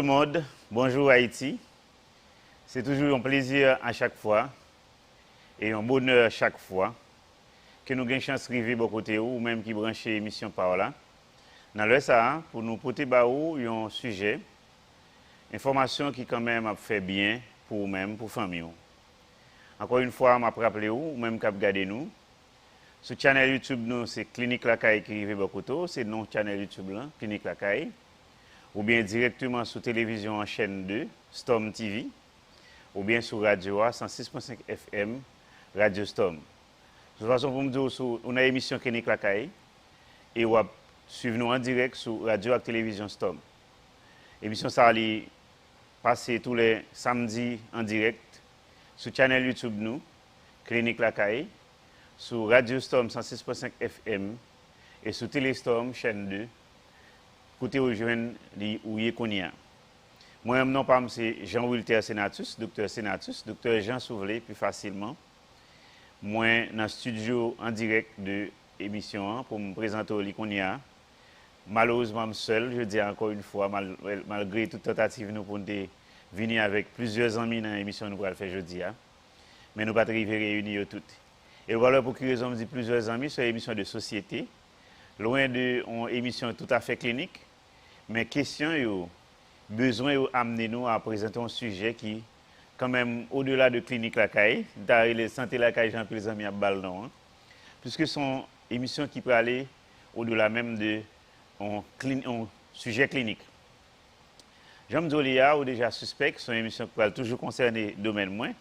monde, bonjour Haïti. C'est toujours un plaisir à chaque fois et un bonheur chaque fois que nous avons une chance de arriver à côté ou même qui branche l'émission par là. Dans le ça, pour nous porter un sujet, information qui quand même a fait bien pour vous-même, pour la famille. Encore une fois, je rappelle ou même qu'à regarder nous. Sur le channel YouTube, nous, c'est Clinique Lacaille qui arrive à côté, c'est notre channel YouTube là, Clinique Lacaille. Ou bien directement sur télévision en chaîne 2, Storm TV, ou bien sur Radio A 106.5 FM, Radio Storm. De toute façon, pour me dire, on a une émission Clinique Lacaille et on va suivre nous en direct sur Radio et télévision Storm. L'émission ça va passer tous les samedis en direct sur le channel YouTube nous, Clinique Lacaille, sur Radio Storm 106.5 FM et sur Téléstorm chaîne 2. Côté où je viens où y est. Moi, mon nom c'est Jean-Wilter Senatus, docteur Senatus, docteur Jean Souvelé, plus facilement. Moi, dans le studio en direct de l'émission pour me présenter au Likonia. Malheureusement, seul, je dis encore une fois, malgré toute tentative nous pour venir avec plusieurs amis dans l'émission nous allons faire jeudi. Mais nous ne pouvons pas arriver réunir toutes. Et voilà pour que raison me dit plusieurs amis sur l'émission de société. Loin d'une émission tout à fait clinique, mais question, besoin d'amener nous à présenter un sujet qui, quand même, au-delà de clinique Lacaille, les santé Lacaille, Jean-Pierre Zami à Baldon, puisque son émission qui peut aller au-delà même de un sujet clinique. Jean Dolia, ou déjà suspect, son émission qui va toujours concerner le domaine moins,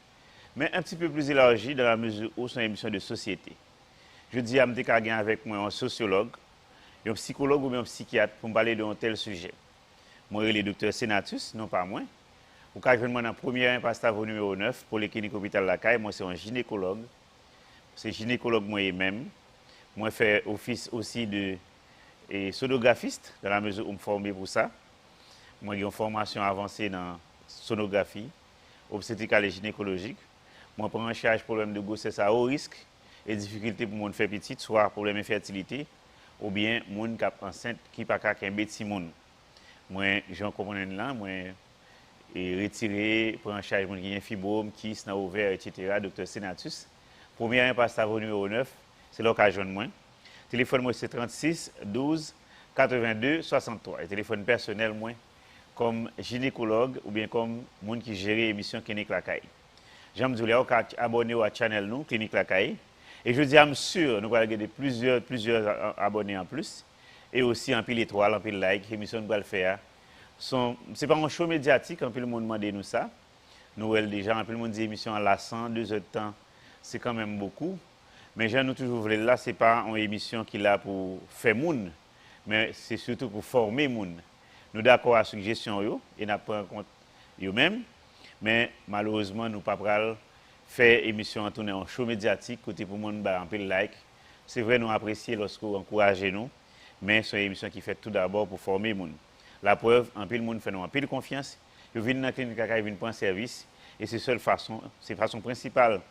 mais un petit peu plus élargi dans la mesure où son émission de société. Je dis à me avec moi un sociologue, un psychologue ou un psychiatre pour me parler d'un tel sujet. Moi, je suis le docteur Senatus, non pas moi. Au cas où je suis dans la première impasse numéro 9 pour les cliniques hôpital Lacaille, moi, c'est un gynécologue. C'est gynécologue moi-même. Moi, je fais office aussi de sonographiste, dans la mesure où je me forme pour ça. Moi, j'ai une formation avancée dans sonographie, obstétricale et gynécologique. Moi, je prends en charge problème de grossesse à haut risque et difficultés pour mon faire petite, soit problème d'infertilité, ou bien moun qui enceinte qui pas qu'un petit monde. Moi j'en comprends là, moi retiré prendre en charge moun qui a fibrome, kyste dans ovaire etc. docteur Senatus. Première impasse numéro 9, c'est l'occasion de moi. Téléphone moi c'est 36 12 82 63 et téléphone personnel moi comme gynécologue ou bien comme moun qui gère émission Clinique Lacaille. J'aime dire là abonner à channel nous Clinique Lacaille. Et je dis à sûr, nous allons garder plusieurs abonnés en plus. Et aussi un pile étoile, un pile like, l'émission nous allons faire. Ce n'est pas un show médiatique, un peu le monde demande nous ça. Nous avons déjà un peu le monde dit émission à la 100, 2 heures de temps, c'est quand même beaucoup. Mais je nous toujours voulu là, ce n'est pas une émission qui est là pour faire moun, mais c'est surtout pour former moun. Nous d'accord à la suggestion et nous prenons en compte eux-mêmes, mais malheureusement nous ne pouvons pas faire émission en tournée en show médiatique, côté pour monde un peu de like. C'est vrai, nous apprécions lorsque vous encouragez nous, mais c'est une émission qui fait tout d'abord pour former les gens. La preuve, un peu de monde fait nous un peu de confiance. Ils viennent dans la clinique, ils viennent prendre service, et c'est la façon principale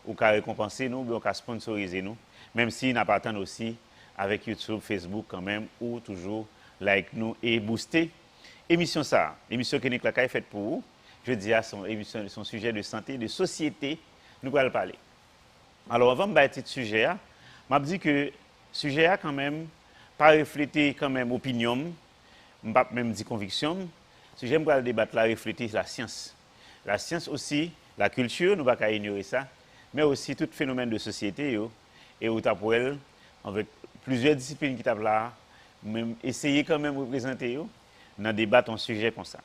où on récompenser nous, ou on sponsoriser nous, même si nous pas aussi avec YouTube, Facebook quand même, ou toujours like nous et booster. Émission ça, l'émission Clinique Lacaille est faite pour vous. Je dis à son sujet de santé, de société, nous allons parler. Alors, avant de parler de ce sujet, je me dis que le sujet a quand même pas reflété quand même opinion, je ne pas même dire conviction. Le sujet que débattre là refléter la science. La science aussi, la culture, nous ne pouvons pas ignorer ça, mais aussi tout phénomène de société et où avec plusieurs disciplines qui sont là, même essayer quand même de représenter dans débattre un sujet comme ça.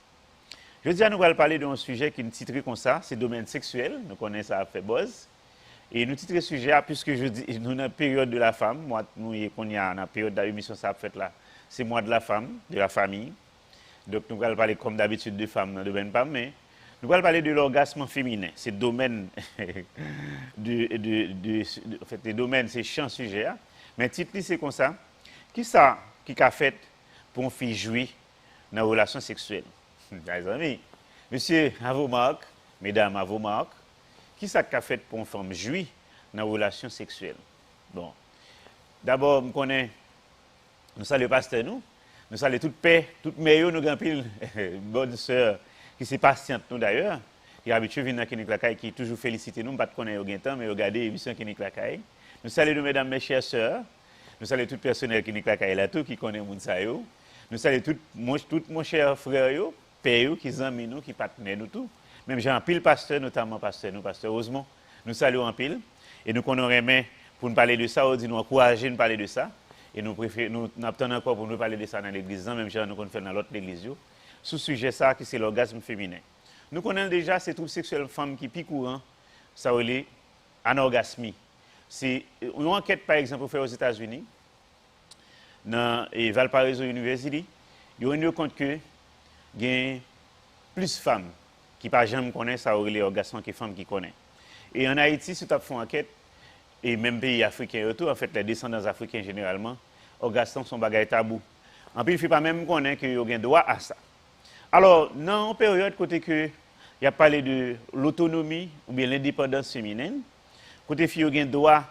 Je dis à nous allons parler d'un sujet qui est titré comme ça, c'est le domaine sexuel, nous connaissons ça a fait buzz. Et nous titrons le sujet, puisque je dis, nous sommes dans la période de la femme, moi, nous qu'on y a dans la période de l'émission ça a fait là, c'est mois de la femme, de la famille. Donc nous allons parler comme d'habitude de femmes dans le domaine femme, mais nous allons parler de l'orgasme féminin. C'est le domaine, en fait, le domaine, c'est champ sujet. Mais le titre, c'est comme ça. Qui ça qui a fait pour une fille jouir dans la relation sexuelle? Les amis, monsieur, à vos marques, mesdames, à vos marques, qui ça qu'a fait pour une femme jouir dans la relation sexuelle? Bon, d'abord, nous connaissons, nous saluons le pasteur, nous Nous saluons toute paix, toute meilleure, nous avons pile bonne sœur qui s'est patiente nous d'ailleurs, qui est habituée à venir dans Clinique Lacaille, qui toujours félicite nous, pas de connaître au temps, mais regardez l'émission Clinique Lacaille. Nous saluons mesdames, mes chères sœurs. Nous saluons tout le personnel Clinique Lacaille là tout qui connaît moun sa yo. Nous saluons tout mon cher frère yo, père yo, qui amis nous, qui partenaires nous tout. Même j'ai un pile pasteur, notamment pasteur Osmond. Nous saluons en pile et nous connaissons pour nous parler de ça, ou nous encourager nous parler de ça. Et nous attendons encore pour nous parler de ça dans l'église, même si nous fait dans l'autre église. Sous sujet ça, qui c'est l'orgasme féminin. Nous connaissons déjà ces troubles sexuels femmes qui piquent courant, ça est anorgasmie. C'est une enquête, par exemple, faite aux États-Unis, dans Valparaiso University, ils ont rendu compte que il y a plus de femmes qui ne jamais connaissent ça, l'orgasme que les femmes qui connaissent. Et en Haïti, si tu as fait une enquête, et même pays africains autour, en fait, les descendants africains généralement, orgasme sont bagages tabou. En plus, il ne faut pas même connaître qu'ils ont droit à ça. Alors, dans une période côté que il y a parlé de l'autonomie ou bien l'indépendance féminine, côté filles ont droit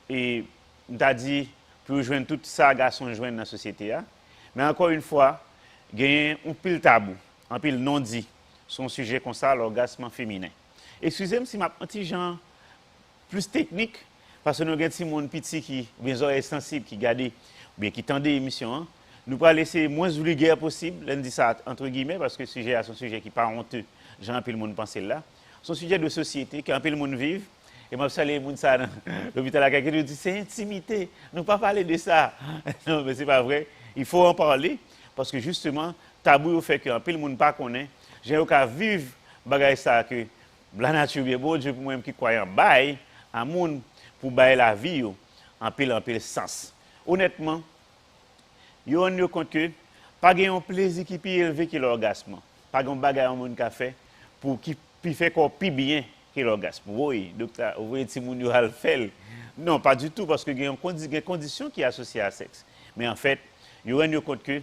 et on t'a dit pour joindre tout ça garçon joindre dans la société. Mais encore une fois, il y a un pile tabou, un pile non dit sur un sujet comme ça, l'orgasme féminin. Excusez-moi si ma petit genre plus technique, parce que nous avons des gens petits qui ont oreilles sensibles, qui regardent ou bien qui tendent l'émission. Nous allons laisser moins vulgaire possible, on dit ça entre guillemets, parce que le sujet est un sujet qui n'est pas honteux, j'en ai peu le monde penser là. C'est un sujet de société, qui a un peu le monde vivre. Et moi, je salue les gens dans l'hôpital à qui dit c'est intimité, nous ne pas parler de ça. Non, mais ce n'est pas vrai. Il faut en parler, parce que justement, tabou fait qu'un peu le monde ne pas connaît. J'ai eu qu'à vivre bagay ça que la nature bien bon Dieu pour moi qui croit en bail à monde pour bailler la vie en pile sens. Honnêtement, yo on yo compte que pas un plaisir qui plus élevé que l'orgasme. Pas un bagay en monde qu'a fait pour qui fait encore plus bien que l'orgasme. Oui, docteur, vous voyez si moun yo al fait. Non, pas du tout parce que il y a une condition qui est associée à sexe. Mais en fait, yo on yo compte que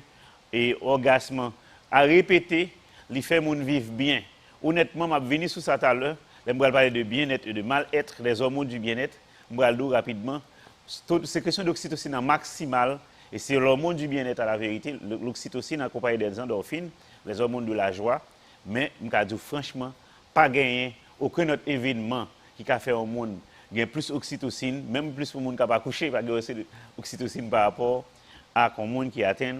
et orgasme à répéter, il fait moun vivre bien. Honnêtement, m'a venu sur ça tout à l'heure, je vais parler de bien-être et de mal-être, des hormones du bien-être. Je vais le rapidement. C'est question d'oxytocine maximale et c'est l'hormone du bien-être à la vérité. L'oxytocine accompagné des endorphines, les hormones de la joie. Mais je vais dire franchement, pas gagner aucun autre événement qui a fait au monde gagner plus d'oxytocine, même plus pour les gens qui n'ont pas couché, pas gagner d'oxytocine par rapport à un monde qui atteint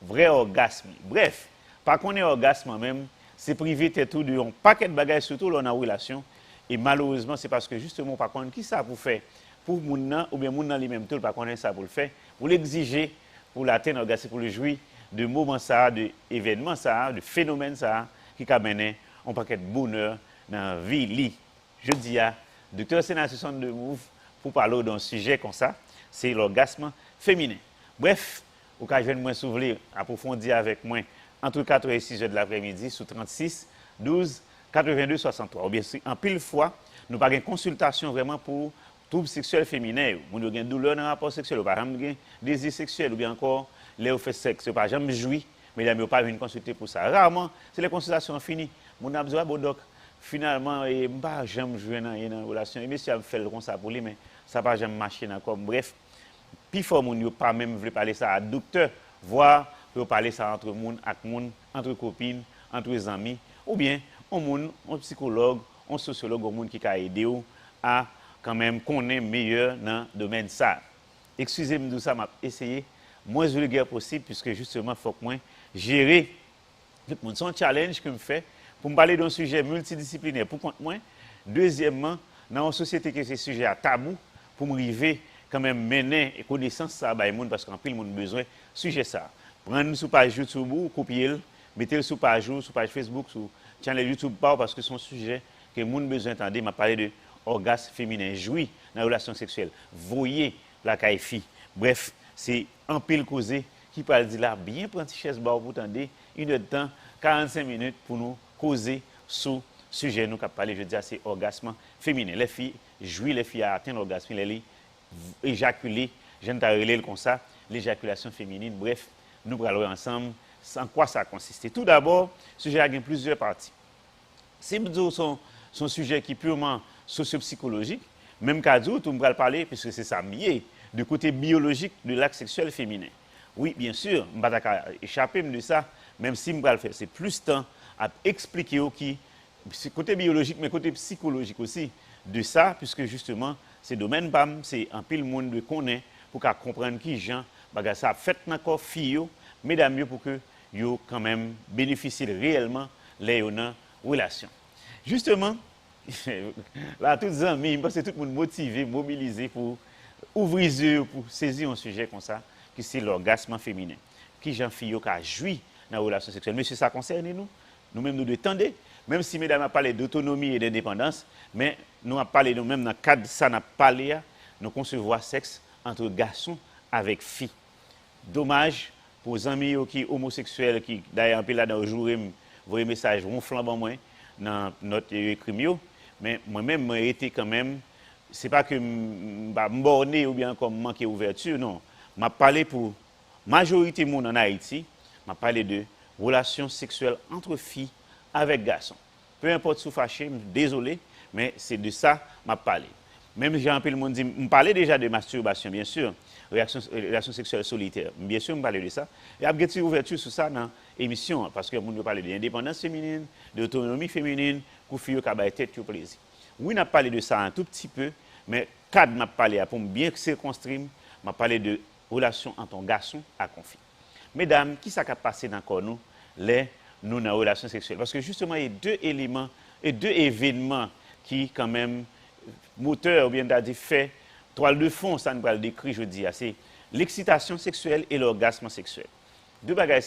vrai orgasme. Bref, pas qu'on ait orgasme même, c'est privé tout de un paquet de bagages, surtout dans la relation. Et malheureusement, c'est parce que justement, par contre, qui ça pour faire pour moun ou bien moun nan lui-même tout pas connaître ça pour le faire, pour l'exiger, pour l'atteindre orgasme, pour le jouir de moments ça, de événements ça, de phénomènes ça qui a mené un paquet de bonheur dans la vie li. Je dis à docteur Sénat 62 Move pour parler d'un sujet comme ça, c'est l'orgasme féminin. Bref, au cas où je viens de me souvenir, approfondir avec moi entre 4 et 6 heures de l'après-midi sous 36 12 82 63. Ou bien en pile fois, nous pas une consultation vraiment pour troubles sexuels féminins. Nous avons une douleur dans le rapport sexuel, nous avons un désir sexuel, ou bien encore les fait sexe, nous n'avons jamais joui, mais nous n'avons pas venir consulter pour ça. Rarement, c'est les consultations finies. Nous avons dit, bon, donc, finalement, je n'ai jamais joué dans une relation. Et monsieur a fait comme ça pour lui, mais ça n'a pas jamais marché encore. Bref, puis fort, nous pas même voulu parler ça à docteur, voire pour parler ça entre monde avec monde, entre copines, entre amis, ou bien un psychologue, un sociologue, un monde qui a aidé à quand même connaître meilleur dans le domaine ça. Excusez-moi de ça, m'a essayé moins vulgaire possible puisque justement il faut que moi gérer tout le monde. C'est un challenge que je fais pour me parler d'un sujet multidisciplinaire. Pour moi, deuxièmement, dans une société qui est sujet à tabou, pour me arriver quand même mener et connaissance ça bah monde parce qu'en pile monde besoin sujet ça. Prendre sur page YouTube ou copier, mettez-le sur page Facebook, sur channel YouTube parce que c'est un sujet que le monde besoin d'entendre. M'a parlé de orgasme féminin, jouir dans la relation sexuelle, voyer la caille-fille. Bref, c'est un pile causé qui parle de là, bien prendre chaise bar pour tendre, une heure de temps, 45 minutes pour nous causer sur le sujet nous avons parlé, je dis, c'est orgasme féminin. Les filles jouir, les filles atteindre l'orgasme, les éjaculer, je ne t'ai comme ça, l'éjaculation féminine. Bref, nous allons ensemble, en quoi ça consiste. Tout d'abord, le sujet a plusieurs parties. C'est un sujet qui est purement socio-psychologique, même qu'à tout, on va parler, puisque c'est ça, du côté biologique de l'acte sexuel féminin. Oui, bien sûr, je ne vais pas échapper de ça, même si je vais le faire. C'est plus de temps à expliquer qui, côté biologique, mais côté psychologique aussi, de ça, puisque justement, c'est domaine BAM, c'est un pile monde de connaît pour qu'à comprendre qui gens, ça fait encore filles, mesdames, pour que yo quand même bénéficient réellement les relations. Justement, là, tous les amis, parce que tout le monde motivé, mobilisé pour ouvrir les yeux, pour saisir un sujet comme ça, qui c'est l'orgasme féminin. Qui j'en fille qui jouit dans la relation sexuelle. Mais si ça concerne nous, nous-mêmes nous détendons, même si mesdames a parlé d'autonomie et d'indépendance, mais nous avons parlé nous-mêmes dans le cadre de ça, nous avons parlé, nous concevons sexe entre garçons avec filles. Dommage pour les amis qui sont homosexuels, qui d'ailleurs un peu là dans le jour, voyez message ronflant dans moi dans notre écrit, mais moi-même j'ai été quand même, c'est pas que je suis borné ou bien comme manquer ouverture, non. Je parlé pour la majorité des gens en Haïti, je parlé de relations sexuelles entre filles avec garçons. Peu importe si vous fâchez, désolé, mais c'est de ça que je parlé. Même j'ai un peu le monde dit, je parlais déjà de masturbation, bien sûr, relations sexuelles solitaires, bien sûr, je parlais de ça. Et il y a une ouverture sur ça dans l'émission, parce que nous parlons d'indépendance féminine, d'autonomie féminine, pour les filles qui ont tête au plaisir. Oui, on a parlé de ça un tout petit peu, mais cadre m'a parlé pour bien circonscrire, m'a parlé de relations entre un garçon et une fille. Mesdames, qui s'est passé dans le corps nous, nous dans la relation sexuelle? Parce que justement, il y a deux éléments et deux événements qui, quand même, moteur, ou bien dit fait, toile de fond, ça nous va le décrire, je dis, c'est l'excitation sexuelle et l'orgasme sexuel. Deux bagages,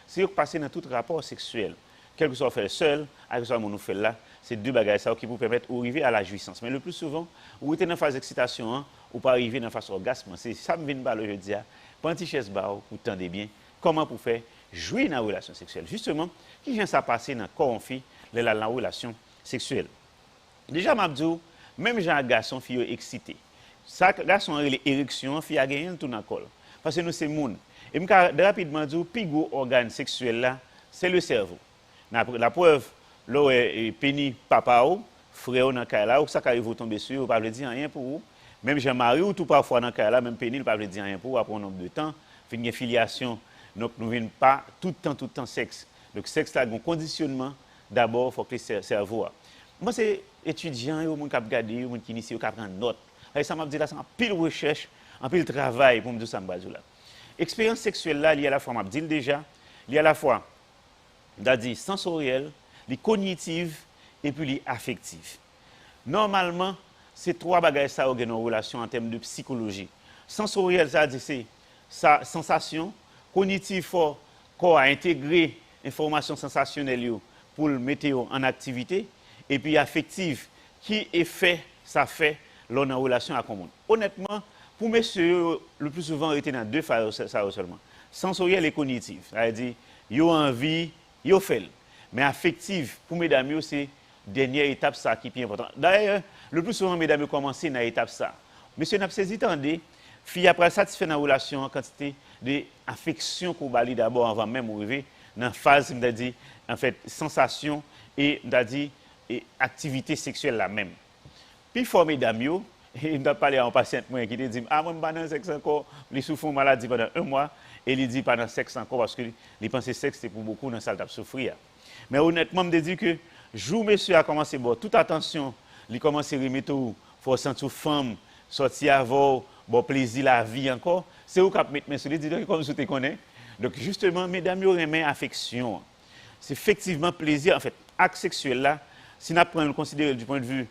c'est vous passez dans tout rapport sexuel, quel que soit fait seul, quel que soit mon fait là, c'est deux bagages qui vous permettent d'arriver à la jouissance. Mais le plus souvent, vous êtes dans la phase d'excitation, ou pas arriver dans la phase d'orgasme. C'est ça que je viens de dire, panti chaise bar, vous tendez bien, comment pour faire jouir dans la relation sexuelle. Justement, qui vient ça passer dans le corps en fille, la relation sexuelle. Déjà, Mabdou, même j'ai un garçon, fille excité. Ça, garçon a l'érection, fille a gagné tout dans le col. Parce que nous, c'est monde. Et je vais rapidement dire, le plus gros organe sexuel là, c'est le cerveau. La preuve, là, pénis papa ou frère dans le cas là, ou ça arrive vous tomber sur, vous ne pouvez pas dire rien pour vous. Même Jean-Marie ou tout parfois dans le cas là, même pénis, vous ne pouvez pas dire rien pour vous après un nombre de temps. Fin une filiation, donc nous ne venons pas tout le temps sexe. Donc sexe là, un conditionnement, d'abord, il faut que le cerveau. Moi, c'est étudiant, il y a des gens qui regardent, des gens qui initient, qui prennent note. Ça m'a dit là, c'est un pile recherche, un pile travail pour me dire ça. Expérience sexuelle là, il y a à la fois, m'a dit déjà, il y a à la fois, c'est-à-dire sensorielle, les cognitives et puis les affectives. Normalement, c'est trois bagages ça ont une relation en termes de psychologie. Sensorielle, ça dit c'est sa sensation, cognitive fort, corps a intégré information sensationnelle pour le mettre en activité, et puis affective, qui effet ça fait lors d'une relation avec le monde. Honnêtement, pour messieurs, le plus souvent, il était dans deux phases seulement. Sensorielle et cognitive. C'est-à-dire, ils ont envie, ils ont fait. Mais affective, pour mesdames, c'est la dernière étape ça, qui est plus importante. D'ailleurs, le plus souvent, mesdames, commencent dans l'étape ça. Monsieur n'a pas saisi, attendez, fille après satisfait dans la relation en quantité d'affection qu'on bali d'abord avant même arriver dans la phase, en fait, sensation et, et activité sexuelle la même. Puis, for mesdames, il m'a parlé à un patient qui dit ah, moi, je suis dans sexe encore, il souffre de maladie pendant 1 mois, et il dit pas dans sexe encore parce qu'il pense que le sexe c'est pour beaucoup dans la salle de souffrir. Mais honnêtement, je me dis que, jour monsieur a commencé, bon, toute attention, il commence à remettre il faut sentir femme, sortir avant, bon plaisir, la vie encore, c'est où qu'on mettre mes sur les dit comme vous te connaissez. Donc, justement, mesdames, il y aurait affection. C'est effectivement plaisir, en fait, acte sexuel là, si nous prenons le considérer du point de vue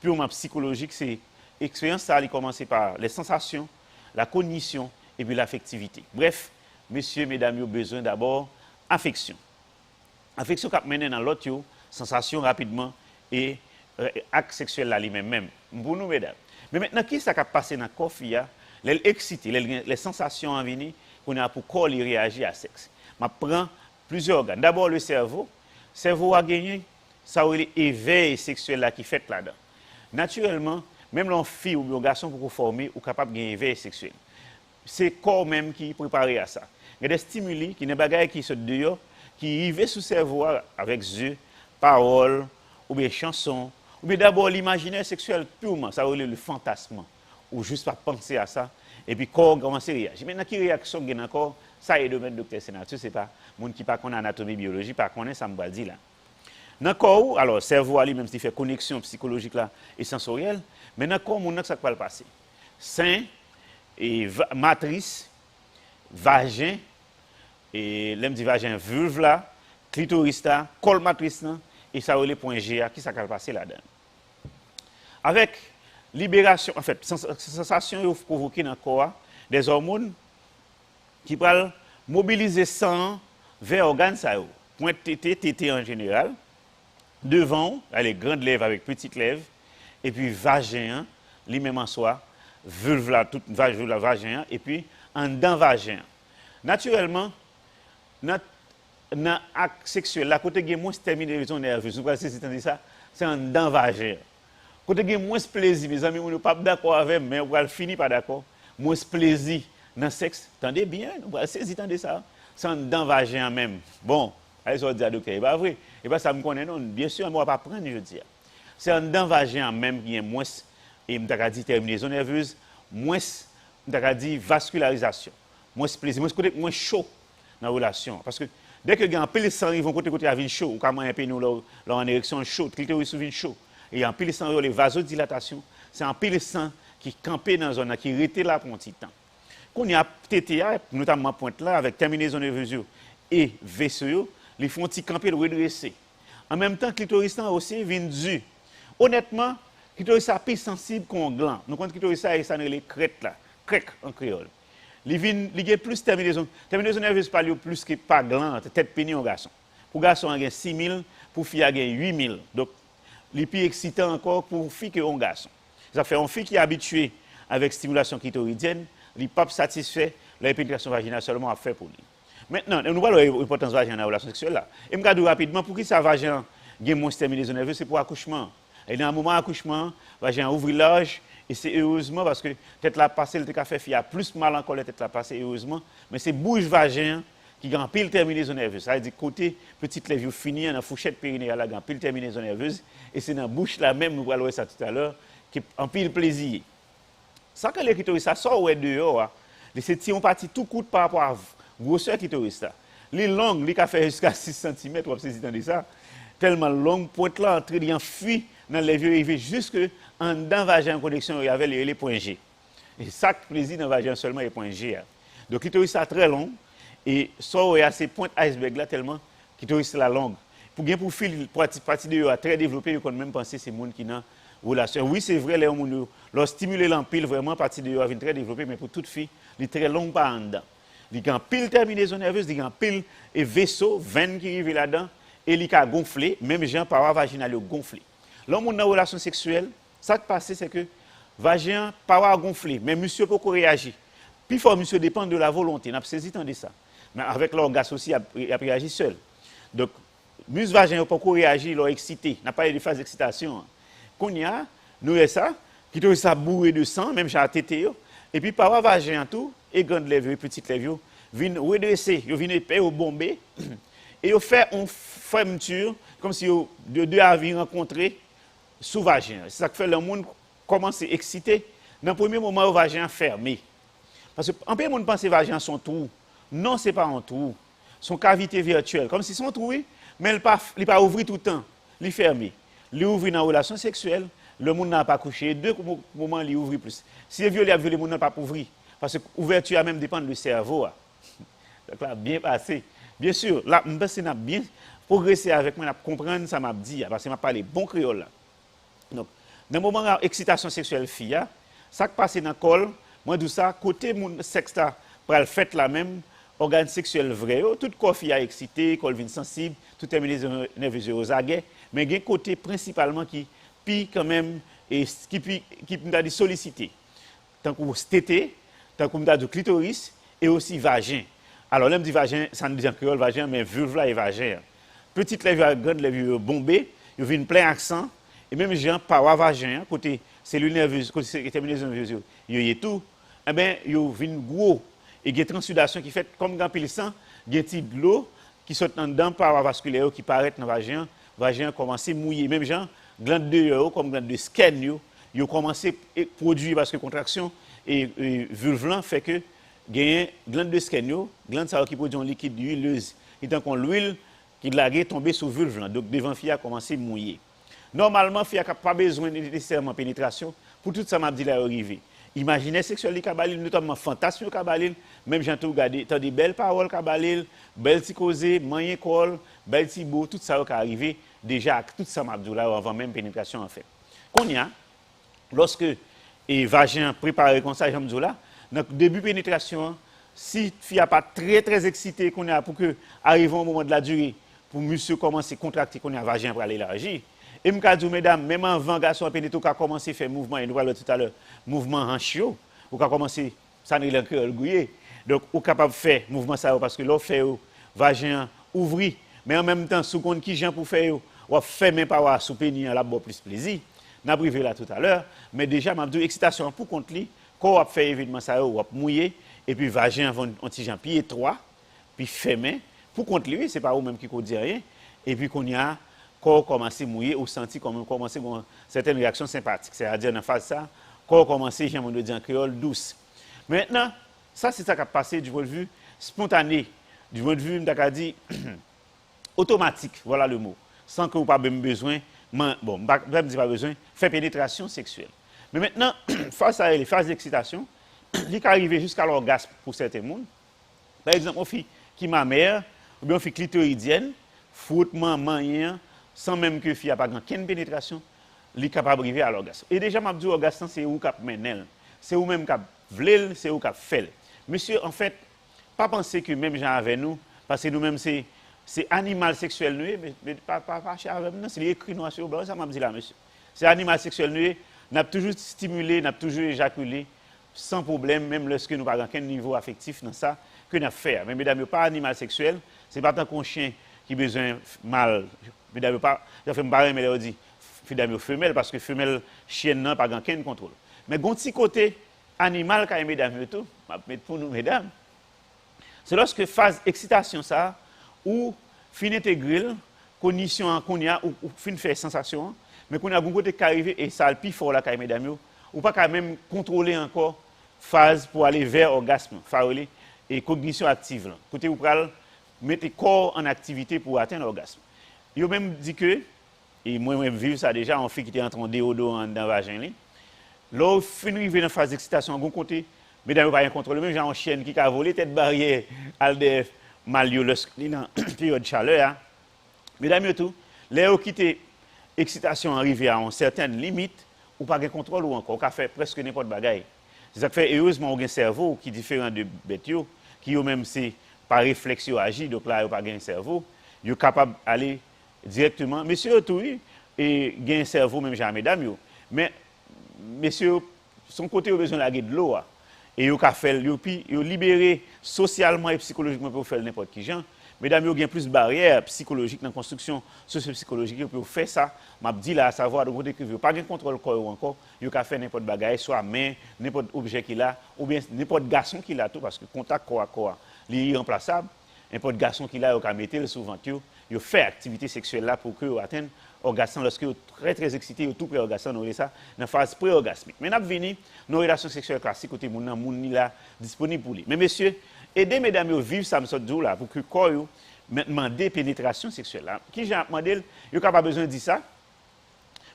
purement psychologique, c'est l'expérience, ça a commencé par les sensations, la cognition et puis l'affectivité. Bref, messieurs, mesdames, ils ont besoin d'abord d'affection. Affection qui mène dans l'autre, sensation rapidement et acte sexuel là lui-même. Pour nous, mesdames. Mais maintenant, qui ça qui a passé dans le corps, les excité, les sensations en venir, qu'on a pour corps réagir à sexe. Je prends plusieurs organes. D'abord, le cerveau. Le cerveau a gagné, ça a l'éveil sexuel là qui fait là-dedans. Naturellement, même les filles ou les garçons pour former ou capable de gagner éveil sexuel. C'est le corps même qui est préparé à ça. Il y a des stimuli, qui sont des bagages qui sont dehors, qui arrivent sous le cerveau avec yeux, paroles, ou bien chansons, ou bien d'abord l'imaginaire sexuel purement, ça veut dire le fantasme, ou juste pas penser à ça, et puis corps commence à réagir. Maintenant, qui réaction gagne encore, ça est domaine docteur sénateur, c'est pas monde qui pas connaît anatomie biologie, pas connaît ça me dire là. Dans le corps, alors, cerveau, même s'il fait connexion psychologique là et sensorielle, mais dans le corps, on a ça qui va le passer. Sein, et matrice, vagin, et l'aime dit vagin, vulve là, clitoris là, col matrice là, et ça les points G, qui ça va le passer là-dedans. Avec libération, en fait, sensation provoquée dans le corps, des hormones qui peuvent mobiliser sang vers organes, ça, point TT en général. Devant, les grandes lèvres avec petites lèvres, et puis vagin, lui-même en soi, vulve là, toute vagin, et puis en dedans vagin. Naturellement, dans l'acte sexuel, la côté qui est moins terminaison nerveuse, vous savez si ça, c'est en dedans vagin. Côté qui est moins plaisir, mes amis, on n'est pas d'accord avec, mais on va finir pas d'accord. Moins plaisir dans le sexe, attendez bien, on va saisir, attendez ça, c'est en dedans vagin même. Bon. Allez, ça dire, ok, pas vrai. Et bien, ça me connaît, non. Bien sûr, on ne va pas prendre, je dis. C'est un dans vagin même qui est moins, et je dit terminaison nerveuse, moins, je dit vascularisation, moins plaisir, moins chaud dans la relation. Parce que dès que il y a un peu de sang, ils vont côté à venir chaud, ou comme un peu nous, leur en érection chaud, clitoris vient chaud. Et un peu de sang, les vasodilatation, c'est un peu de sang qui campait dans la zone, qui était là pour un petit temps. Quand il y a TTA, notamment pointe là, avec terminaison nerveuse et vaisseau, ils font petit camper le redresser. En même temps, le clitoris aussi vient dû. Honnêtement, le clitoris est plus sensible qu'un gland. Nous, quand le clitoris ça les crêtes là, crêques en créole. Il y a plus de terminaison. Terminaison nerveuse pas plus que pas gland, tête pénis en garçon. Pour garçon, il y a 6 000, pour fille, il y a 8 000. Donc, les plus excitant encore pour fille que un garçon. Ça fait une fille qui est habituée avec stimulation clitoridienne, il n'est pas satisfait, la pénétration vaginale seulement à faire pour lui. Maintenant, nous voyons l'importance de vagin dans la relation sexuelle là. Et je regarde rapidement pour qui ça vagin a moins terminaison nerveuse, c'est pour l'accouchement. Et dans un moment d'accouchement, le vagin ouvre large et c'est heureusement parce que tête la passée, le café il y a plus mal encore la tête la passée heureusement, mais c'est bouche vagin qui a pile terminaison nerveuse. Ça veut dire côté petite lèvre fini dans la fourchette périnéale là, pile terminaison nerveuse et c'est dans la bouche là même nous voyons ça tout à l'heure qui en pile plaisir. Ça que les clitoris ça sort ouais dehors, c'est si on partit tout court par rapport à grosseur clitoris là. Les longues, les fait jusqu'à 6 cm, vous avez saisi ça. Tellement longue, pointe là, entrée, il fuit dans les vieux, il jusque en dans vagin en connexion, il y avait les points G. Et ça, plaisir dans le vagin seulement, les points G. Donc, clitoris ça très long, et ça, il y a ces pointes iceberg là, tellement, clitoris la longue. Pour bien pour fil, partie de très développé, on même penser c'est monde qui n'a relation. Oui, c'est vrai, les hommes, leur stimuler l'empile, vraiment, partie de vient très développé, mais pour toute fille, il est très long par en dedans. Il y a un pile terminaison nerveuse, il y a un pile et vaisseau, veine qui arrive là-dedans, et il a gonflé, même gens paroi vaginale gonflé. L'homme dans une relation sexuelle, ça qui passe, c'est que vagin paroi gonflé, mais monsieur peut réagir. Puis fort, monsieur dépend de la volonté, n'a pas saisi tant de ça. Mais avec l'orgasme aussi, il a réagi seul. Donc, muscle vagin peut réagir, il est excité, n'a pas eu de phase d'excitation. Quand il y a, nous avons ça, qui doit ça bourré de sang, même chez la tété, et puis paroi vagin tout, et grande lèvre, petite lèvre, viennent redresser, ils viennent épais au bombé, et ils font une fermeture, comme si deux avaient rencontré sous vagin. C'est ça qui fait le monde commence à exciter. Dans le premier moment, le vagin fermé. Parce qu'en peu de monde pense que le vagin son trou. Non, ce n'est pas un trou. Son cavité virtuelle. Comme si son trou, mais il n'est pas ouvert tout le temps. Il est fermé. Il ouvre dans la relation sexuelle, le monde n'a pas couché. Deux moments, il ouvre plus. Si il est violé, le monde n'a pas ouvert. Parce que l'ouverture même dépend du cerveau. Donc là, bien passé. Bien sûr, là, je pense que je bien progressé avec moi, je comprendre ça m'a dit, parce que je parlé bon créole. Là. Donc, dans le moment où l'excitation sexuelle fille, ça qui passe dans le col, moi, tout ça, côté mon sexe là, pour le fait la même, organe sexuel vrai, tout corps fille excité, col vient sensible, tout terminé nerveux aux aguets, mais il y a un côté principalement qui puis quand même et qui m'a dit sollicité. Tant que tété, tant que m'a dit clitoris et aussi vagin. Alors là me dit vagin, ça ne dit en créole vagin mais vulve là et vagin. Petite lèvre grande lèvre bombée, il vient plein accent et même gens paroi vagin côté cellule nerveuse, côté terminaison nerveuse, il y a tout. Eh ben il vient gros et il y a transudation qui fait comme grand pile sang, il y a de l'eau qui saute dans dedans paroi vasculaire qui paraît dans vagin commence à mouiller même gens glande de comme glande de scan ils ont commencé à produire parce que contraction et vulve fait que gagne glande de scanio, glande ça qui produit un liquide huileuse, et tant qu'on l'huile qui lagué tomber sur vulve donc devant fille a commencé à mouiller. Normalement fille a pas besoin nécessairement de pénétration pour tout ça m'a dit là arrivé. Imaginez sexuel kabalil notamment fantasme kabalil même j'ai tout regardé tant des belles paroles kabalil belle ti causé moyen col belle ti beau tout ça qui arrivé déjà tout ça m'a dit là avant même pénétration en fait. Qu'on y a lorsque et vagin préparé comme ça j'aime là dans début pénétration si fille a pas très excité qu'on a pour que arrive au moment de la durée pour monsieur commencer contracter qu'on a vagin pour aller élargir. Et me dis mesdames, même avant garçon pénétrer qu'a commencé à faire mouvement et nous parlons tout à l'heure mouvement hanchio ou qu'a commencé ça ne le gouiller. Donc ou capable de faire mouvement ça parce que l'on fait vagin ouvri mais en même temps sous compte qui gens pour faire ou faire même pas sous pénis la bon plus plaisir. N'a privé là tout à l'heure mais déjà m'a dit excitation pour compte li qu'on a fait évidemment ça ou mouiller et puis vagin avant un petit gens pied étroit puis fermé pour compte lui c'est pas ou même qui dit rien et puis qu'on y a corps commence à mouiller ou senti comme commencer certaines réactions sympathiques c'est-à-dire dans phase ça corps commence j'aime de dire en créole douce. Maintenant ça c'est ça qui a passé du point de vue spontané du point de vue on dit automatique voilà le mot sans que vous pas même besoin bon pas besoin faire pénétration sexuelle. Mais maintenant face à les phases d'excitation il peut arriver jusqu'à l'orgasme pour certains monde. Par exemple une fille qui ma mère ou bien une fille clitoridienne frottement moyen sans même que fille a pas aucune pénétration, il est capable d'arriver à l'orgasme. Et déjà m'a dit l'orgasme c'est où cap menel, c'est où même cap vlel, c'est où cap fait. Monsieur en fait pas penser que même gens avec nous parce que nous même c'est animal sexuel nous mais pas avec nous, c'est écrit noir sur blanc ça m'a dit là monsieur. C'est animal sexuel nous, n'a toujours stimulé, n'a toujours éjaculé sans problème même lorsque nous pas aucun niveau affectif dans ça que n'a fait. Mais mesdames pas animal sexuel, c'est pas tant qu'on chien qui besoin mal mesdames pas ça fait me mais leur dit mesdames femelle parce que femelle chienne n'a pas aucun contrôle mais gon petit côté animal quand mesdames tout m'a mettre pour nous mesdames c'est lorsque phase excitation ça ou fin intégrer condition qu'on y a ou fin faire sensation mais qu'on a un côté qui arrive et ça le plus fort là quand mesdames ou pas quand même contrôler encore phase pour aller vers orgasme farolé et cognition active là côté ou pral mettre corps en activité pour atteindre l'orgasme. Ils ont même dit que, et moi-même vu ça déjà, en fille qui était en train de déodorant dans le vagin. Là, fin arrivé dans la phase d'excitation, bon côté, mesdames, pas un contrôle, même genre en chienne qui a volé tête barrière, aldef, malio, dans la période de chaleur. Mesdames, tout, là où quitter excitation arrivée à une certaine limite, ou pas de contrôle ou encore, on fait presque n'importe bagaille. C'est ça que fait, heureusement, on a un cerveau qui est différent de bêtes, qui eux même c'est par réflexion agit, donc là, il n'y a pas de cerveau, il est capable d'aller directement. Messieurs, tout, et il y a un cerveau, même jamais, mesdames, mais messieurs, son côté, il a besoin de l'eau, et il a libéré socialement et psychologiquement pour faire n'importe qui genre. Mesdames, il y a plus de barrières psychologiques dans la construction socio-psychologique pour faire ça. Je dis là, à savoir, de côté que il n'y a pas de contrôle corps ou encore, il y a faire n'importe bagaille, soit main, n'importe objet qu'il a, ou bien n'importe garçon qu'il a tout, parce que contact corps à corps, il est irremplaçable. N'importe garçon qu'il a, il a mettre souvent, il fait activité sexuelle là pour qu'il atteigne l'orgasme lorsque il est très excité, il est tout pré-orgasme, on ça dans la phase pré-orgasmique. Maintenant, nous venons nos relations sexuelles classiques, côté moun là disponible pour lui. Mais messieurs, aidez mesdames à vivre ça me là pour que le corps demande pénétration sexuelle là. Qui j'ai demandé, il n'a pas besoin de dire ça.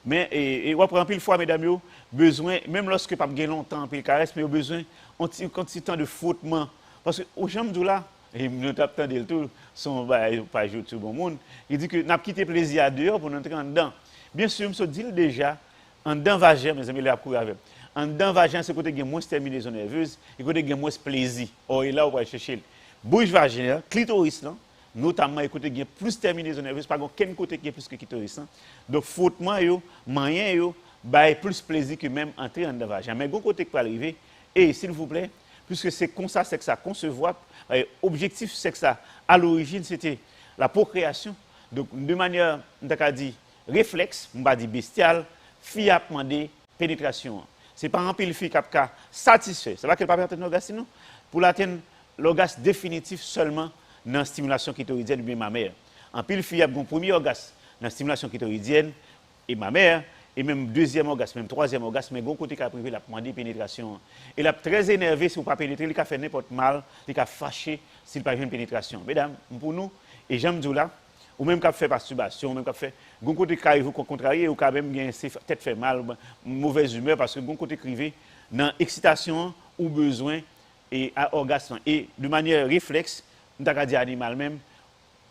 Mais et on prend pile fois mesdames besoin même lorsque pas gain longtemps pile caresse mais besoin un petit temps de frottement parce que aux jambes là et nous t'attendez le tout son pas jouer tout bon monde il dit que n'a quitté plaisir à dehors pour entrer en dedans bien sûr me dit déjà en dedans vagin mes amis là courir avec en dedans vagin c'est côté gain moins terminaison nerveuse et côté gain moins plaisir or et là on va chercher bouche vaginale clitoris là notamment écoutez gain plus terminaison nerveuse pas aucun côté qui est plus que clitoris donc frottement yo moyen yo bail plus plaisir que même entrer en dedans vagin mais gon côté qui peut arriver et s'il vous plaît puisque c'est comme ça c'est que ça concevoir objectif c'est que ça à l'origine c'était la procréation donc de manière on t'a dit réflexe on va dire bestial fille a demandé pénétration c'est pas un pile fille qui a satisfait c'est pas qu'elle pas atteindre l'orgasme non pour l'atteindre l'orgasme définitif seulement dans la stimulation clitoridienne bien ma mère en pile fille a un premier orgasme dans la stimulation clitoridienne et ma mère et même deuxième orgasme, même troisième orgasme, mais bon côté qui a privé, il a demandé pénétration. Il a très énervé si vous ne pas pénétrer, il a fait n'importe mal, il a fâché s'il n'a pas eu une pénétration. Mesdames, pour nous, et j'aime dire là, ou même qui fait masturbation, ou même qui fait, bon côté qui arrive au contraire, ou quand même peut-être fait mal, mauvaise humeur, parce que bon côté privé, dans excitation ou besoin et à orgasme. Et de manière réflexe, nous avons dit animal même,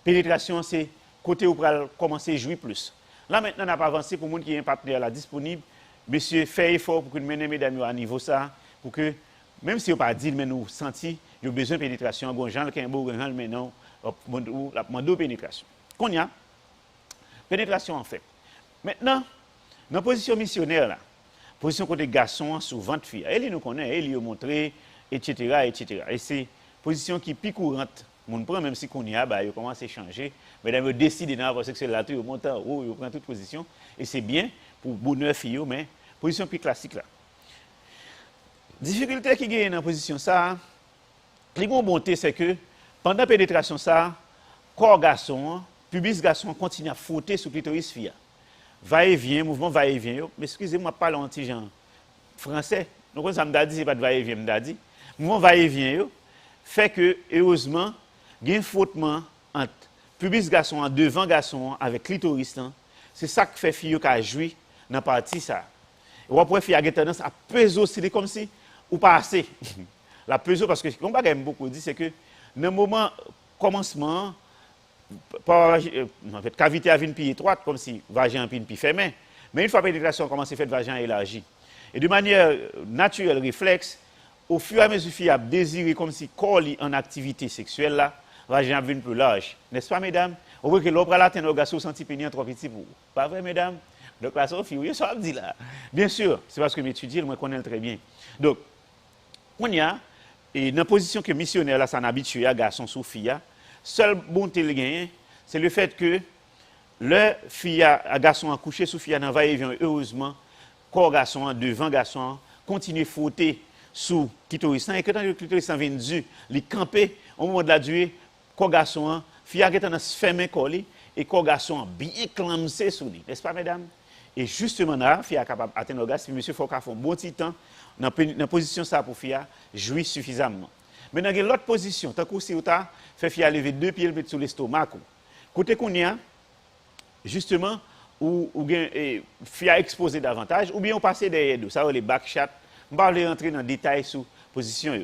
pénétration, c'est côté où on commencer à jouir plus. Là, maintenant, on a pas avancé pour les gens qui ont un partenaire là disponible. Monsieur, fait effort pour que nous menions mesdames à niveau ça, pour que, même si on pas dit, mais nous senti, il y a besoin de pénétration. Bon, Jean, qui est un beau, mais non, la demande de pénétration. Qu'on y a, pénétration en fait. Maintenant, dans la position missionnaire, là, position côté garçon, sous 20 filles, elle nous connaît, elle lui a montré, etc., etc. Et c'est position qui est plus courante. Mon prend même si qu'on y a, bah, il commence à changer. Mesdames, décident dans la sexuelle là, ils montent en haut, ils prennent toute position. Et c'est bien pour bonheur filles, mais position plus classique là. Difficulté qui gagne dans la position ça, les bonnes bonté, c'est que pendant la pénétration ça, corps garçon, pubis garçon continue à frotter sur clitoris fille. Va et vient, mouvement va et vient. Mais excusez-moi, pas l'anti-genre français. Donc ça me dit, c'est pas de va et vient, me dit. Mouvement va et vient, fait que, heureusement, il y a un frottement entre pubis garçon, devant garçon, avec clitoris. C'est ça qui fait fille qui a joué dans la partie ça. Et après, fille a tendance à peser aussi, comme si, ou pas assez. La peser, parce que, comme je beaucoup dit, c'est que, dans le moment commencement, en fait, cavité a une pied étroite, comme si vagin a une pied fermé. Mais une fois que la pénétration commence à faire, le vagin élargi. Et de manière naturelle, réflexe, au fur et à mesure qu'il a désiré comme si corps en activité sexuelle là, vagin devient plus large. N'est-ce pas, mesdames? Au voit que l'autre là, t'es un orgasme senti pénible trop petit pour vous. Pas vrai, mesdames? Donc la Sophie, oui, ça dit là. Bien sûr, c'est parce que m'étudie, moi, connais très bien. Donc, on y a, et dans la position que missionnaire là, ça habitué à garçon sous fille, seule bonté le gain, c'est le fait que le fille à garçon a couché sous fille dans va-et-vient, heureusement, corps garçon, devant garçon, continue à frotter sous clitoris. Et quand le clitoris vient dû, il camper au moment de la durée, corps garçon, fille a tendance à fermer coller et corps garçon bien clamsé sous lui. N'est-ce pas, mesdames? Et justement là, fille est capable d'atteindre l'orgasme, monsieur faut qu'elle fasse un bon petit temps dans la position ça pour fille jouir suffisamment. Maintenant, il y a l'autre position, tant que si vous fait fille lever deux pieds mettre sur l'estomac. Côté qu'on y a, justement, ou fille exposé davantage, ou bien on passe derrière deux, ça va les backshot. Je ne vais pas rentrer dans le détail sur la position.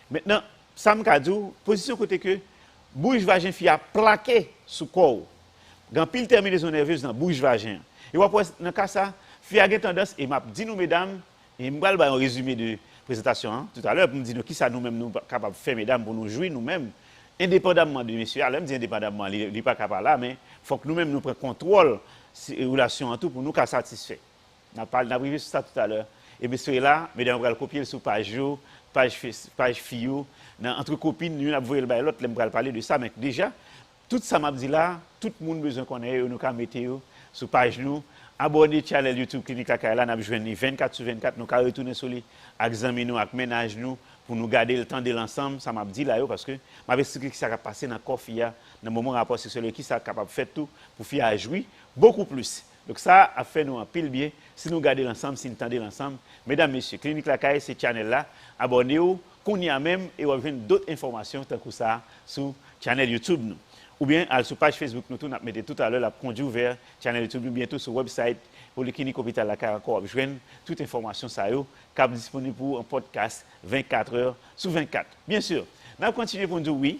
Maintenant, ça me dit, position côté que bouche vagin fille a plaqué sous le corps. Dans pile terminaison nerveuse dans bouche vagin. Et après, dans le cas ça, fille a tendance, et m'a dit nous mesdames, et je vais un résumé de présentation tout à l'heure pour me dire qui ça nous-mêmes nous capables de faire mesdames pour nous jouir nous-mêmes indépendamment de messieurs. Alors me dit indépendamment, il n'est pas capable là, mais il faut que nous-mêmes nous prenions contrôle des relations en tout pour nous qu'à satisfaire. On a vu ça tout à l'heure. Et messieurs là, mesdames, on va le copier sur page fille, entre copines, nous avons le l'autre, on va parler de ça, mais déjà, tout ça m'a dit là, tout le monde besoin qu'on ait, nous avons mettre sur page nous. Abonnez la chaîne YouTube Clinique Lakaya, nous avons joué 24 sur 24, nous avons retourné sur lui, examiner nous, ménage nous, pour nous garder le temps de l'ensemble. Ça m'a dit là, parce que je vais expliqué ce qui s'est passé dans le corps, dans le moment rapport sexuel, qui s'est capable de faire tout pour faire jouir beaucoup plus. Donc ça a fait nous un pile bien, si nous gardons l'ensemble, si nous tendons l'ensemble. Mesdames, messieurs, Clinique Lakaya, c'est channel là, abonnez-vous, qu'on y a même, et on va d'autres informations tant que ça sur channel YouTube nous. Ou bien sur page Facebook, nous mettons tout à l'heure la conduite vers channel YouTube, bientôt sur le website pour le clinique hôpital la encore joindre toute information ça yo cap disponible pour un podcast 24 heures sur 24. Bien sûr, nous continuons pour nous dire oui.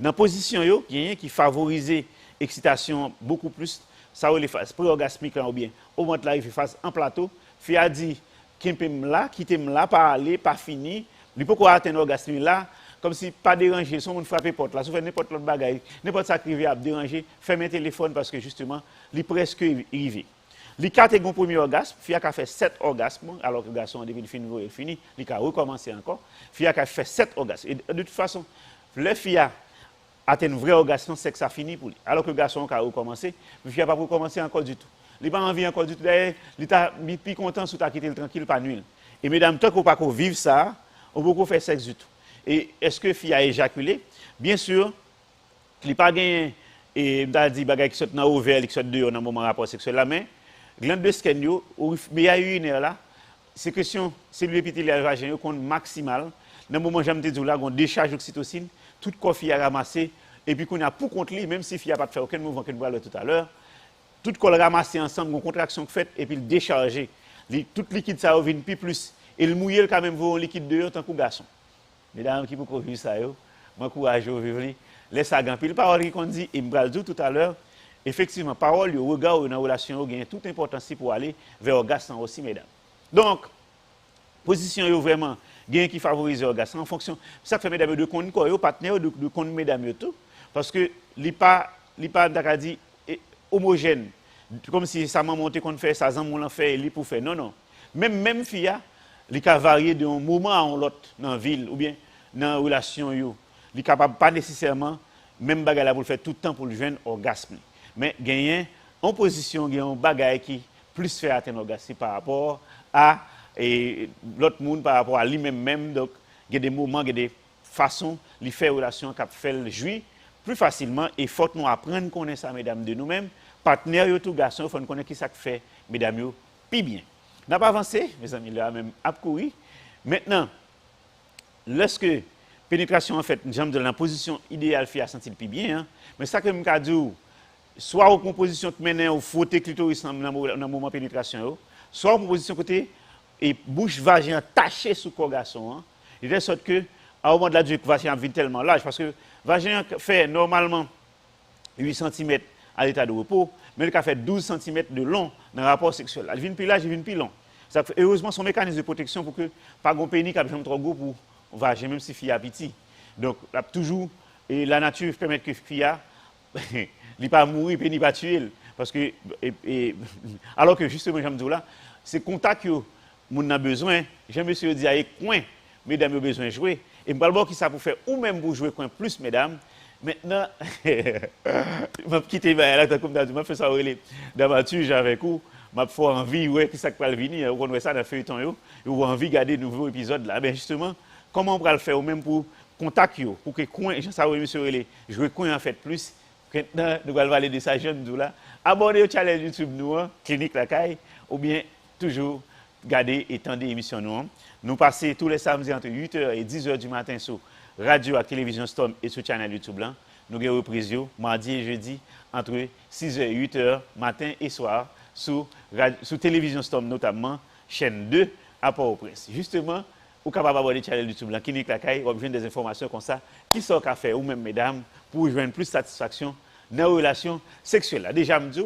Dans la position yo, qui favorise l'excitation beaucoup plus, ça ou les phases pré-orgasmiques ou bien au moment de la phase en plateau, fi a dit qui me là, quitter me là pas aller, pas fini, il peut quoi atteindre l'orgasme là. Comme si pas déranger, si on frappe porte là, si on fait n'importe l'autre bagaille, n'importe ça qui vient déranger, fermez le téléphone parce que justement, il est presque arrivé. Les 4 est un premier orgasme, Fia a fait 7 orgasmes, alors que le garçon a déjà fini, il a recommencé encore. Fia a fait 7 orgasmes. Et de toute façon, le Fia a un vrai orgasme, c'est que ça finit pour lui. Alors que le garçon a recommencé, le Fia n'a pas recommencé encore du tout. Il n'a pas envie encore du tout. D'ailleurs, il est plus content si tu as quitté le tranquille, pas nuit. Et mesdames, tant qu'on ne peut pas vivre ça, on ne peut pas faire sexe du tout. Et est-ce que fille a éjaculé? Bien sûr, il n'a pas gagné, et il a dit, bagay qui saute dans l'ovaire, qui saute dehors dans le moment rapport sexuel là, mais glande de scan yo, ou méa urinaire là, sécrétion cellule épithéliale vaginale compte maximal. Dans le moment où j'aime te dire là, on décharge d'oxytocine, tout corps a ramassé, et puis qu'on a pour contre lui, même si il n'a pas fait aucun mouvement que nous voyons tout à l'heure, tout corps ramassé ensemble, une contraction faite, et puis le décharger. Tout liquide ça vient plus, et le mouiller quand même vaut un liquide dehors tant que garçon. Mesdames qui pour vivre ça, moi courage au vivre, laisse ça grand pile parole qu'on dit, et me dit tout à l'heure, effectivement, parole, le regard dans la relation, il y a toute importance pour aller vers l'orgasme aussi, mesdames. Donc, position est vraiment gain qui favorise l'orgasme en fonction ça fait mesdames de compte quoi partenaire de compte mesdames tout parce que li pas d'accord dit homogène comme si ça m'a monté qu'on fait ça zan l'en fait li pour faire non même fille li ka varier d'un moment à l'autre dans ville ou bien dans relation yo li capable pas nécessairement même bagarre là pour le faire tout le temps pour le joindre orgasme mais gagner en position gagne un bagage qui plus fait atteindre l'orgasme par rapport à et l'autre monde par rapport à lui-même donc il y a des moments il y a des façons lui faire relation qui fait le jouir plus facilement et faut nous apprendre connaître ça mesdames de nous-mêmes partenaires yo tout garçon faut nous connaître qui ça fait mesdames yo puis bien n'a pas avancé mes amis là même a courir maintenant lorsque pénétration en fait j'aime de la position idéale fait à sentir plus bien hein, mais ça que me ca dit soit en composition de mener ou frotter clitoris dans le moment pénétration soit en position côté et bouche vagin tachée sous corps garçon hein, de sorte que à moment de la durée vagin vient tellement large parce que vagin fait normalement 8 cm à l'état de repos mais il a fait 12 cm de long dans le rapport sexuel il vient plus large il vient plus long ça fait, heureusement son mécanisme de protection pour que pas gon pénis qui a trop gros pour vagin même si fille a petit donc là toujours et la nature permet que fille a il pas mourir pénis pas tuer parce que alors que justement j'aime dire là c'est contact que moun a besoin j'aime monsieur dire avec coin mesdames ont besoin de jouer et me voir qui ça pour faire ou même pour jouer coin plus mesdames maintenant m'a quitter là comme d'habitude m'a fait ça d'aventure avec vous m'a fait envie ouais qui ça va venir on voit ça dans feuilleton yo ou envie regarder nouveau épisode là ben justement comment on va le faire ou même pour contact yo pour que coin ça ouais monsieur jouer coin en fait plus maintenant nous allons parler de ça jeune là abonnez au channel YouTube nous clinique la caille ou bien toujours garder et tendre émission nous. Nous passons tous les samedis entre 8h et 10h du matin sur radio et télévision Storm et sur channel YouTube là. Nous avons reprise mardi et jeudi entre 6h et 8h matin et soir sur télévision Storm notamment chaîne 2 à Port-au-Prince. Justement, vous êtes capable d'avoir des channels YouTube là clinique la caille, vous avez des informations comme ça qui sont à faire ou même mesdames pour joindre plus de satisfaction dans la relation sexuelle. Déjà me dis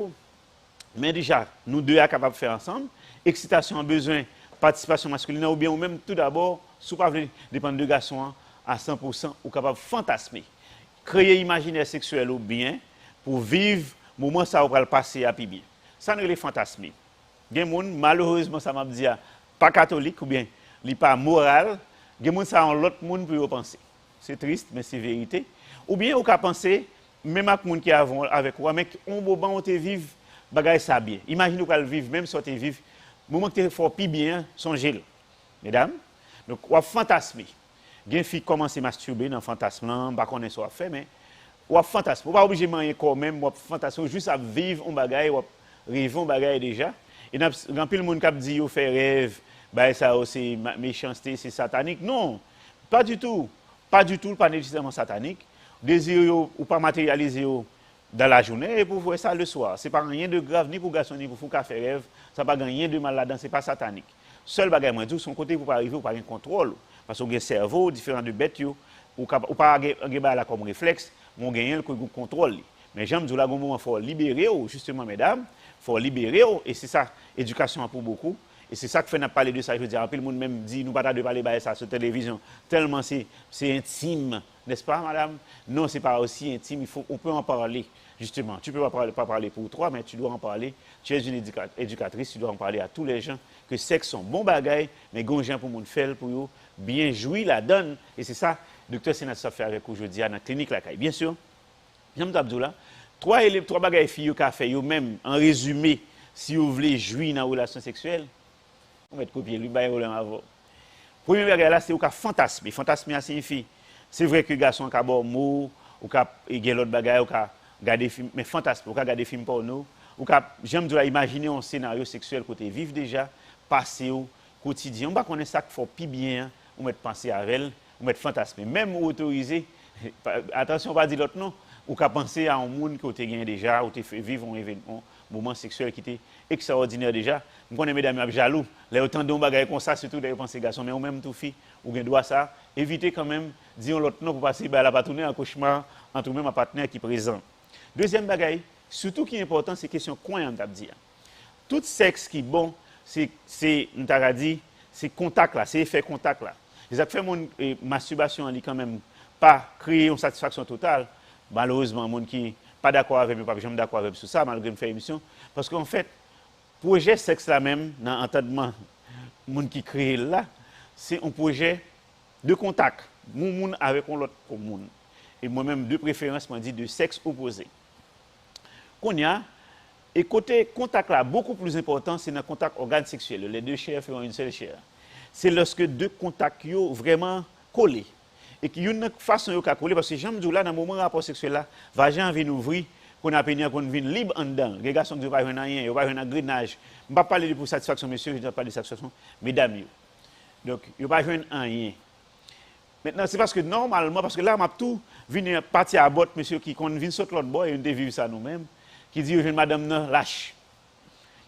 mais déjà nous deux sommes capables de faire ensemble excitation en besoin participation masculine ou bien ou même tout d'abord sous pas dépendre de garçon à 100% ou capable de fantasmer créer imaginaire sexuel ou bien pour vivre moment ça va le passer à bien ça ne les fantasmer gen monde malheureusement ça m'a dit pas catholique ou bien li pas moral gen monde ça en l'autre monde pour penser c'est triste mais c'est vérité ou bien ou ka penser même avec monde qui avant avec ou mais on moment on te vivre bagay ça bien imagine ou ka vivre même si on te vivre moment que tu fort plus bien songez mesdames donc on fantasmer gen fille commencer masturber dans fantasme là pas connait soit fait mais on fantasme pas obligé manger quand même on fantasme juste à vivre un bagay ou rêver un bagay déjà et grand pile monde qui dit yo fait rêve bah ça c'est méchanceté c'est satanique non pas du tout pas nécessairement satanique désir ou pas matérialiser dans la journée et pour voir ça le soir c'est pas rien de grave ni pour garçon ni pour fou qui fait rêve ça pas rien de mal là-dedans c'est pas satanique seul bagage moi dit son côté pour pas arriver ou pas un contrôle parce que le cerveau différent de bête yo ou pas gagner là comme réflexe on gagne le contrôle mais j'aime dire là un moment faut libérer justement mesdames faut libérer et c'est ça éducation pour beaucoup et c'est ça que fait n'a parler de ça je veux dire un peu le monde même dit nous pas de parler de ça sur télévision tellement c'est intime n'est-ce pas madame non c'est pas aussi intime il faut on peut en parler justement tu peux pas parler pour toi mais tu dois en parler tu es une éducatrice tu dois en parler à tous les gens que sexe sont bon bagaille mais gon gens pour monde faire pour bien jouir la donne et c'est ça docteur Sénat ça fait avec aujourd'hui à la clinique la caille bien sûr j'aime Abdoula trois bagailles filles qu'a fait yo même en résumé si vous voulez jouir dans relation sexuelle on va copier lui bailler avant premier bagage là c'est au cas fantasme signifie c'est vrai que garçon ka bon mot ou ka gè l'autre bagage ou ka garder film mais fantasme ou ka garder film porno ou cap j'aime de imaginer un scénario sexuel côté vivre déjà, passer au quotidien. On va connaître ça qu'il faut plus bien, on mettre penser avec elle, on mettre fantasmer, même autorisé. Attention, on va dire l'autre non, ou qu'à penser à un monde que tu gagné déjà, ou tu fait vivre un événement, moment sexuel qui était extraordinaire déjà. Je connais mesdames jaloux, les autant de bagages comme ça, surtout des pensées garçons, mais ou même tout fille, ou bien doit ça, éviter quand même dire l'autre non pour passer la pas tourner en cauchemar entre même un partenaire qui est présent. Deuxième bagage, surtout qui est important, c'est question coin on t'a dit. Tout sexe qui est bon, c'est on t'a dit, c'est contact là, c'est effet contact là. Les fait mon masturbation elle quand même pas créer une satisfaction totale. Malheureusement, mon qui pas d'accord avec moi, pas jamais d'accord avec sur ça malgré me faire émission parce qu'en fait projet sexe là même dans entendement monde qui crée là, c'est un projet de contact, moun avec l'autre monde. Et moi-même de préférence m'a dit de sexe opposé. Qu'on y a et côté contact là beaucoup plus important, c'est dans contact organe sexuel, les deux chairs font une seule chair. C'est lorsque deux contacts yo vraiment collés. Et qu'il y a une façon de coller parce que j'aime dire là dans le moment rapport sexuel là, vagin vient ouvrir qu'on a peine qu'on vient libre en dedans. Les garçons qui pas rien, ils pas un grenage. Je ne vais pas parler de pour satisfaction monsieur, je ne vais pas parler de satisfaction mesdames. Donc, ils pas joindre rien. Maintenant, c'est parce que normalement parce que là m'a tout venir partir à bord monsieur qui qu'on vient sauter l'autre bord et on vivre ça nous-mêmes qui dit jeune madame non lâche.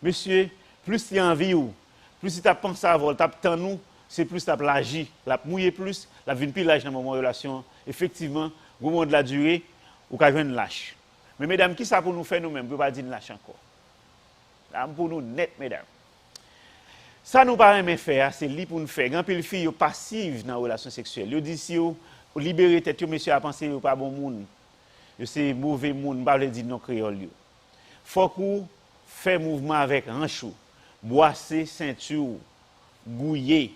Monsieur, plus il y a envie ou plus il t'a pensé à vol, t'a nous c'est plus la plage, la mouiller plus, la vine plus lâche dans moment relation. Effectivement, au moment de la durée, ou qu'à joindre lâche. Mais mesdames, qui ça pour nous faire nous-mêmes, pour pas dire lâche encore. Là pour nous net mesdames. Ça nous paraît même faire, c'est li pour nous faire. Grand pile fille passive dans la relation sexuelle. Yo dit si yo libérer tête yo monsieur a penser yo pas bon monde. Yo c'est mauvais monde, pas le dire non créole yo. Faut qu'on fait mouvement avec hanchou, boisser ceinture, gouiller.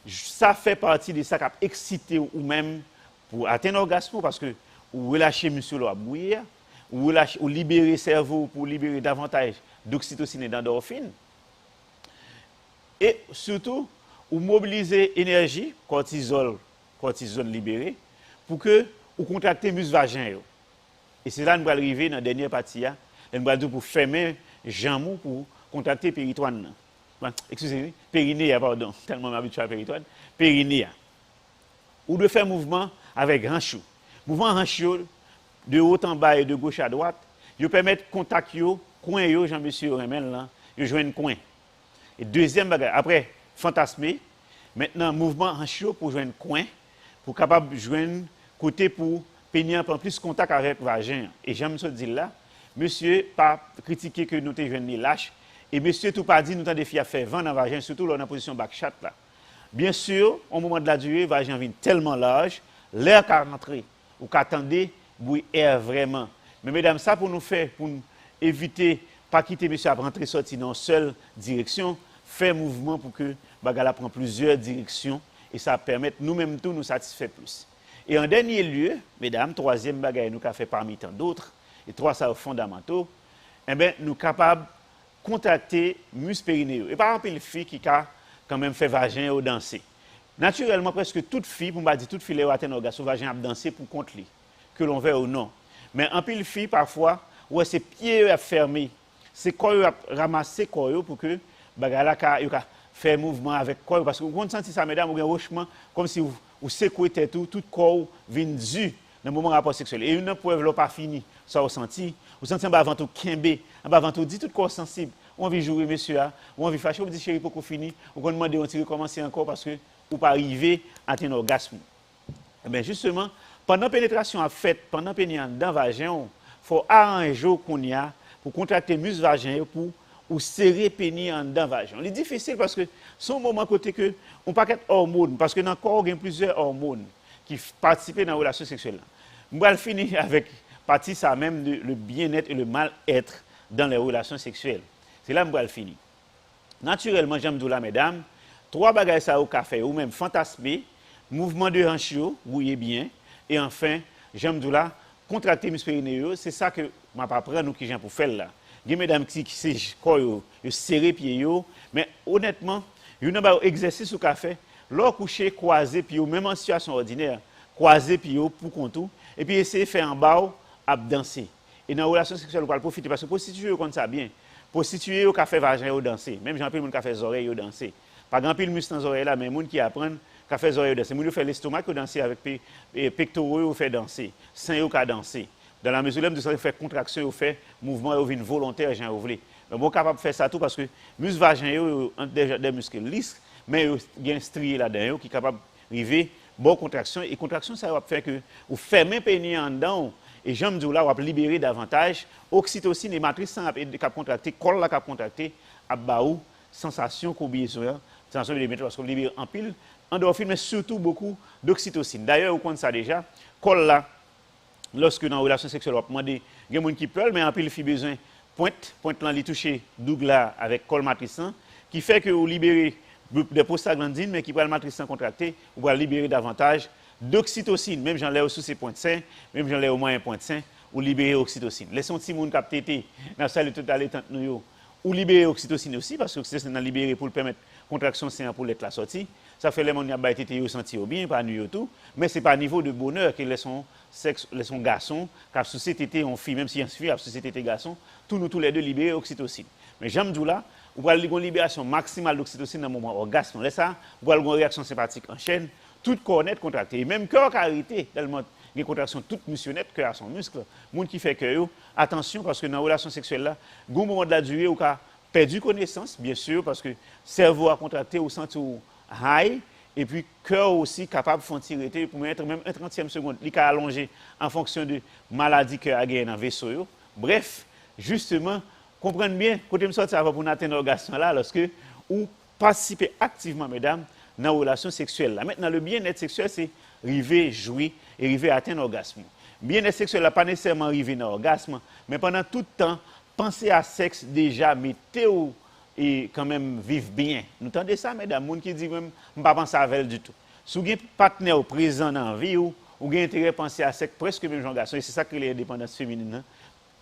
Ça fait partie de ça qui a excité ou même pour atteindre l'orgasme parce que ou relâcher monsieur là bouillir ou libérer le cerveau pour libérer davantage d'oxytocine et d'endorphine et surtout ou mobiliser énergie cortisol libéré pour que ou contracter muscle vagin et c'est là nous va arriver dans la dernière partie là nous va dire pour fermer jambe pour contracter péritoine. Excusez-moi, périnée, pardon, tellement m'habitué à péritoine, périnée. Ou de faire mouvement avec hanchou. Mouvement hanchou de haut en bas et de gauche à droite, il permet de contact yo, coin yo, Jean-Monsieur Remel là, yo joindre coin. Et deuxième bagage, après fantasmer, maintenant mouvement hanchou pour joindre coin, pour capable joindre côté pour pénier en plus contact avec vagin. Et j'aime ça dire là, monsieur pas critiquer que nous te joindre lâche. Et monsieur tout pas dit nous t'en des filles à faire vent dans vagin surtout là dans position back chat là. Bien sûr, au moment de la durée, vagin vient tellement large, l'air qu'a rentré ou qu'attendez bouille air vraiment. Mais mesdames ça pour nous faire pour nous éviter pas quitter monsieur à rentrer sortir dans une seule direction, faire mouvement pour que bagala prend plusieurs directions et ça permet nous-mêmes tout nous satisfaire plus. Et en dernier lieu, mesdames, troisième bagage nous qu'a fait parmi tant d'autres et trois ça fondamentaux, eh ben nous capables contacter muscle périnéo. Et par exemple, les filles qui a quand même fait vagin ou danser. Naturellement, presque toute fille, pour ne pas dire toute fille, a atteint l'orgasme, vagin a dansé pour contre lui, que l'on veut ou non. Mais en pile fille, parfois, où ses pieds à fermer, ses corps à ramasser corps pour que bagala ka faire mouvement avec corps parce que vous sentez ça mesdames, vous un hochement comme si vous secouez tout corps vient du dans le moment rapport sexuel. Et une preuve là pas fini, ça vous senti avant tout kembe, avant tout dit tout corps sensible. On veut jouer monsieur là, on veut fâcher, on dit chérie pour fini, on demande on tirer commencer encore parce que ou pas arriver à atteindre l'orgasme. Eh bien justement, pendant pénétration faite, pendant pénétration dans vagin, faut arranger qu'on y a pour contracter muscle vagin pour ou serrer pénis en dedans vagin. C'est difficile parce que son moment côté que on pas qu'être hormones parce que dans le corps il y a plusieurs hormones qui participent dans la relation sexuelle. On va finir avec partie ça même le bien-être et le mal-être dans les relations sexuelles. C'est là que je vais finir. Naturellement, j'aime dire là mesdames, trois bagages ça au café ou même fantasmer, mouvement de hanche, bouillez bien et enfin, j'aime dire là contracter muscle périnéo, c'est ça que m'a pas prendre nous qui j'ai pour faire là. Il y a mesdames qui c'est quoi yo serrer pied yo, mais honnêtement, il y a un exercice au café, leur coucher croiser pied même en situation ordinaire, croiser pied pour contour et puis essayer de faire en bas à danser. et dans la relation sexuelle, on va profiter parce que prostituée, comme ça bien. Prostituée, on fait vagin, on danser. Même Jean Pile, on fait les oreilles, on danser. Pas grand pile muscle dans les oreilles là, mais les gens qui apprennent, qui fait les oreilles, danser. Les gens qui font l'estomac, qui danser avec les pectoraux, on fait danser. Seins, on danser. Dans la mesure où vous fait contraction, vous fait mouvement, vous une volontaire, j'en voulez. Mais bon, capable de faire ça tout parce que muscle vagin, déjà des muscles lisses, mais il y a un strié là-dedans qui est capable d'arriver, bonne contraction. Et contraction, ça va faire que vous fermez pénis en dedans. Et j'aime dire là, on va libérer davantage. Oxytocine et matrice qui contracté, col là qui contracté, à baou, sensation qu'on besoin, sensation de mettre parce qu'on libère en pile, endorphine, mais surtout beaucoup d'oxytocine. D'ailleurs, vous connaissez ça déjà, col là, lorsque dans une relation sexuelle, on va demander, il y a des gens qui peuvent, mais en pile, il a besoin pointe là, il touche douglas avec col matricien, qui fait que vous libérez des prostaglandines, mais qui peut le matricien contracté, vous pouvez libérer davantage d'oxytocine, même j'en ai sous ces points de sein, même j'en ai au moins un point de sein, ou libérer oxytocine. Laissons petit monde capté dans la salle de tout nous ou libérer oxytocine aussi, parce que l'oxytocine est libéré pour permettre contraction sein pour l'être la sortie. Ça fait les gens qui ont été sentis bien, pas nous tout, mais ce n'est pas à niveau de bonheur que les son garçons, car société on fille, même si on fille, société garçon, tous les deux libérer oxytocine. Mais j'aime dire là, vous avez une libération maximale d'oxytocine dans le moment orgasme. Là, ça, vous avez une réaction sympathique en chaîne, tout corps net contracté. Et même cœur carité, tellement une contraction toute missionnette, cœur à son muscle. Monde qui fait que attention, parce que dans la relation sexuelle là, au moment de la durée, vous avez perdu connaissance, bien sûr, parce que le cerveau a contracté au sens high, et puis cœur aussi capable de faire tirer pour mettre même un 30e seconde, il a allongé en fonction de maladie que a gagné dans le vaisseau. Bref, justement, comprenez bien, quand je sorti avant pour atteindre l'orgasme là, lorsque vous participez activement, mesdames, dans la relation sexuelle. Là. Maintenant, le bien-être sexuel, c'est arriver, jouir et arriver à atteindre l'orgasme. Bien-être sexuel n'est pas nécessairement arriver dans l'orgasme, mais pendant tout le temps, pensez à sexe déjà, mettez-vous et quand même vivre bien. Nous entendez ça, mesdames, les gens qui disent même, je ne pas penser à elle du tout. Si vous avez un partenaire présent dans la vie, vous avez intérêt à penser à sexe presque même genre garçon, et c'est ça que les indépendances féminines. Hein?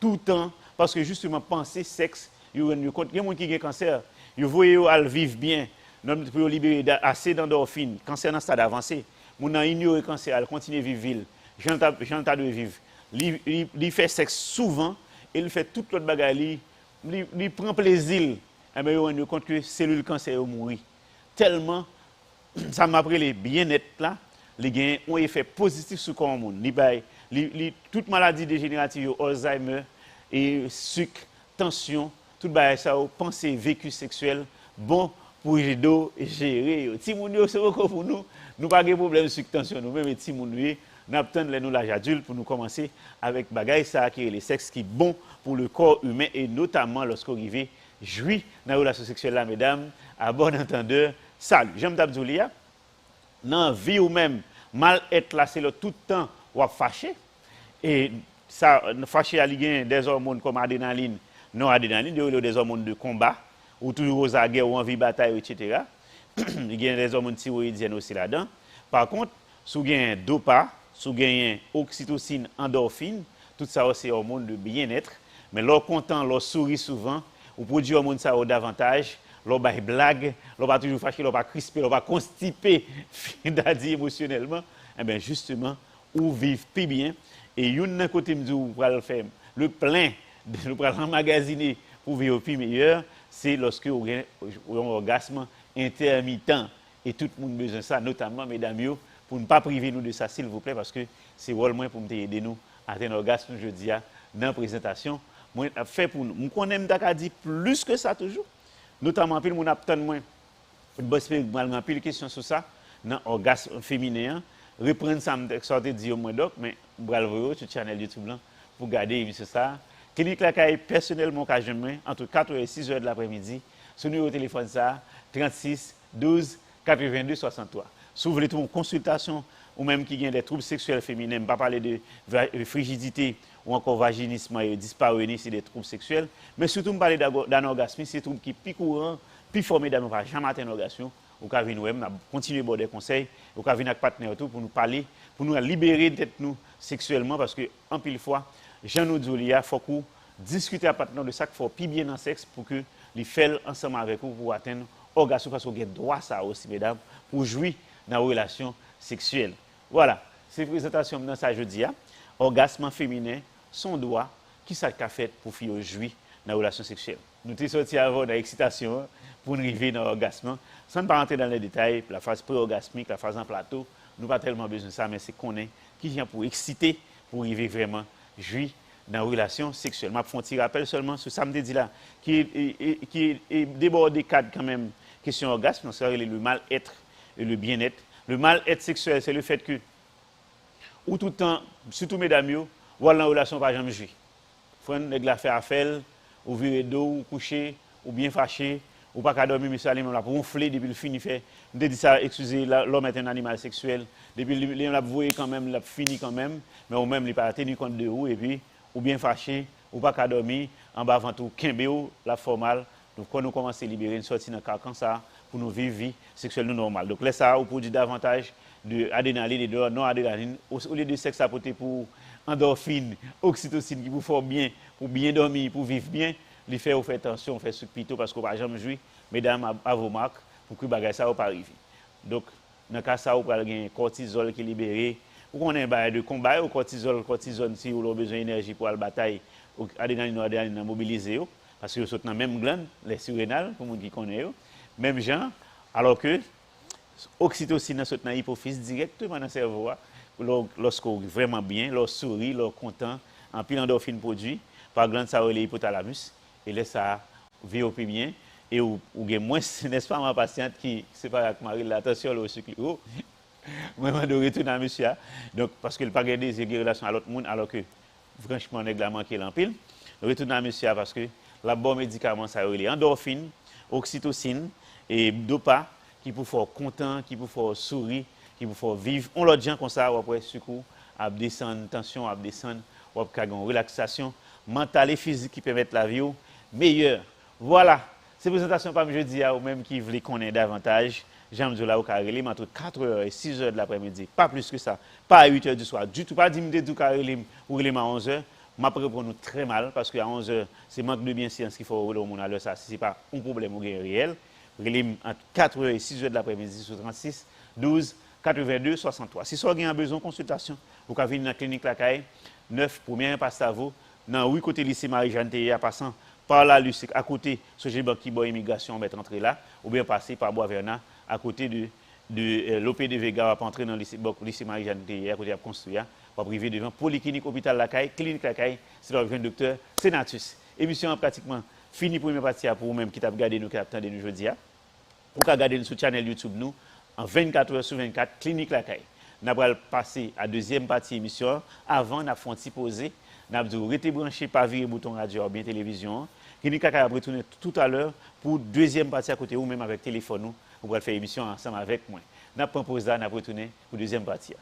Tout le temps, parce que justement, penser sexe, il y a des gens qui ont un cancer, ils voient vivre bien, pour libérer assez d'endorphines, cancer dans le stade avancé, ils ont ignoré le cancer, ils continuent à vivre ville, j'en de vivre. Il fait sexe souvent, et il fait toute l'autre bagarre, il prend plaisir. Et bien, on se rend compte que les cellules cancer ont mouru. Tellement, ça m'a appris les bien-être là, les gains ont un effet positif sur le corps humain. Toute maladie dégénérative, Alzheimer, et sucre, tension, tout ça, pensée, vécu sexuel, bon pour gérer. Si nous c'est encore pour nous, nous pas de problème de sucre, tension, nous même si nous attendons nous l'âge adulte pour nous commencer avec bagaille ça qui est le sexe qui est bon pour le corps humain et notamment lorsqu'on arrive jouir dans la relation sexuelle là, mesdames, à bon entendeur. Salut, j'aime d'Abdoulia. Dans la vie ou même, mal être là, c'est le tout le temps, ou fâché. Et ça, fâché à l'égard des hormones comme adrénaline, non adrénaline, des hormones de combat, ou toujours aux guerre ou envie de bataille, etc. Il y a des hormones thyroïdiennes aussi là-dedans. Par contre, si vous avez dopa, si vous avez oxytocine, endorphine, tout ça c'est hormones de bien-être. Mais leur content, leur sourit souvent, ou produit hormones ça davantage, leur pas blague, leur pas toujours fâché, leur pas crispé, leur pas constipé, c'est-à-dire émotionnellement, eh bien justement, ou vivent plus bien. Et une côté me dit vous le faire le plein, nous allons emmagasiner pour vivre plus meilleur, c'est lorsque vous avez un orgasme intermittent. Et tout le monde a besoin de ça, notamment mesdames, pour ne pas priver nous de ça, s'il vous plaît, parce que c'est le moins pour nous aider nous à atteindre l'orgasme, je dis, dans la présentation. Moi, fait pour nous. Nous connaissons dit plus que ça toujours. Notamment, puis, nous avons moins. Une pile question sur ça, dans l'orgasme féminin. Reprendre ça, je sortir dire au moins doc, mais bravo sur le channel YouTube là, pour garder ça. Clinique la caille personnellement, entre 4 et 6 heures de l'après-midi, sur numéro de téléphone ça, 36 12 82 63. Si vous voulez une consultation, ou même qui a des troubles sexuels féminins, pas parler de frigidité ou encore vaginisme et dyspareunie, c'est des troubles sexuels, mais surtout me parler d'anorgasme, c'est des troubles qui sont plus courants, plus formés on va jamais atteindre l'orgasme. Ou qu'à venir nous continuer à avoir des conseils, ou qu'à venir avec partenaire tout pour nous parler, pour nous libérer d'être nous sexuellement, parce que en pile fois, Jean nous dit il faut qu'on discute à partenaire de ça qu'il faut plus bien dans le sexe pour que les fassent ensemble avec vous pour atteindre l'orgasme, parce qu'on a droit ça aussi, mesdames, pour jouir dans la relation sexuelle. Voilà, c'est une présentation dans ça jeudi. Orgasme féminin, son droit, qui ça qu'a fait pour faire jouir dans la relation sexuelle. Nous sommes sortis avant dans l'excitation pour nous arriver dans l'orgasme. Sans ne pas rentrer dans les détails, la phase pré-orgasmique, la phase en plateau, nous n'avons pas tellement besoin de ça, mais c'est qu'on est qui vient pour exciter, pour arriver vraiment jouir dans la relation sexuelle. Je vais faire un rappel seulement sur samedi dit là, qui est débordé cadre quand même, question orgasme, c'est le mal-être et le bien-être. Le mal-être sexuel, c'est le fait que, ou tout le temps, surtout mesdames, ou dans la relation, pas jamais jouer. Faut la faire à faire, ou virer dos, ou coucher, ou bien fâché, ou pas qu'à dormir, mais ça, pour ronfler depuis le fini fait. Je dis ça, excusez, l'homme est un animal sexuel. Depuis le l'a voué quand même, l'a fini quand même, mais ou même, il pas tenu compte de vous, et puis, ou bien fâché, ou pas qu'à dormir, en bas avant tout, Kimbéo, la formale. Donc, quand nous commençons à libérer, nous sortir dans le carcan, ça, pour nous vivre vie sexuelle normale. Donc, là, ça, on produit davantage d'adrénaline et de non-adrénaline, au lieu de sexe apporté pour endorphine, oxytocine, qui vous font bien, pour bien dormir, pour vivre bien. Les fait, on fait attention, on fait ce plutôt parce qu'on ne va jamais jouer, mesdames, à vos marques, pour que bagage ça ne pas arriver. Donc, dans le cas ça, on va avoir un cortisol qui est libéré. Ou qu'on ait un bail de combat, ou cortisol, si on a besoin d'énergie pour la bataille, adrénaline mobiliser, parce que sont dans la même glande, les surrénales, pour les gens qui connaissent, même gens, alors que l'oxytocine est dans l'hypophyse directement dans le cerveau. Lorsqu'on vraiment bien, lorsqu'on sourit, lorsqu'on content, en pile endorphine produit, par glande ça l'hypothalamus, et là ça VOP bien, et ou gain moins, n'est-ce pas ma patiente qui c'est pas avec Marie, attention le sucre. Vraiment de retourner à monsieur. Donc parce qu'il pas gardé des relations à l'autre monde alors que franchement on a manqué l'empile. Retourner à monsieur parce que la bon médicament ça les endorphine, oxytocine et dopa qui pour faire content, qui pour faire sourire, qui pour faire vivre. On l'autre gens comme ça après sucre à descendre tension à descendre, ou à une relaxation mentale et physique qui permettent la vie meilleure. Voilà, c'est présentation par jeudi ou même qui veulent connaître davantage. J'aime dire là au carré entre 4h et 6h de l'après-midi, pas plus que ça, pas à 8h du soir, du tout pas 10 minutes du carré ou à 11h. Ma pour nous très mal parce qu'à 11h, c'est manque de bienséance qu'il faut au monde à l'heure ça, c'est pas un problème ou réel. Entre 4h et 6h de l'après-midi sur 36 12 82 63. Si vous avez besoin de consultation, vous pouvez venir dans la clinique La Caille, 9 première impasse Tavo, dans 8 côté lycée Marie-Jeanne Théa, passant par la Lucie, à côté Sogé Banki Boy Immigration, on va entrer là, ou bien passer par Bois-Vernat, à côté de l'OP de Vega, on va entrer dans le lycée Marie-Jeanne Théa, à côté de construire, on va priver devant Polyclinique Hôpital La Caille, clinique La Caille, c'est le docteur Senatus. Émission pratiquement finie pour une partie pour vous-même qui t'a regardé nous, qui attendez nous aujourd'hui. Pour regarder nous sur la chaîne YouTube nous, en 24h sur 24, clinique La Caille. Nous allons passer à la deuxième partie de l'émission. Avant, nous avons fait poser. Nous avons été branché par virer bouton radio ou bien télévision. Clinique La Caille a retourné tout à l'heure pour deuxième partie à côté ou même avec téléphone. Nous allons faire l'émission ensemble avec moi. Nous avons posé, nous avons retourné pour deuxième partie.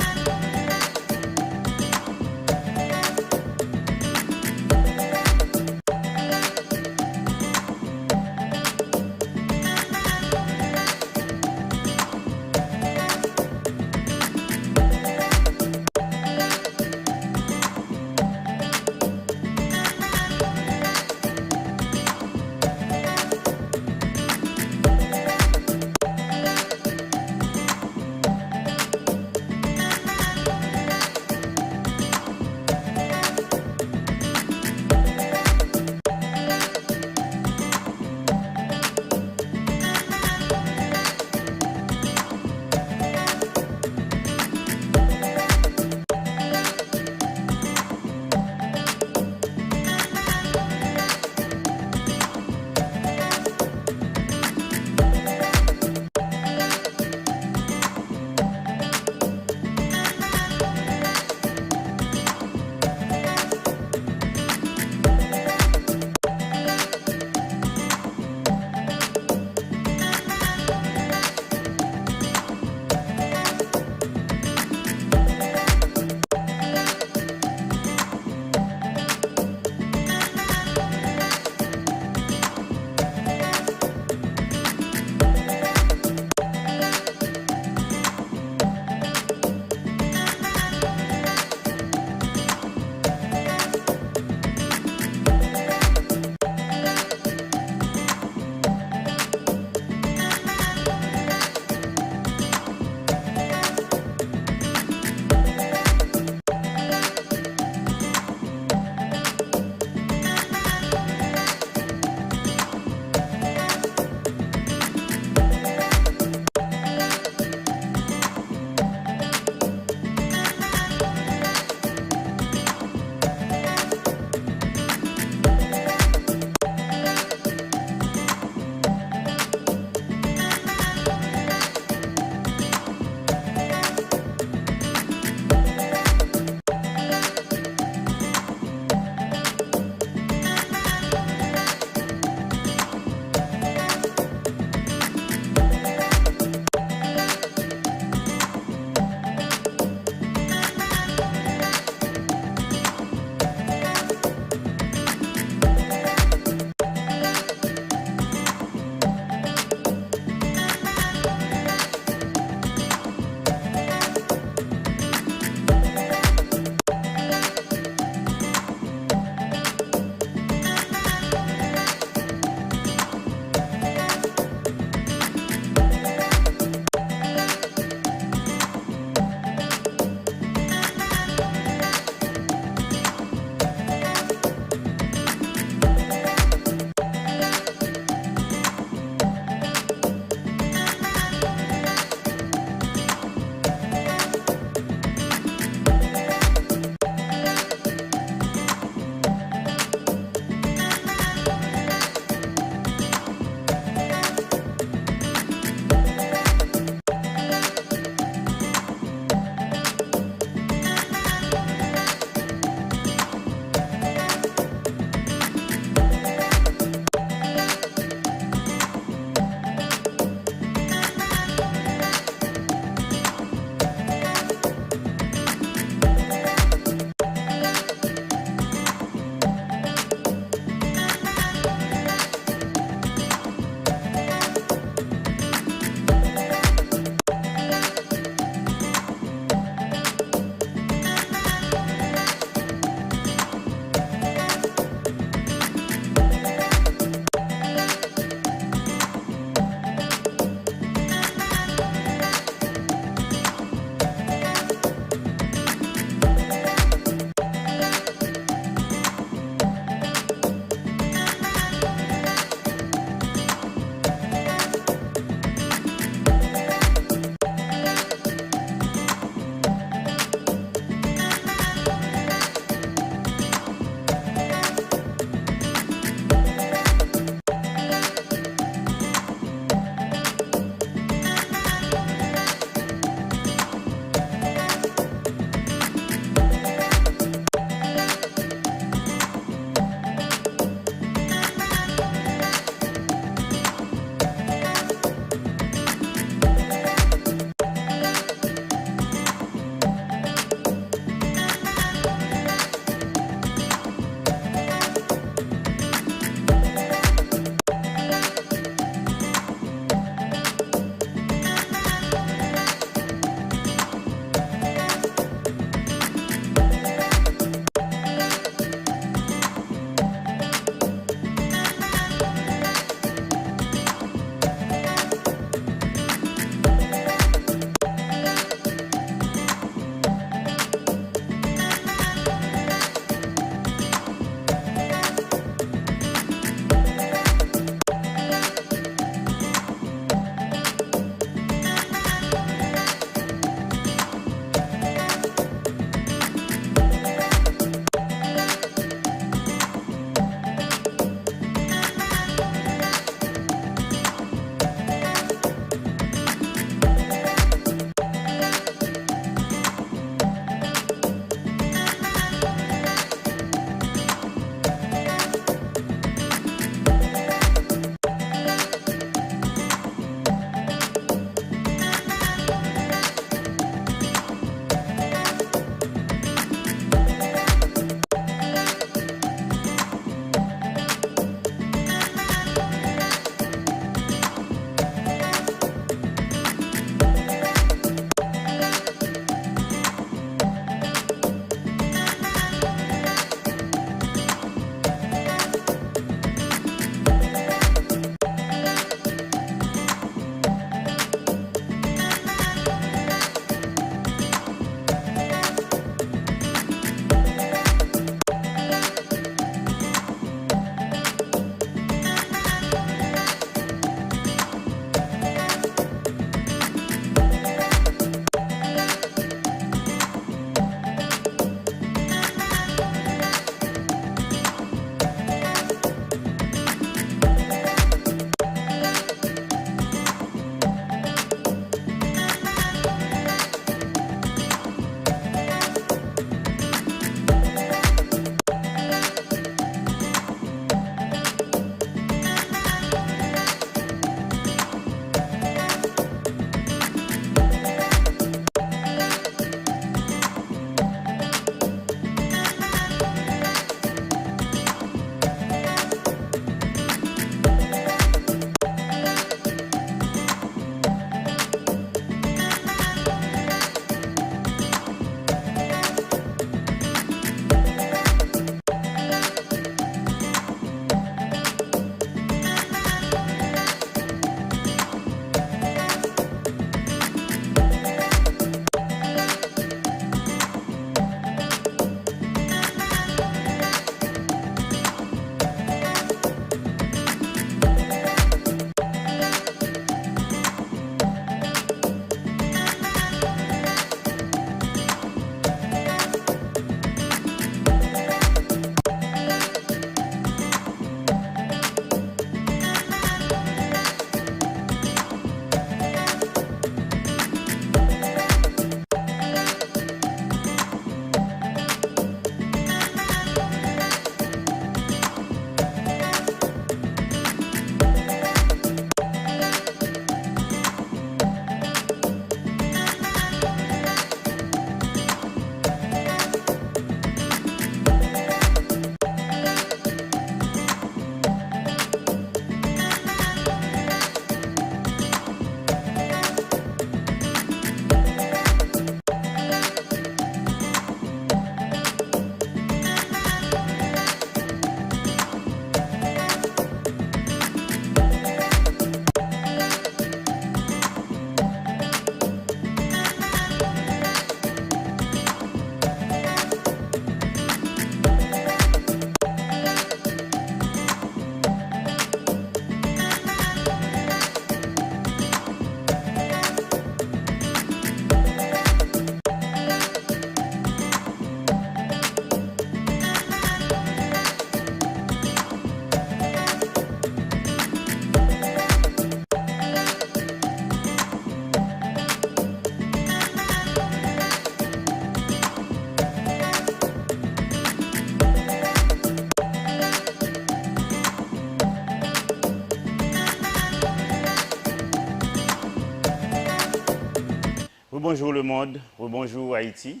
Bonjour le monde, bonjour Haïti.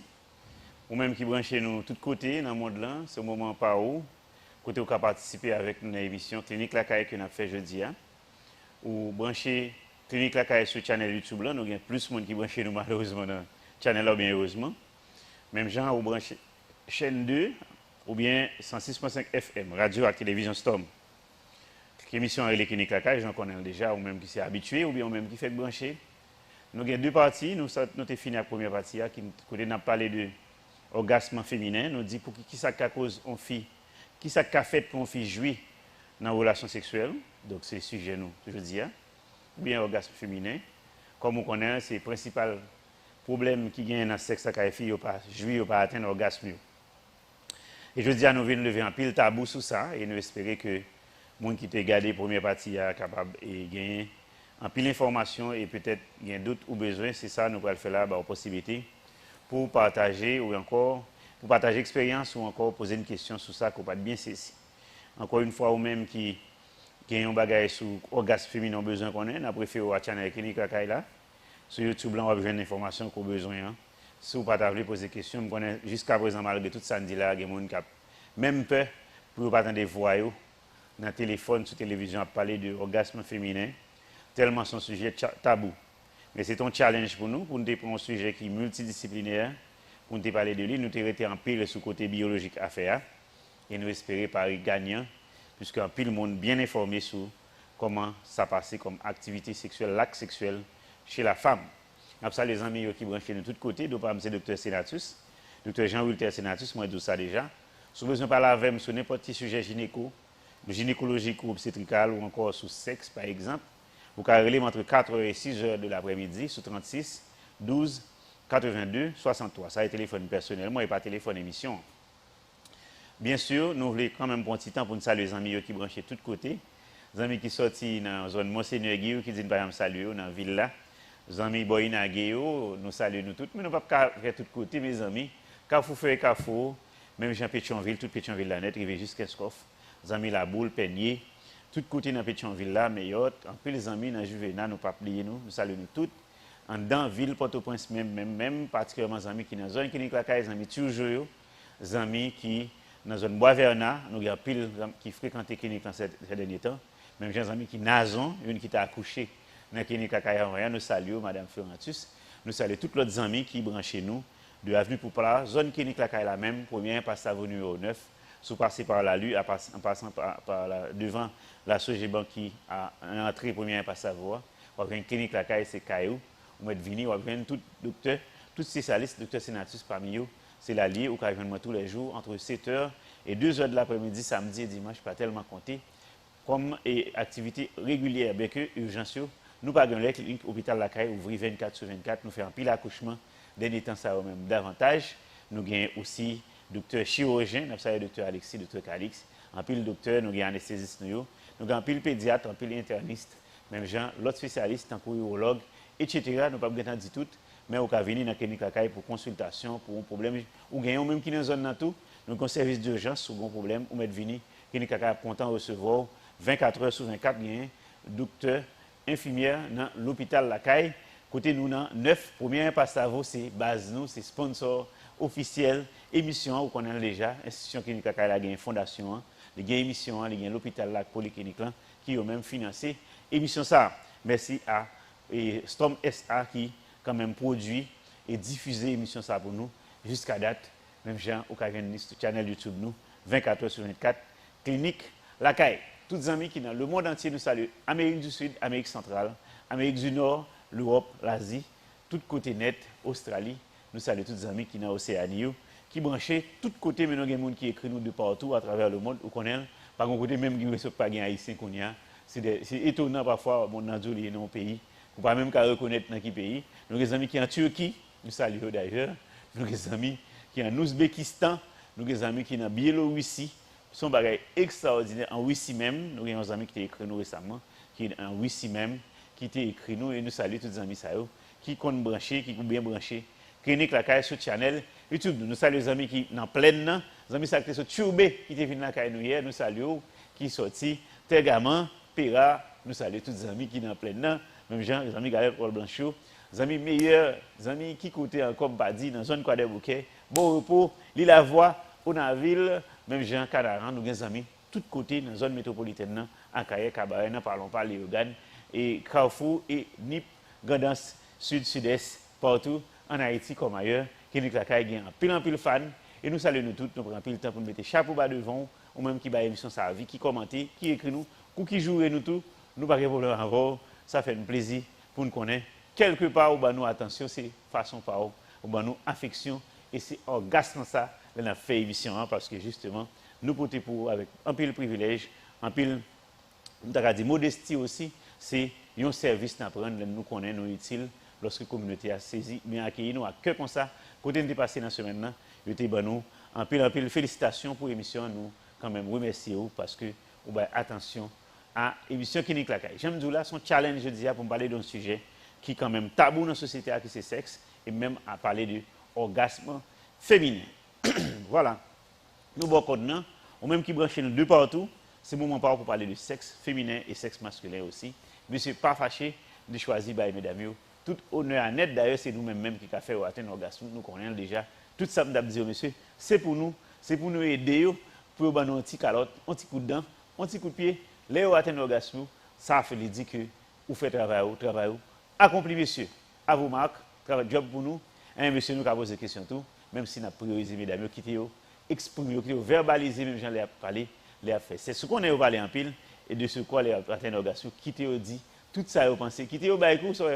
Ou même qui branchez nous de tous côtés dans le monde là, ce moment par où, côté où vous participer avec nous dans l'émission Clinique La Caille que nous avons fait jeudi. Ou brancher Clinique La Caille sur le channel YouTube là, nous avons plus de monde qui branche nous malheureusement dans le channel là, bien heureusement. Même gens ou brancher chaîne 2 ou bien 106.5 FM, radio et télévision Storm. L'émission avec les Cliniques La Caille, j'en connais déjà, ou même qui s'est habitué, ou bien même qui fait brancher. Nous avons deux parties. Nous avons fini la première partie qui a parlé de l'orgasme féminin. Nous dit pour qui ça cause une fille, qui ça fait pour une fille jouir dans la relation sexuelle. Donc c'est le sujet nous, je dis. Ou bien l'orgasme féminin. Comme on connaît, c'est le principal problème qui gagne dans le sexe à la fille, pas jouir, pas atteindre l'orgasme. Et je dis à nous venons lever un pile tabou sur ça et nous espérer que les gens qui ont regardé la première partie sont capables de gagner en pile d'informations et peut-être il y a d'autres ou besoin, c'est ça nous allons faire là, la possibilité pour partager ou encore pour partager expérience ou encore poser une question sur ça qu'on pas bien saisi. Encore une fois, ou même qui ont un bagage sur l'orgasme féminin besoin qu'on ait, on a préféré au channel Clinique La Caille là. Sur YouTube là, on va besoin d'informations qu'on a besoin. Si vous ne pouvez pas poser des questions, jusqu'à présent, malgré tout ça, il y a des gens qui ont même peur pour ne pas entendre des voix dans le téléphone, sur la télévision, à parler de l'orgasme féminin. Tellement son sujet tabou. Mais c'est un challenge pour nous prendre un sujet qui est multidisciplinaire, pour nous parler de lui, nous avons en pile sur le côté biologique à faire, et nous espérons par gagnant, puisque un pile monde bien informé sur comment ça passe comme activité sexuelle, l'acte sexuel chez la femme. Après ça, les amis qui branchent de tous côtés, donc c'est Dr Senatus, Dr Jean-Wilter Senatus, moi je dis ça déjà. Si vous besoin de parler avec moi sur n'importe quel sujet gynécologique ou obstétrical ou encore sur sexe par exemple, vous pouvez relire entre 4h et 6h de l'après-midi sur 36 12 82 63. Ça est téléphone personnellement et pas téléphone émission. Bien sûr, nous voulons quand même prendre un petit temps pour nous saluer les amis qui branchent de tous côtés. Les amis qui sont sortis dans la zone Monseigneur Guillaume qui disent par exemple saluer dans la ville là. Les amis Boyina Guéo, nous saluons nous tous. Mais nous ne pouvons pas faire de tous côtés, mes amis. Carrefour Feuille Carrefour, même Jean Pétionville, toute Pétionville la net, arrivé jusqu'à Escoff. Les amis La Boule, Peigné. Tout côté dans Pétionville là, meilleur. En plus les amis dans Juvénat, nous pas plier nous saluons nous toutes. En dans ville Port-au-Prince même particulièrement les amis qui dans zone Clinique La Caille, les amis toujours les amis qui dans zone Bois-Vernat, nous avons pile qui fréquentent Clinique dans ces derniers temps. Même les amis qui nazon, une qui t'a accouché dans Clinique La Caille, nous saluons madame Florentus. Nous saluons tous les amis qui branchent nous de avenue Poupla, zone Clinique La Caille la même, première passe avenue numéro 9. Si vous passez par la rue, en passant devant la Sogeban qui a entré première passe à voie, vous avez une clinique La Caille, c'est Caillou, vous êtes venu, vous avez tout docteur, tout spécialiste, docteur Senatus parmi eux, c'est la liée, vous avez moi tous les jours entre 7h et 2h de l'après-midi, samedi et dimanche, pas tellement compté, comme activité régulière, bien que urgence, nous pas gagner clinique hôpital La Caille ouvrir 24/24, nous faisons un pile accouchement, dernier temps ça même davantage, nous gagnons aussi docteur chirurgien, nous avons docteur Alexis, docteur Calix, en pile docteur, nous avons anesthésiste, nous avons un pile pédiatre, un pile interniste, même gens, l'autre spécialiste, un urologue, etc. Nous ne pouvons pas dire tout, mais on peut venir dans la clinique La Caille pour consultation, pour un problème, ou gagnons même qui est dans zone dans tout, nous avons un service d'urgence, sur un problème, ou mettre venir, clinique La Caille content de recevoir 24h sur 24, gagnons docteur, infirmière dans l'hôpital La Caille. Côté nous, 9 premiers passages, c'est base nous, c'est sponsor officiel, émission, vous connaissez déjà, institution clinique La Caille, il y a une fondation, il y a une émission, il y a l'hôpital La Polyclinique qui a même financé émission ça. Merci à Storm SA qui quand même produit et diffusé l'émission ça pour nous jusqu'à date. Même gens au channel YouTube nous 24h/24 clinique La Caille. Tous les amis qui dans le monde entier nous saluent. Amérique du Sud, Amérique centrale, Amérique du Nord, l'Europe, l'Asie, tout côté net, Australie. Nous saluons tous les amis qui sont dans l'Océanie, qui branchent tous côtés, mais nous avons des gens qui écrivent nous de partout à travers le monde, ou connaissent, par contre, même qui ne sont pas des haïtiens qu'on y a. C'est étonnant parfois, mon Nadjoul est dans un pays, qu'on ne peut même pas reconnaître dans quel pays. Nous avons des amis qui sont en Turquie, nous saluons d'ailleurs. Nous avons des amis qui sont en Ouzbékistan, nous avons des amis qui sont en Biélorussie. Ce sont des choses extraordinaires. En Russie même, nous avons des amis qui ont écrit nous récemment, qui sont en Russie même, qui ont écrit nous, et nous saluons tous les amis qui sont branchés, qui sont bien branchés. Clinique La Caille sur le channel YouTube. Nous saluons les amis qui sont en pleine, les amis qui sont sur Turbé, qui sont venus dans la Caille nous hier, nous saluons, qui sont sortis, Tergaman, Pera, nous saluons tous les amis qui sont en plein nan, même gens, les amis Galep Paul Blanchot, les amis meilleurs, les amis qui côté encore pas dit dans la zone Quadre Bouquet, bon repos, l'île la voix, on a ville, même gens Cadaran, nous des amis, tous côtés dans la zone métropolitaine, à Kaye, Cabaret, n'en parlons pas, Léogane, et Carrefour, et Nip, Gandance, Sud, Sud-Est, partout, en Haïti comme ailleurs, qui nous claquent en pile fan, et nous saluons nous tous, nous prenons le temps pour nous mettre chapeau bas devant, ou même qui bat émission sa vie, qui commente, qui écrit nous, ou qui joue nous tout, nous pas de problème avant, ça fait un plaisir pour nous connaître. Quelque part, où nous attention, c'est façon par où nous affection, et c'est orgasme ça, nous avons fait émission, parce que justement, nous portons pour avec un pile privilège, un pile, modestie aussi, c'est un service à prendre, nous connaissons, nous utile, lorsque la communauté a saisi, mais accueilli nous à cœur comme ça, côté de passer dans ce semaine, nous avons en pile félicitations pour l'émission, nous quand même remercier vous parce que vous avez attention à l'émission qui nous claque. J'aime dire là, son challenge, je disais, pour me parler d'un sujet qui est quand même tabou dans la société, qui c'est sexe, et même à parler de orgasme féminin. Voilà. Nous, beaucoup de nous, ou même qui branchent nous deux partout, c'est le moment pour parler de sexe féminin et sexe masculin aussi. Mais ce n'est pas fâché de choisir, mesdames, tout honneur à net, d'ailleurs, c'est nous-mêmes qui avons fait atteindre l'orgasme. Nous connaissons déjà. Tout ça, je dire, monsieur, c'est pour nous aider, pour nous donner un petit calotte, un petit coup de dent, un petit coup de pied. Là, vous atteindre l'orgasme, ça fait dire que vous faites travail. Accompli, monsieur. À vous, Marc, job pour nous. Et monsieur, nous avons posé des questions tout, même si nous avons priorisé, mesdames, quittez, exprimez, verbalisé, même gens les a parlé, les a fait. C'est ce qu'on a parlé en pile, et de ce quoi les a atteindre l'orgasme, quittez, dit, tout ça, vous pensez, quittez, vous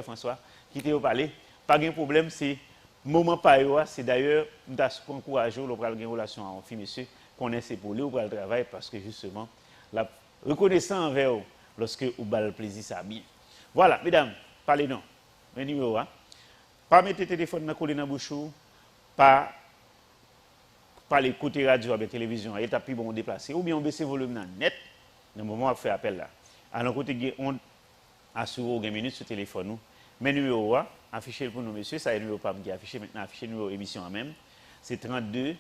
François, quittez, vous parler, pas de problème, c'est moment pas c'est d'ailleurs nous encourager le prendre une relation en fille monsieur connaissez pour lui ou pour le travail parce que justement la reconnaissant envers vous lorsque vous avez le plaisir ça bien. Voilà, mesdames, parlez non. Le numéro pas mettre téléphone dans coller dans bouche pas parler côté radio avec télévision, il t'a plus bon déplacer ou bien on baisse volume dans net dans le moment où on fait appel là. Alors côté on assure 20 minutes sur téléphone nous. Mais numéro affiché pour nous, messieurs, ça est le numéro pas qui est affiché maintenant, affiché le numéro émission en même. C'est 32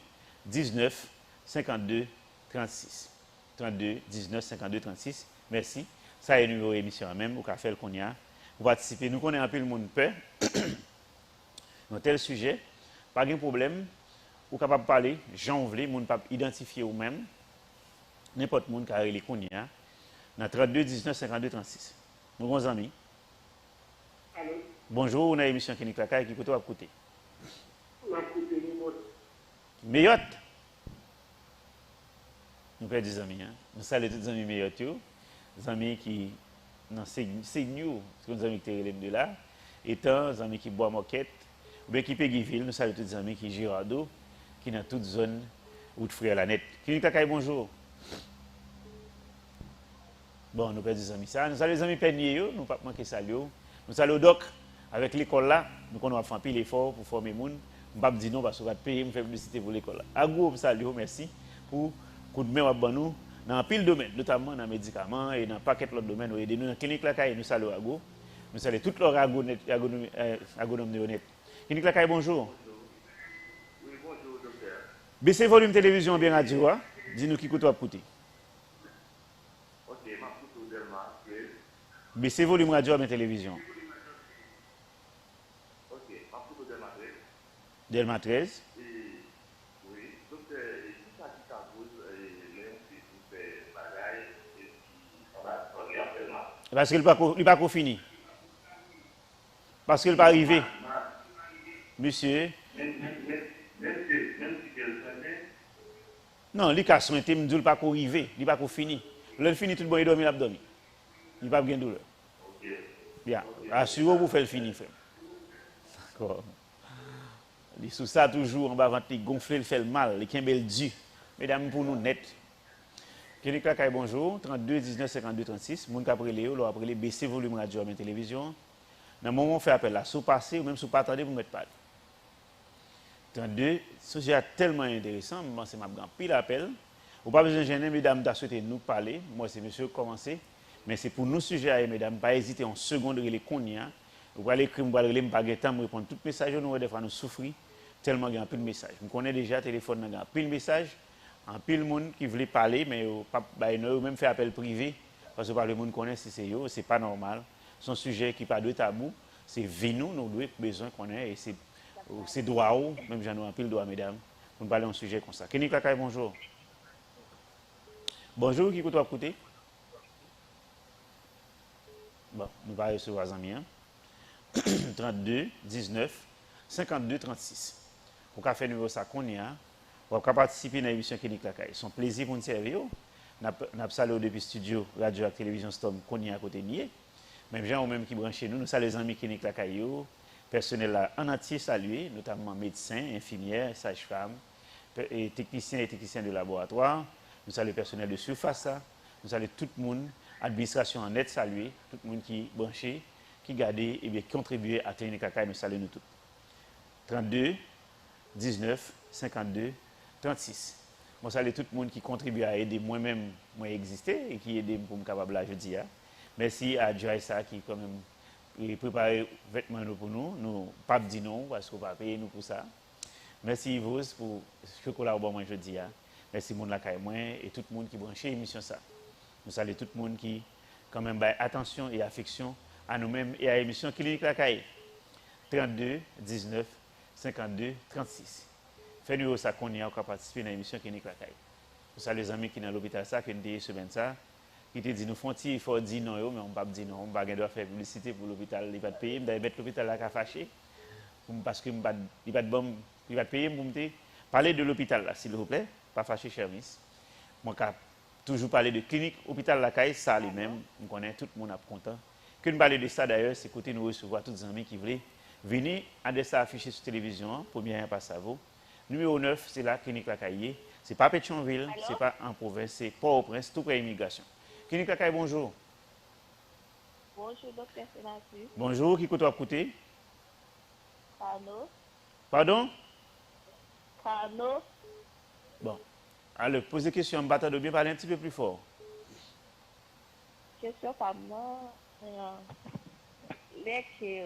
19 52 36. 32 19 52 36. Merci. Ça est le numéro émission en même, au café le qu'on y a. Vous participez. Nous connaissons un peu le monde peur. Dans tel sujet, pas de problème. Vous êtes capable de parler, j'en voulais, vous pas identifier vous-même. N'importe monde qui a les qu'on y a. Dans 32 19 52 36. Nous bons amis. Allô? Bonjour, on a une émission qui est claquée qui peut tout écouter. Meillot. Nous perdons des amis. Nous saluons tous les amis meilleurs. Les amis qui c'est nous, les amis qui sont de là. Étant les amis qui boivent moquette, ou bien qui Péguiville, nous saluons tous les amis qui Girardeau, qui sont dans toute zone où de frère la net. Qui est claquée, bonjour. Bon, nous perdons des amis. Ça. Nous saluons les amis Peignier, nous ne pas manquer ça. Nous saluons Doc. Avec l'école là, nous avons fait un peu l'effort pour former les gens. Je ne vais pas dire non parce que je vais payer, je vais faire publicité pour l'école. À vous, salut, merci pour coup de main à nous dans un pile de domaines, notamment dans les médicaments et dans un paquet d'autres domaines. Nous aidons dans la clinique Lacaille, nous saluons à vous. Nous saluons toute leur agonome néonette. Clinique Lacaille, bonjour. Oui, bonjour, docteur. Baissez volume télévision bien radio. Dis-nous qui coûte à coûter. Ok, ma photo Delma 13. Baissez volume radio bien télévision. Delma 13. Oui, donc c'est ça qui cause les pour faire bagaille et puis on va tourner actuellement. Parce qu'il n'est pas fini. Parce qu'il n'est pas arrivé. Monsieur. Même si quelqu'un non, il casse il ne dit pas qu'on arrive, il n'est pas fini. Le fini, tout le monde est dormi, il a dormi. Il n'y a pas de douleur. Ok. Bien. Assurez-vous faire le fini, frère. D'accord. Sous ça, toujours, on va vanter, gonfler, le fait le mal, les quimbel du. Mesdames, pour nous, net. Kélik Lakay, bonjour. 32 19 52 36. Moun ka prele yo, après les baisser volume radio à la télévision. Dans le moment où on fait appel là, sous passer ou même sous pas attendre, vous mettez pas. 32, ce sujet tellement intéressant, moi c'est ma grand pile appel. Vous pas besoin de gêner, mesdames, d'à souhaiter nous parler. Moi c'est monsieur commencer, mais c'est pour nous sujet, mesdames, pas hésiter en seconde les konya. Vous allez écrire, vous allez pas de temps, répondre tout message, nous des fois nous souffrir tellement il y a un peu de message. Vous connaissez déjà le téléphone, il y a un peu de message, un peu de monde qui voulait parler, mais pas même faire appel privé parce que par le monde connaît si c'est yo, c'est pas normal. Son sujet qui pas de tabou, c'est nous avons besoin qu'on ait et c'est droit ou même j'en ai un pile droit mesdames pour parler d'un sujet comme ça. Kenny Kakay, bonjour. Bonjour, qui peut écouter? Bon, nous allons recevoir les amis. 32 19 52 36. Pour faire numéro ça qu'on y a, pour participer à l'émission Kenny Kakay. C'est un plaisir pour nous servir. Nous avons salué depuis le studio Radio et Télévision Storm qu'on y a à côté de nous. Même gens même qui branchent nous, nous saluons les amis Kenny Kakay, personnel là en entier salué, notamment médecins, infirmières, sages-femmes, et techniciens de laboratoire. Nous saluons le personnel de surface, nous saluons tout le monde, administration en net saluée, tout le monde qui branché, qui gardait et bien contribué à Kenny Kakay, nous saluons nous tous. 32 19 52 36. Je salue tout le monde qui contribue à aider moi-même à exister et qui aide pour me capable là jeudi. Merci à Joyce qui quand même préparé vêtements pour nous. Nous pas dire non parce qu'on va payer nous pour ça. Merci Yvos pour le chocolat au bon moi jeudi. Merci monde la caille moi et tout le monde qui branché l'émission ça. Nous saluons tout le monde qui quand même attention et affection à nous-mêmes et à l'émission Clinique la caille. 32 19 52 36. Fais-nous ça qu'on y a participé à l'émission Clinique la caille. Nous saluons les amis qui sont dans l'hôpital ça qui ont dit semaine ça. Qui te dit nous font il faut dire non mais on pas dire non, on pas doit faire publicité pour l'hôpital, il va te payer, d'aller mettre l'hôpital là fâché parce que il va te payer pour me parler de l'hôpital là s'il vous plaît, pas fâché cher miss. Moi toujours parler de clinique hôpital la caille ça lui-même, on connaît tout le monde a content. Que nous parler de ça d'ailleurs, c'est côté nous recevoir tous les amis qui veulent venir à des ça affiché sur télévision pour bien passer à vous. Numéro 9, c'est la clinique la caille, c'est pas Pétionville, c'est pas en province, c'est Port-au-Prince, tout près immigration. Clinique Kakay, bonjour. Bonjour, docteur Sénatus. Bonjour, qui côté écouter? Cano. Pardon? Cano. Bon. Alors, posez question, je vais bien parler un petit peu plus fort. Question comme moi, les que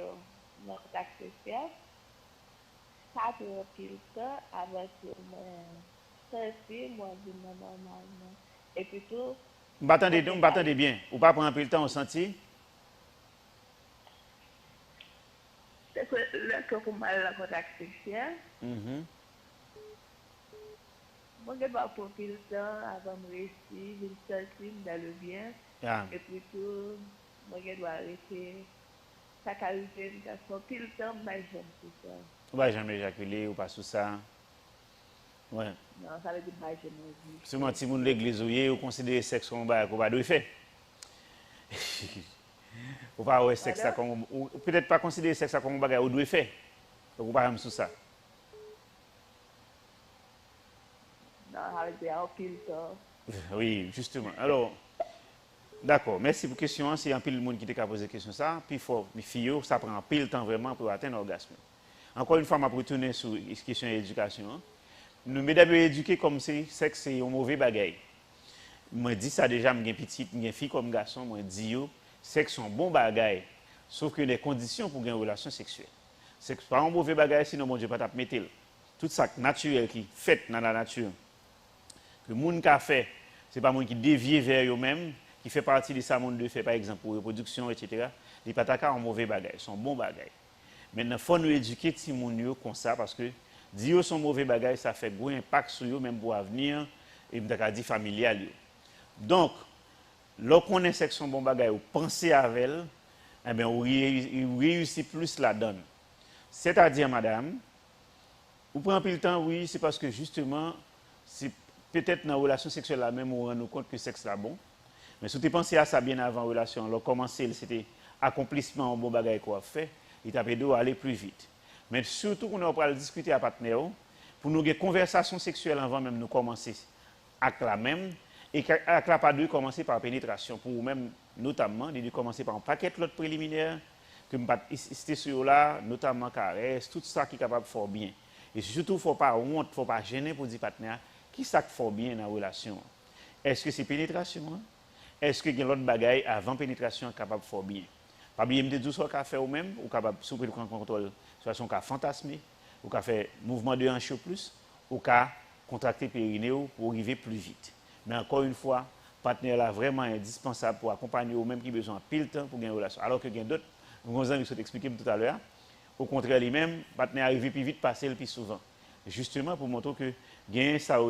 notre accès social, ça peut pile ça avec moi, moi, normalement. Et plutôt, M'attendez bien. Ou pas prendre un peu le temps au senti? c'est que le que vous m'avez la contact sexuel, moi, je vais pas pour le temps avant de réussir, je sortir dans le bien. Et plutôt, moi, je dois arrêter. Ça arrive une garçon, puis le temps, mais j'aime tout ça. Ou pas jamais éjaculer, ou pas sous ça? Ouais. Non, ça veut dire que j'aime aussi. Si vous avez l'église ou considérez le sexe comme un bagage qu'on va devoir faire. Ou pas avoir sexe comme ou peut-être pas considérer le sexe comme un bagage qu'on doit faire. Donc, vous pas même sous ça. Non, ça veut dire au pile temps. Oui, justement. Alors, d'accord. Merci pour la question. C'est un pile de monde qui t'a posé la question ça. Puis, les filles, ça prend un pile de temps vraiment pour atteindre l'orgasme. Encore une fois, je vais retourner sur la question de l'éducation. Nous, mesdames, éduquer comme si sexe c'est un mauvais bagage. Moi, dis ça déjà, je suis petite, je suis fille comme garçon, moi, dis sexe c'est un bon bagage. Sauf que les conditions pour gagner une relation sexuelle. C'est pas un mauvais bagage, sinon, mon Dieu, pas mettre. Tout ça naturel qui fait dans la nature, que le monde qui a fait, ce n'est pas le monde qui dévie vers eux-mêmes, qui fait partie de ça, monde de fait, par exemple, pour reproduction, etc. Il n'y a pas un mauvais bagage, c'est un bon bagage. Maintenant, il faut nous éduquer les gens comme ça, parce que dire son mauvais bagage, ça fait gros impact sur eux, même pour l'avenir, et dit familial. Donc, lorsqu'on est sexe son bon bagage, ou pensez avec elle, eh bien, on réussit plus la donne. C'est-à-dire, madame, vous prenez le temps, oui, c'est parce que justement, c'est peut-être dans la relation sexuelle là même, on rend nous compte que le sexe là bon. Mais si vous pensez à ça bien avant la relation, alors commencer, c'était accomplissement en bon bagage qu'on a fait, il t'a permis d'aller plus vite. Mais surtout, on va discuter à partenaire pour nous avoir une conversation sexuelle avant même nous commencer avec la même. Et avec la pas de commencer par pénétration, pour même, notamment, de commencer par un paquet de l'autre préliminaire, que je vais sur là, notamment caresse, tout ça qui est capable de faire bien. Et surtout, il ne faut pas honte, il ne faut pas gêner pour dire partenaire, qui ça qui fait bien dans la relation? Est-ce que c'est pénétration? Est-ce que il y a l'autre bagaille avant pénétration capable de faire bien? Pas bien me dire ce qu'on fait ou même, ou capable de souper le contrôle, soit son cas fantasmé, ou qu'à faire mouvement de hanche plus, ou qu'à contracter périnée pour arriver plus vite. Mais encore une fois, partenaire là vraiment indispensable pour accompagner ou même qui besoin pile de temps pour gagner une relation. Alors que il y a d'autres, nous avons expliqué tout à l'heure, au contraire lui-même, partenaire arrive plus vite, passer le plus souvent. Justement pour montrer que gagner ça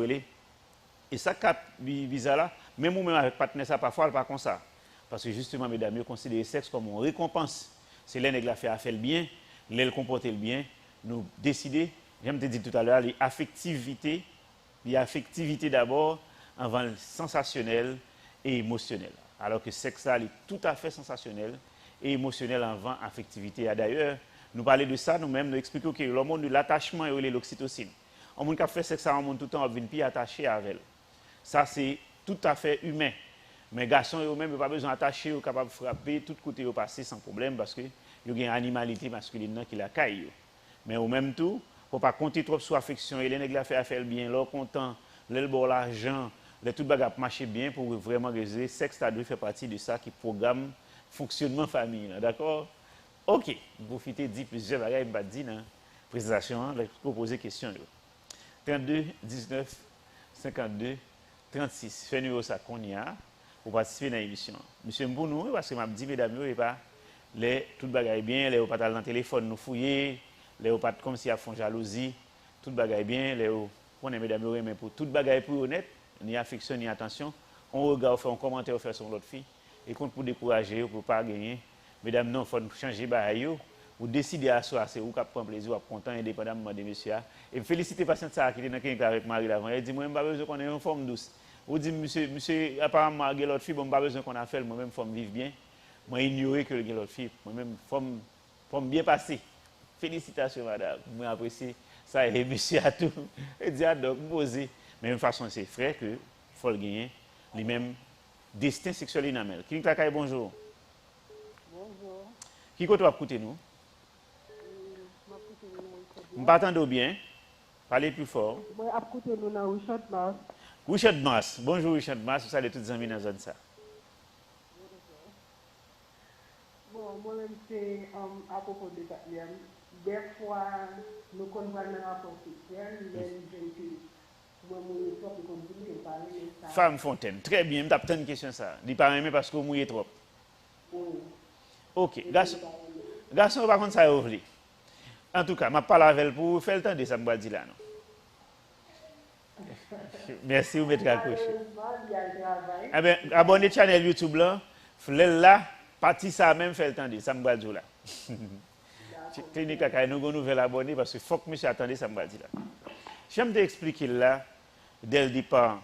et ça cap visa là, même ou même avec partenaire ça parfois pas comme ça. Parce que justement mesdames, nous considérons le sexe comme une récompense. C'est l'un qui a fait le bien, l'elle comporter le bien, nous décider, j'aime te dire tout à l'heure, l'affectivité d'abord avant le sensationnel et émotionnel. Alors que le sexe là, est tout à fait sensationnel et émotionnel avant affectivité. D'ailleurs, nous parlons de ça, nous-mêmes, nous expliquons que le monde de l'attachement et l'oxytocine. On monde qui a fait sexe ça, on monde tout le temps, on vient plus attaché avec elle. Ça, c'est tout à fait humain. Mais les garçons, eux-mêmes, n'ont pas besoin d'attacher, ils sont capables de frapper, tout côté au passé sans problème, parce qu'il y a une animalité masculine qui la caille. Mais au même temps, il ne faut pas compter trop sur l'affection. Et les nègres fait faire bien, leur content, leur bon l'argent, les tout bagages marcher bien pour vraiment réaliser. Le sexe ça doit faire partie de ça qui programme fonctionnement famille. D'accord? Ok. Profitez de plusieurs bagages, je ne vais pas dire dans la présentation, pour poser question. 32 19 52 36. Fait numéro ça qu'on y a pour participer à l'émission. Monsieur Mbounou, parce que m'a dit, mesdames, et pas les tout bagaille bien, les pas dans le téléphone nous fouiller, les pas comme si à font jalousie, tout bagaille bien, les on est mesdames, mais pour tout bagaille pour honnête, ni affection ni attention, on regarde, fait un commentaire, on fait sur l'autre fille, et compte pour décourager, pour pas gagner. Mesdames, non, il faut changer bagaille, pour décider à soi, c'est où qu'on prend plaisir, ou content, indépendamment de monsieur. Et féliciter patiente ça qui était dans le avec Marie l'avant. Elle dit, moi, je n'ai pas besoin qu'on ait une forme douce. Ou dit, monsieur, apparemment, il y a l'autre fille, je n'ai pas besoin qu'on a fait, moi-même, forme vive bien. Moi, ignorer que l'autre fille, moi-même, forme bien passée. Félicitations, madame. Moi, apprécie ça, et monsieur a tout. Et dit, donc, posé. Mais de toute façon, c'est vrai que il faut le gagner, les mêmes destin sexuel inamel. Qui est bonjour? Bonjour. Qui est-ce que tu vas écouter nous? Je m'entends bien. Parlez plus fort. Je vais écouter nous dans Richard Mars. Richard Mars. Bonjour Richard Mars. Vous allez tous les amis dans la zone ça. Bon, moi-même, c'est à propos de ça. Des fois, nous comprenons un rapport sexuel, mais Femme Fontaine. Très bien. Je vais une question ça. Je ne pas aimer parce que vous mouillez trop. Ok. Garçon, par contre, ça ouvre. En tout cas, je parle avec elle pour faire le temps de ça, je dire là. Merci, vous mettez à coucher. Eh bien, abonnez à la chaîne YouTube là. Là, partie ça même fait le temps de ça, je dire là. Clinique à nous avons nouvelle abonné parce que faut que monsieur attendez ça, je dire là. J'aime t'expliquer là, dès le départ.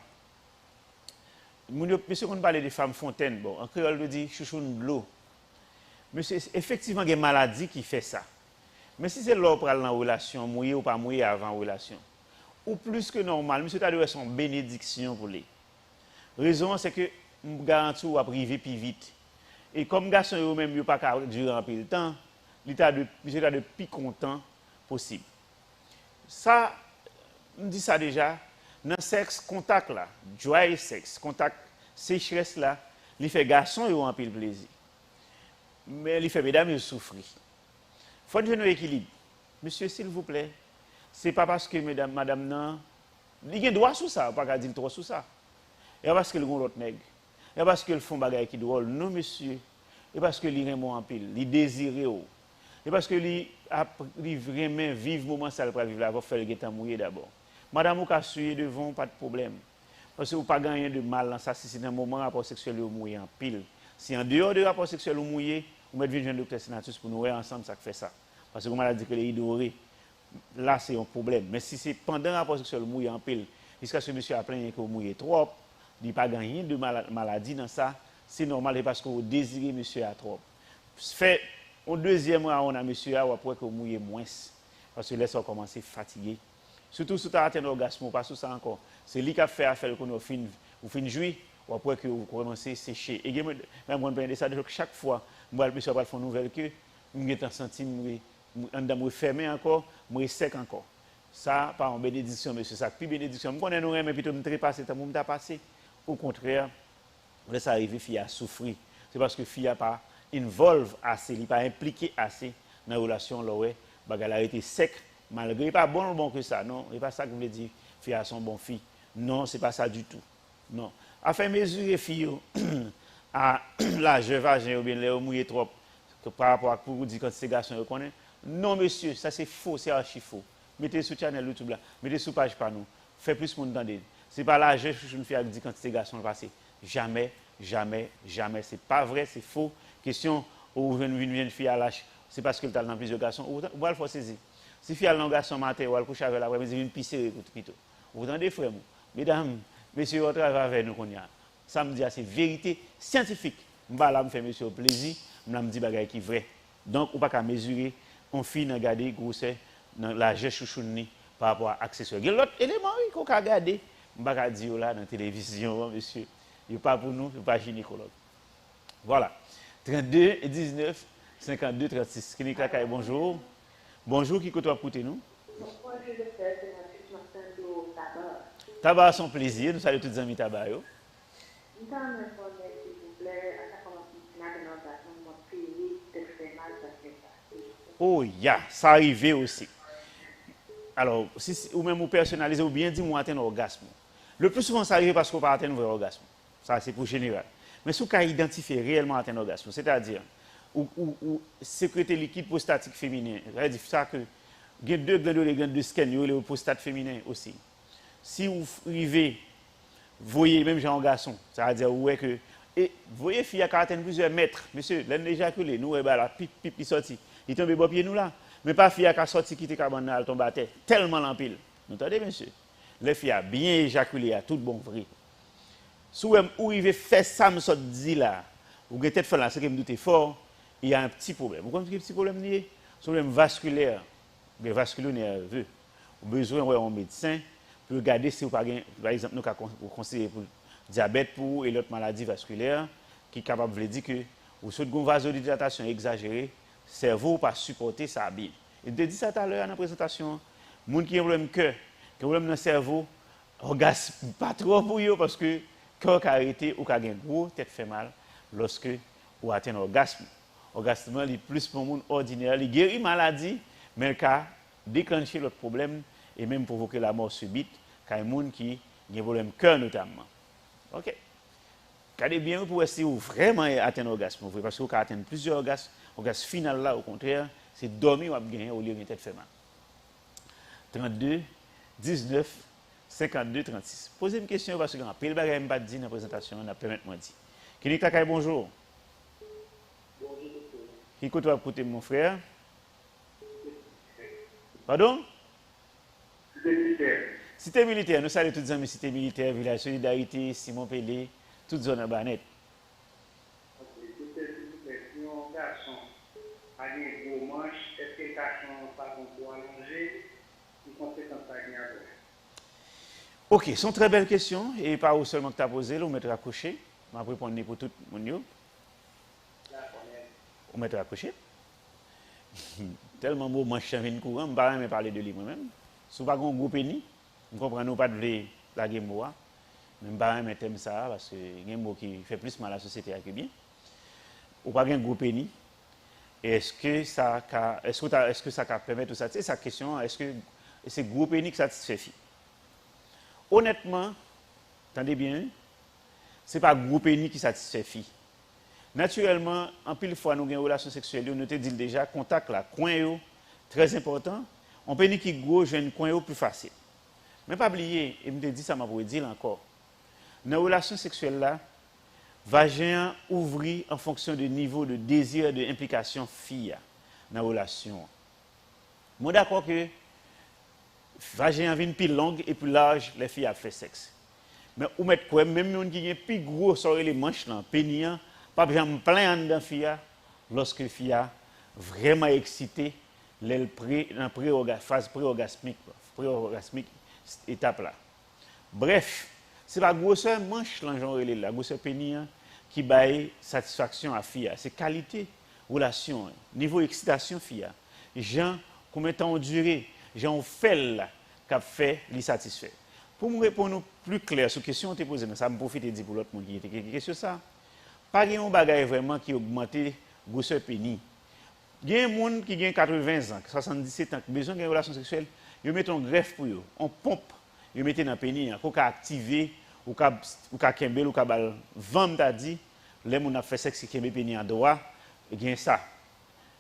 Monsieur, quand on parle de femmes fontaines, bon, en créole, on dit chouchoune de l'eau. Monsieur, effectivement, il y a une maladie qui fait ça. Mais si c'est l'eau pour aller en relation, mouiller ou pas mouiller avant la relation, ou plus que normal, monsieur, tu as son bénédiction pour lui. La raison, c'est que je garantis ou à priver plus vite. Et comme garçon, eux-mêmes, ils pas durer un peu de temps, monsieur a de plus content possible. Ça, on dit ça déjà, dans le sexe, contact là, joie et sexe, contact, sécheresse là, il fait garçon et un peu de plaisir. Mais il fait mesdames, ils souffrent. Il faut un équilibre. Monsieur, s'il vous plaît, ce n'est pas parce que madame, non, il a droit sur ça, pas qu'à dire trop sur ça. Et parce que le l'autre nègre. Et parce que le font bagaille qui drôle. Non, monsieur. Et parce que il aime en pile, il désire. Et parce que il vraiment vivre moment ça pour vivre là, il faut faire le temps mouiller d'abord. Madame, vous pouvez suivre devant, pas de problème. Parce que vous n'avez pas gagné de mal dans ça si c'est un moment rapport sexuel ou mouillé en pile. Si en dehors de rapport sexuel ou mouillé, vous mettez un docteur Sinatus pour nous voir ensemble, ça fait ça. Parce que vous m'avez dit que les idorés, là c'est un problème. Mais si c'est pendant le rapport sexuel ou mouillé en pile, jusqu'à ce que monsieur a plaigné que vous mouillez trop, il n'a pas gagné de maladie dans ça, c'est normal parce que vous désirez monsieur à trop. Fait au deuxième round, on a monsieur à après que vous mouillez moins. Parce que là, ça commence à fatiguer. Surtout si vous avez atteint l'orgasme, pas sous ça encore. C'est lui qui a fait affaire que vous finissez jouer, ou après que vous commencez à sécher. Et même on peut ça chaque fois, moi, le monsieur va faire une nouvelle que, je suis senti, je suis fermé encore, je suis sec encore. Ça, par une bénédiction, monsieur, ça, plus bénédiction. Je connais nous, mais plutôt je passé, je suis passé. Au contraire, ça arrive, fille a souffert. C'est parce que fille n'a pas involve assez, il n'est pas impliqué assez dans la relation, là, ouais, elle a été sec. Malgré pas bon que ça, non, c'est pas ça que je veux dire, fille à son bon fille. Non, c'est pas ça du tout. Non. a fait mesurer fille à l'âge vagin ou bien les mouillé trop par rapport à pour dire quand c'est garçon vous connaissez. Non monsieur, ça c'est faux, c'est archi faux. Mettez sur channel YouTube là, mettez sur page par nous. Fait plus monde entendre. C'est pas l'âge que je me fais dire quand c'est garçon passé. Jamais, jamais, jamais, c'est pas vrai, c'est faux. Question où une fille à l'âge, c'est parce qu'elle est dans plusieurs garçons, ou va le faire saisir. Si fille a un garçon matin ou elle couche avec l'après-midi, une pisser plutôt. Vous entendez frère, mesdames, messieurs, on travaille avec nous qu'on y a. Ça me dit c'est vérité scientifique. Je vais me faire monsieur plaisir, je me dis bagay qui vrai. Donc on pas qu'à mesurer, on finit regarder grossesse dans la chouchouni par rapport à accessoire. Il y a l'autre élément qu'on peut regarder, je vais dire là dans la télévision, monsieur. Il n'est pas pour nous, il n'est pas gynécologue. Voilà. 32 19 52 36. Clinique Kakaï, bonjour. Bonjour, qui côtoie pour nous? Moi, je vais faire au tabac. Tabac, son plaisir. Nous saluons tous les amis tabac. Nous allons répondre, s'il vous plaît, à ça commence mon pays, peut-être fait mal, ça fait ça. Oh, ya, ça arrive aussi. Alors, si ou même vous personnalisez ou bien dit moi atteindre l'orgasme. Le plus souvent, ça arrive parce qu'on ne peut pas atteindre l'orgasme. Ça, c'est pour général. Mais si vous identifiez réellement atteindre l'orgasme, c'est-à-dire, ou sécréter liquide prostatique féminin, c'est-à-dire ça que il y a deux glandes de scan, il y a le prostate féminin aussi. Si vous arrivez, vous voyez même genre garçon, c'est-à-dire ouais que et vous voyez fille qui atteint plusieurs mètres, monsieur, l'en éjaculé, nous la pipe qui sorti, il tombe bon pied nous là, mais pas fille qui a sorti qui était carbone elle tombe à terre, tellement l'empile. Vous entendez monsieur? Les filles a bien éjaculé à tout bon vrai. Si vous arrivez faire ça me sort dit là, vous avez peut-être fait là, c'est que me doute fort, il y a un petit problème. Vous comprenez ce petit problème lié? C'est un problème vasculaire. Vasculaire nerveux. Vous avez besoin d'un médecin pour regarder si vous par exemple, nous avons conseillé pour diabète pour et l'autre maladie vasculaire qui est capable de dire que vous avez une vasodilatation exagérée, le cerveau pas supporter ça bien. Et je dis ça tout à l'heure dans la présentation, les gens qui ont un problème de cœur, qui ont un problème dans le cerveau, orgasme pas trop pour eux parce que le cœur a arrêté ou a une gros tête fait mal lorsque vous atteignez l'orgasme. L'orgasme est plus pour les gens ordinaires, il guérit maladie. Mais il a déclenché l'autre problème et même provoqué la mort subite, car il y a des gens qui ont des problèmes de cœur notamment. Ok. Regardez bien pour essayer de vraiment atteindre l'orgasme, parce que vous atteindre plusieurs orgasmes. L'orgasme final là, au contraire, c'est dormir ou gagner au lieu de tête fait mal. 32 19 52 36. Posez une question parce que je n'ai pas dit dans la présentation, on a permis de me dire. Clinique Kakaï, bonjour. Bonjour, docteur. Qui écoute à côté mon frère? Pardon? Cité militaire. Cité militaire, nous saluons tous les amis cité militaire, village Solidarité, Simon Pelé, toute zone urbaine. Ok, docteur, s'il vous plaît, si un garçon a un gros manche, est-ce que le garçon pas pour allonger ou conséquence ça vient avec? Ok, c'est une très belle question et pas où seulement que tu as posé, on mettra à coucher. Je vais répondre pour tout le monde. On mettra à coucher. Tellement beau manche vient courant, je ne vais pas parler de lui moi-même. Si vous n'avez pas un gros pénis, vous comprenez pas de la game moi. Je ne vais pas mettre ça parce que c'est un mot qui fait plus mal à la société que bien. Ou pas un gros pénis. Est-ce que ça permet tout ça? C'est sa question, est-ce que c'est gros pénis qui satisfait? Honnêtement, attendez bien, ce n'est pas gros pénis qui satisfait. Naturellement, en pile fois, nous avons une relation sexuelle, nous te dit déjà, contact là, coin, très important. On pénis qui gros, j'ai un coin plus facile. Mais pas oublier, et me dit ça m'a pour dire encore. Dans la relation sexuelle là, vagin ouvrit en fonction du niveau de désir de implication fille dans la relation. Moi d'accord que vagin vient plus longue et plus large, les filles a fait sexe. Mais ou mettre quoi même nous qui est plus gros sur les manches là, pénis pas bien plein dans fille lorsque fille vraiment excité dans phase pré-orgasmique étape là. Bref, c'est la grosseur manche là genre la grosseur pénis qui baille satisfaction à fille, c'est qualité relation, niveau excitation fille. Gens combien de temps duré, gens fait là qu'a fait les satisfait. Pour me répondre plus clair sur question on te posé mais ça me profite de dire pour l'autre monde qui était question ça. Pas un bagage vraiment qui augmenté grosseur pénis. Il y a des gens qui ont 80 ans, 77 ans, qui ont besoin d'une relation sexuelle, ils mettent un greffe pour eux, on pompe, ils mettent dans le pénis pour activer ou ka kembel ou ka bal vendre t'a dit les moun a fait sexe kembe pénis en droit gen ça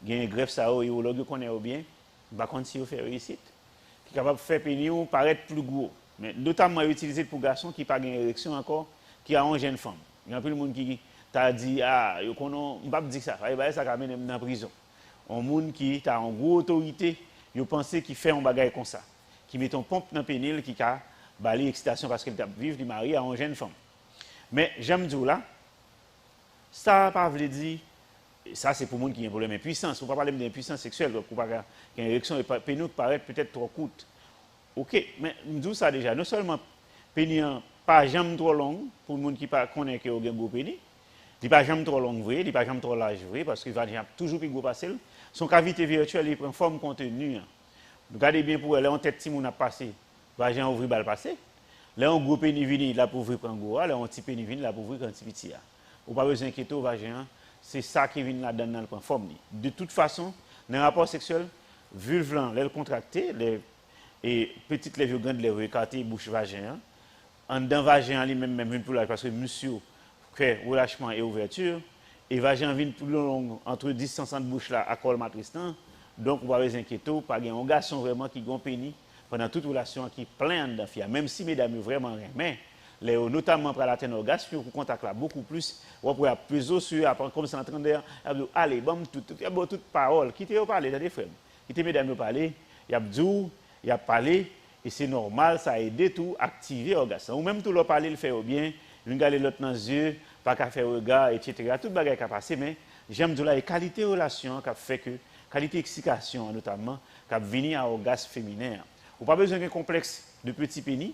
gen greffe ça urologue connaît bien par contre si vous fait réussite qui capable faire pénis ou paraître plus gros mais notamment utilisé pour garçon qui pas gen érection encore qui a une jeune femme il y a plus de monde qui t'a dit ah yo konon m'pa dire ça ça ka mène dans prison un monde qui t'a en gros autorité yo pensé qui fait un bagage comme ça qui met ton pompe dans pénil qui a balé excitation parce qu'elle t'a vivre du mari à une jeune femme mais j'aime dire là ça pas veut dire ça c'est pour monde qui a un problème d'impuissance faut pas parler d'impuissance sexuelle pour pas qu'une érection et pénis paraît peut-être trop courte OK mais me dis ça déjà non seulement pénis pas jamais trop long pour monde qui pas connaît que au gros pénis il pas jamais trop long vrai il pas jamais trop large vrai parce qu'il va toujours plus gros passer son cavité virtuelle il prend forme contenue regardez bien pour elle en tête si mon a passé vagin ouvrir balle passer là un gros pénis vini là pour ouvrir prend gros là un petit pénis vini là pour ouvrir quand petit là ou pas besoin inquiéter vagin c'est ça qui vient là dans le prend forme de toute façon dans un rapport sexuel vulve là elle contracté les et petite lèvre grande lèvre écartée bouche vagin en dedans vagin lui-même une pour là parce que monsieur fait relâchement et ouverture et vagin vient plus long entre 10 cm de bouche là à col matristan donc on va pas inquiéter pas gain un garçon vraiment qui gon pénis pendant toute relation qui plein dedans fia même si mesdames vraiment mais les notamment pour l'atteindre orgasme pour contact là beaucoup plus on pourrait peser sur après comme ça en train de allez bon toute parole quitter parler dans des frères quitter mesdames parler y a dit y a parlé et c'est normal ça aide tout activer orgasme ou même tout le parler le fait bien regarder l'autre dans les yeux pas qu'à faire regard etc. tout bagage qui a passé mais j'aime dire la qualité relation qui fait que qualité excitation notamment qui venir à orgasme féminin ou pas besoin d'un complexe de petit pénis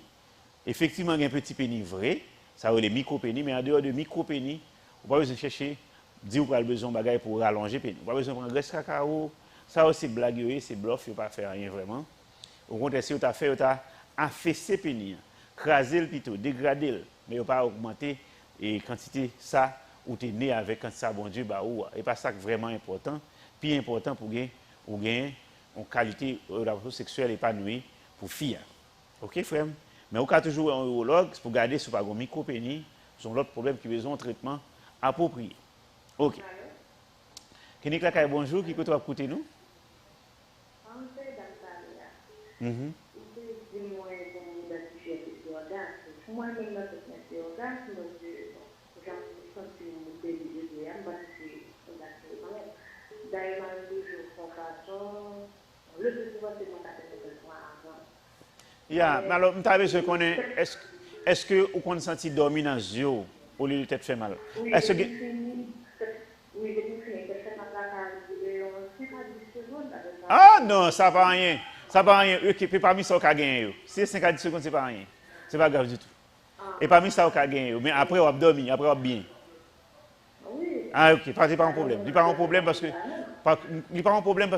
effectivement un petit pénis vrai ça veut les micro pénis mais en dehors de micro pénis ou pas besoin chercher dire ou pas besoin bagage pour rallonger pénis ou pas besoin prendre graisse cacao ça aussi blague c'est bluff il pas faire rien vraiment au contraire si tu as fait tu as affaissé pénis craser le plutôt dégrader le mais pas augmenter et quantité ça ou tu es né avec quand ça bon Dieu bah ou et pas ça vraiment important plus important pour gagner ou gagner en qualité relation sexuelle épanouie pour filles. OK frère mais on a toujours un urologue pour garder sur pas micro pénis sont l'autre problème qui besoin de traitement approprié. OK. Kenik la bonjour qui peut toi écouter nous? Moi-même, c'est orgasme, j'ai senti une délire, d'ailleurs, le pouvoir c'est mon avant. Alors, je besoin de connaître, est-ce que vous avez senti dormir dans les yeux au lieu de tête fait mal? Oui, est-ce que... Oui, Ah non, ça va rien. Ça va rien. Et parmi ça, on a gagné. Si c'est 5 à 10 secondes, c'est pas rien. C'est pas grave du tout. Et parmi ça, on a gagné. Mais après, on a dormi, après, on a bien. Ah, ok, pas un problème. Il n'y a pas un problème parce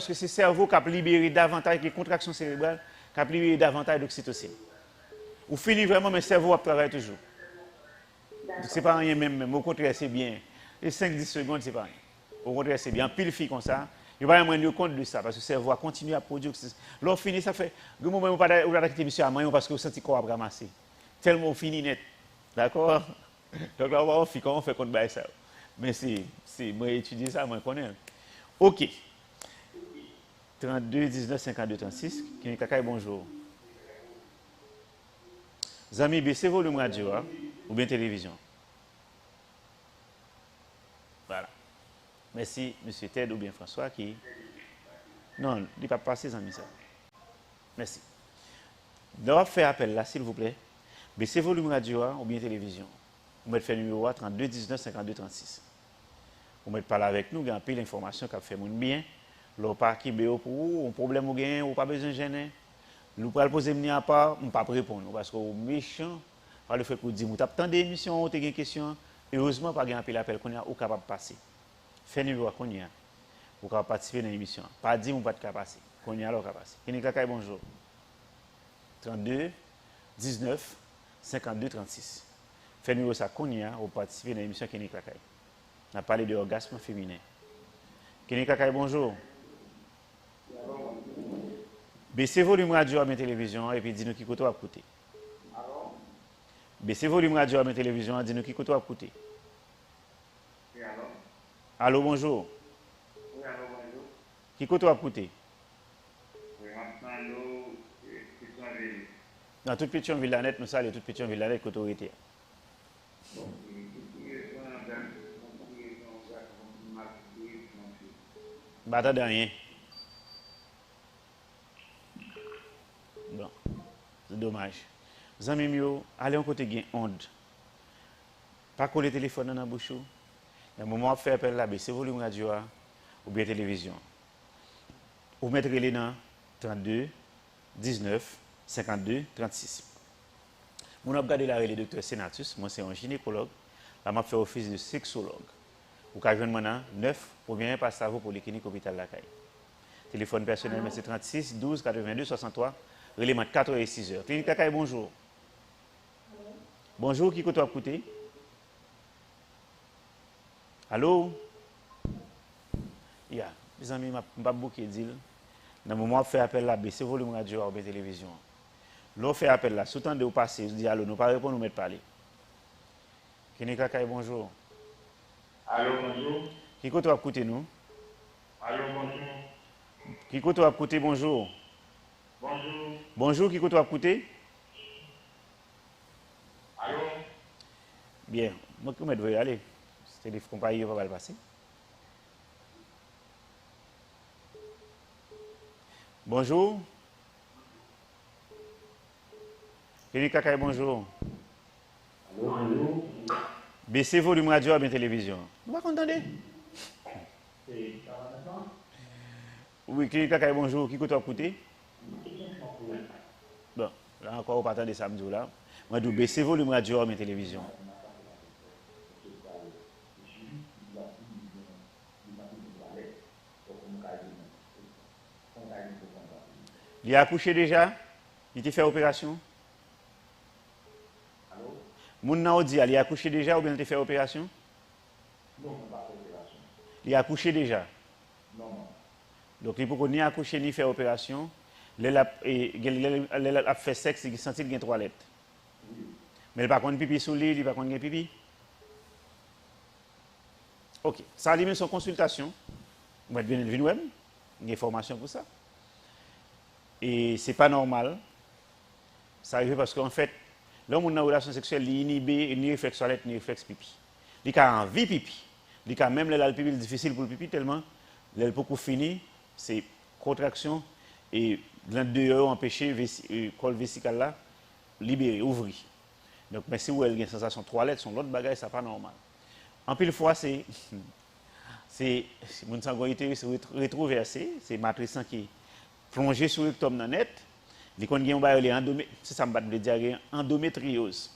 que c'est le cerveau qui a libéré davantage, les contractions cérébrales, qui a libéré davantage d'oxytocine. Vous finissez vraiment, mais le cerveau travaille toujours. Ce n'est pas rien même. Au contraire, c'est bien. Les 5-10 secondes, c'est pas rien. Au contraire, c'est bien. Pile fille comme ça. Il va me rendre compte de ça parce que le cerveau continue à produire. Lorsqu'on finit, ça fait. Le moment où on va arrêter monsieur à parce que vous sentez qu'on va ramasser. Tellement on finit net. D'accord? Donc là, on fait comment on fait contre ça. Mais c'est moi étudier ça, moi je connais. OK. 32 19 52 36. Kakaï, bonjour. Zami, baissez volume radio ou bien télévision. Voilà. Merci, M. Ted ou bien François qui... Non, il n'est pas passé, Zami, ça. Merci. On va faire appel là, s'il vous plaît. Baissez volume radio ou bien télévision. Vous mettez le numéro 32 19 52 36. Vous mettez parler avec nous, vous avez l'information qui a fait bien. Vous pas qui pour vous, un problème ou gain, ou pas besoin de gêner. Nous pouvons poser à part, on ne pas répondre parce que méchant, par le fait que vous dites, vous avez tant d'émissions, vous avez des questions, heureusement, pas un appel qu'on a ou capable de passer. Fait numéro qu'on y a, vous pouvez participer dans l'émission. Pas dire, vous pas de passer. Qu'on y a alors passer. Kenikakaï, bonjour. 32 19 52 36. Fait numéro ça qu'on y a, vous participez dans l'émission Kenikakaï. On a parlé de orgasme féminin. Kenikakaï, bonjour. Baissez volume radio à ma télévision et puis dis-nous qui côté à côté. Baissez volume radio à ma télévision, dis-nous qui côté à écouter. Oui, allô? Allô, bonjour. Oui, allô, bonjour. Qui côté à écouter? Oui, maintenant, nous, Pétionville. Dans toute Pétionville la net, nous saluons toute Pétionville la net côté autorité. Bah, t'as rien. Bon, c'est dommage. Les amis, allez en côté gain onde. Pas coller le téléphone dans la bouche. Le moment où faire appel là, c'est volume radio ou bien télévision. Vous mettre les dans 32 19 52 36. Mon a regardé la le docteur Senatus, moi c'est un gynécologue. Là m'a fait office de sexologue. Vous avez joindre maintenant 9 pour bien passer à vous pour les cliniques hôpital la caille. Téléphone personnel c'est 36 12 82 63 relayement 4 et 6 heures. Clinique la caille bonjour. Bonjour, qui côté à écouter? Allô? Yeah, mes amis, je pas beaucoup dire. Dans le moment où fait appel là, c'est volume radio ou télévision. L'on fait appel là, sous-temps de vous passer, je dis allô, nous pas répondre, nous mettre parler. Clinique la caille bonjour. Allô, bonjour. Qui côté à écouter nous? Allô, bonjour. Qui côté à écouter bonjour? Bonjour. Bonjour, qui côté à écouter? Allô? Bien, moi je vais aller. C'est des compagnies qui vont le passer. Bonjour. Clinique Kakaï, bonjour. Allô, bonjour. Baissez volume radio à la télévision. Vous m'entendez? Oui, Clinique Kakaï, bonjour. Qui côté à écouter? Bon, là encore, on partant de samedi là. Moi, je baisser volume radio à la télévision. Il a accouché déjà? Il a fait opération? Allô? Moun nan dit, il a accouché déjà ou bien il a fait opération? Non, on n'a pas fait opération. Il a accouché déjà? Non, non. Donc, il peut ni accoucher ni faire opération. Il a fait sexe, il senti qu'il y a une toilette. Oui. Mais il n'a pas contre pipi sous lui, il n'a pas contre pipi. Ok, ça a limite son consultation. Vous êtes bien venir, il y a une formation pour ça. Et ce n'est pas normal. Ça arrive parce qu'en fait, l'homme dans une relation sexuelle, il inhibe ni réflexe toilette, ni réflexe pipi. Il a envie pipi. Il a même le pipi difficile pour le pipi tellement, le beaucoup fini, c'est contraction et l'un dehors empêcher le col vésical là, libérer, ouvrir. Donc, mais si vous avez une sensation de toilette, son l'autre bagage, ça n'est pas normal. En pile fois, c'est mon sanguinité rétroversé, c'est matrice qui plongé sur le rectum dans net, il y a une endométriose.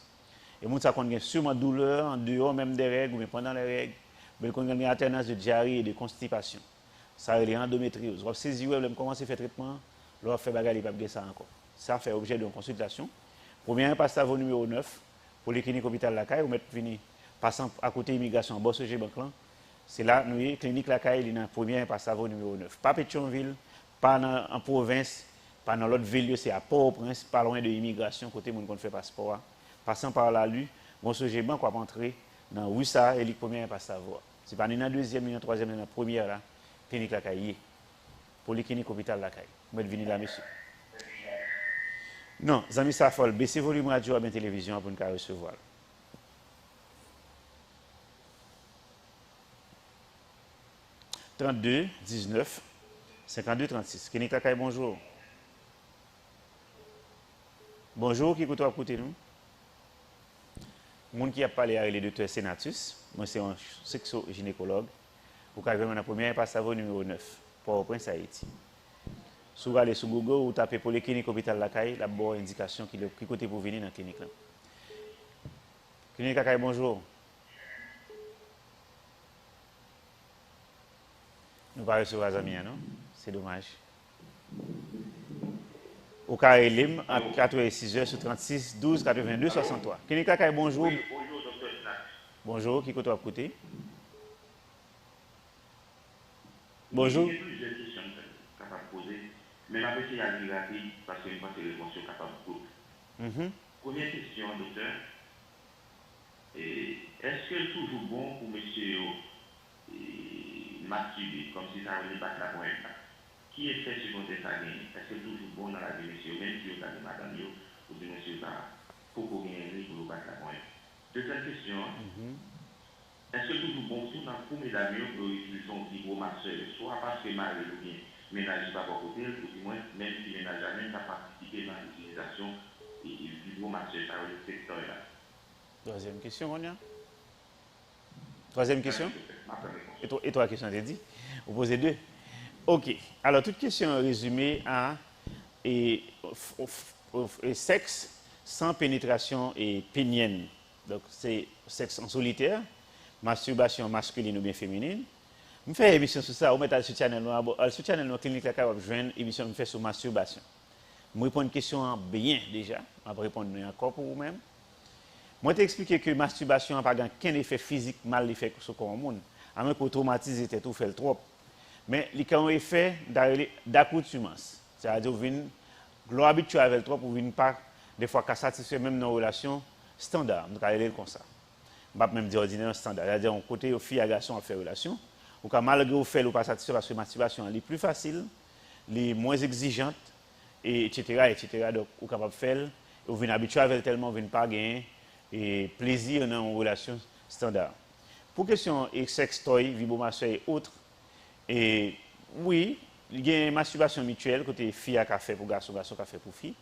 Et moun sa kon gen sûrement douleur en dehors même des règles ou même pendant les règles, mais il y a une alternance de diarrhée et de constipation. Ça est endométriose. Vous saisir vous commencez à faire traitement, vous fait bagarre pas ça encore. Ça fait objet d'une consultation. Premier passe au numéro 9 pour les cliniques hôpital Lacaille, vous mettez fini passant à côté immigration Bosse G Banclan. C'est là nous clinique Lacaille, il y a premier passe au numéro 9. Pas Pétionville, pas en province, pas dans l'autre ville, c'est à Port-au-Prince, pas loin de l'immigration, côté où on fait passeport. Passant par la rue, bon ce Bank va entrer dans Wissa et le premier passe à voir. C'est pas dans la deuxième, dans la troisième, dans la première là, clinique la caille. Polyclinique hôpital la caille. Vous êtes venu là, monsieur. Non, amis ça folle, baissez volume radio à la télévision pour nous recevoir. « 32 19 52 36. Clinique la caille, bonjour. Bonjour, qui écoute à côté nous? Moun qui a parlé avec le docteur Senatus, moi c'est un sexo-gynécologue. Vous avez la première passe à vos numéro 9, Port-au-Prince, Haïti. Si vous allez sur Google, vous tapez pour les cliniques hôpital Lacaille, la bonne indication qui côté pour venir dans la clinique. Clinique Lacaille, bonjour. Nous ne pouvons pas recevoir les amis, non? C'est dommage. Au carré Lim, à 86 heures sur 36 12 82 63. Clinique Lacaille, bonjour. Oui, bonjour, docteur Snack. Bonjour, qui côté à côté? Bonjour. J'ai plusieurs questions capables de poser, mais la question est assez rapide parce que je pense que les réponses sont capables de tout. Première question, docteur. Est-ce que c'est toujours bon pour monsieur masturber, comme si ça ne pas la pointe? Qui est fait sur côté ça? Est-ce que c'est toujours bon dans la vie, monsieur, même si vous avez madame, ou dit monsieur, ça, pour qu'on ait pour pas la pointe? Deuxième question, est-ce que c'est toujours bon si on a pour mes amis pour utiliser son petit gros masseur, soit parce que mari ou bien ménage pas pour côté, ou du moins, même si ménage même pas participé dans l'utilisation du gros masseur, ça va le secteur là? Troisième question, on y a? Troisième question? Et toi, question, t'as dit? Vous posez deux. Ok. Alors, toute question résumée à sexe sans pénétration et pénienne. Donc, c'est sexe en solitaire, masturbation masculine ou bien féminine. Je fais une émission sur ça, on met sur le channel, la clinique la capable de joindre une émission fait sur masturbation. Je réponds une question bien déjà, je vais répondre encore pour vous-même. Moi, je t'expliqué que la masturbation n'a pas aucun effet physique mal effet sur le corps monde. À moins qu'on traumatise tout fait le trop. Mais il y a un effet d'accoutumance. C'est-à-dire que l'habitude avec le trop pour ne pas des fois qu'à satisfaire même dans une relation standard. Donc, elle est comme ça. Je ne vais pas même dire ordinaire standard. C'est-à-dire un côté aux filles et garçons à faire relation. Ou quand malgré vous faites ou pas satisfaire parce que la masturbation est plus facile, les moins exigeante, etc. Donc, vous êtes capable de faire. Vous venez habitué avec tellement, vous ne pas gagner et plaisir dans une relation standard. Pour question de sextoy, vibromasseur et autres, et oui, il y a une masturbation mutuelle côté fille à café pour garçon, garçon café pour fille.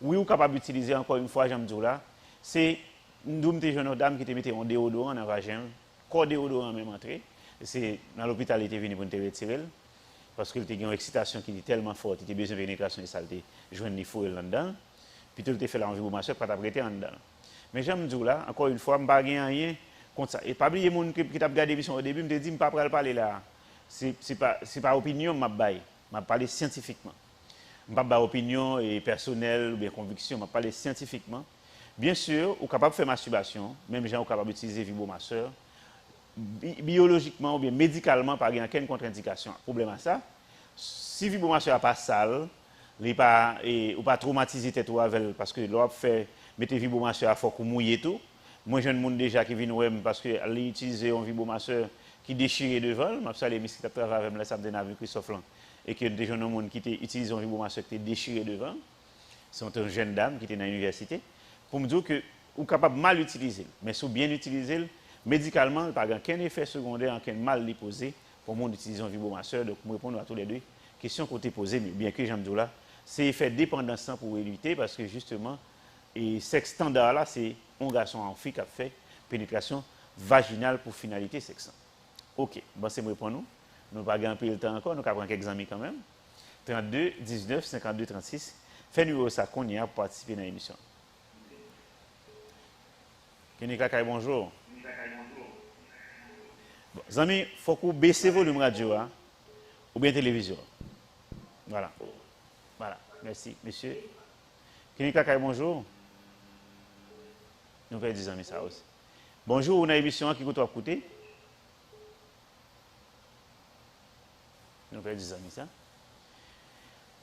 Oui, vous êtes capable d'utiliser encore une fois, j'aime dire là, c'est une jeune dame qui te mettait un déodorant dans la vagin, corps déodorant même entré. C'est dans l'hôpital, il était venu pour te retirer parce qu'il était une excitation qui était tellement forte, il était besoin de pénétration et saleté, joindre les fous là-dedans. Puis tout était fait là en vibromasseur, pas t'apprêter en dedans. Mais j'aime dire là, encore une fois, je ne vais pas rien contre ça. Et pas oublier les gens qui t'a regardé l'émission au début, me dit, je ne vais pas parler là. C'est pas opinion, je vais parler scientifiquement. Je ne vais pas parler opinion et personnelle ou bien conviction, je vais parler scientifiquement. Bien sûr, vous êtes capable de faire masturbation, même gens sont capables d'utiliser vibromasseur. Biologiquement ou bien médicalement, pas aucune contre-indication. Le problème à ça, si vibromasseur n'est pas sale, ou pas traumatisé tête avec parce que l'on fait mettre vibromasseur à faut qu'on mouiller tout. Moi j'ai un monde déjà qui vient ouais parce que aller utiliser un vibromasseur qui déchire devant, m'a salé mis qui travaille avec le samedi avec Christophe Lang et que des jeunes monde qui utilisent un vibromasseur qui est déchiré devant. C'est une jeune dame qui était dans l'université pour me dire que ou capable mal utiliser, mais sous bien utiliser médicalement, pas aucun effet secondaire, aucun mal les poser pour monde utiliser un vibromasseur. Donc je répondre à tous les deux questions qu'on t'a posées, mais bien que j'aime dire là, c'est effet dépendance pour éviter parce que justement et sexe standard là, c'est un garçon en fille qui a fait pénétration vaginale pour finalité sexuelle. Ok, bon c'est moi pour nous. Nous pas gagner le temps encore, nous avons quelques amis quand même. 32 19 52 36. Fais numéro ça qu'on y a pour participer dans l'émission. Kenika Kay, bonjour. Bon, amis, il faut que vous baissez le volume radio hein, ou bien télévision. Voilà. Voilà. Merci, monsieur. Kenika Kay, bonjour. Nous faisons des amis ça aussi. Bonjour, on a une émission qui coûte à écouter. Nous faisons des amis ça.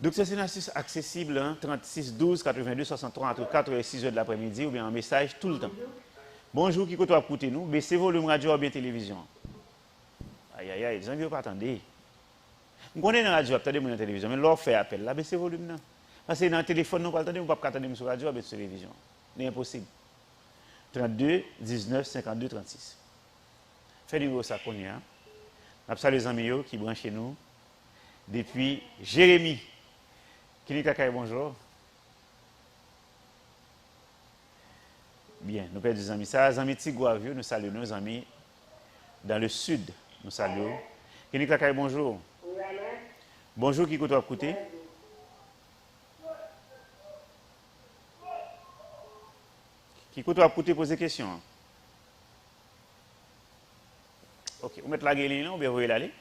Donc, c'est une astuce accessible, hein, 36 12 82 63 entre 4 et 6 heures de l'après-midi ou bien un message tout le temps. Bonjour, qui coûte à écouter nous. Baissez volume radio ou bien télévision. Aïe, aïe, aïe, les gens ne pas attendre. Vous connaissez dans la radio, attendez dans la télévision, mais leur fait appel, là, baissez volume. Là. Parce que dans le téléphone, nous ne pouvons pas attendre sur la radio ou sur la télévision. C'est impossible. 32 19 52 36. Faites numéro ça qu'on y a. Nous avons les amis qui branchent chez nous depuis Jérémy. Kinika Kay, bonjour. Bien, nous perdons des amis. Ça, les amis Tigouavieux, nous saluons nos amis dans le sud. Nous saluons. Kinika Kay, bonjour. Bonjour, qui côté à côté? Qui côté à côté poser question? Ok, vous mettez la gueule là, ou bien vous voulez l'aller?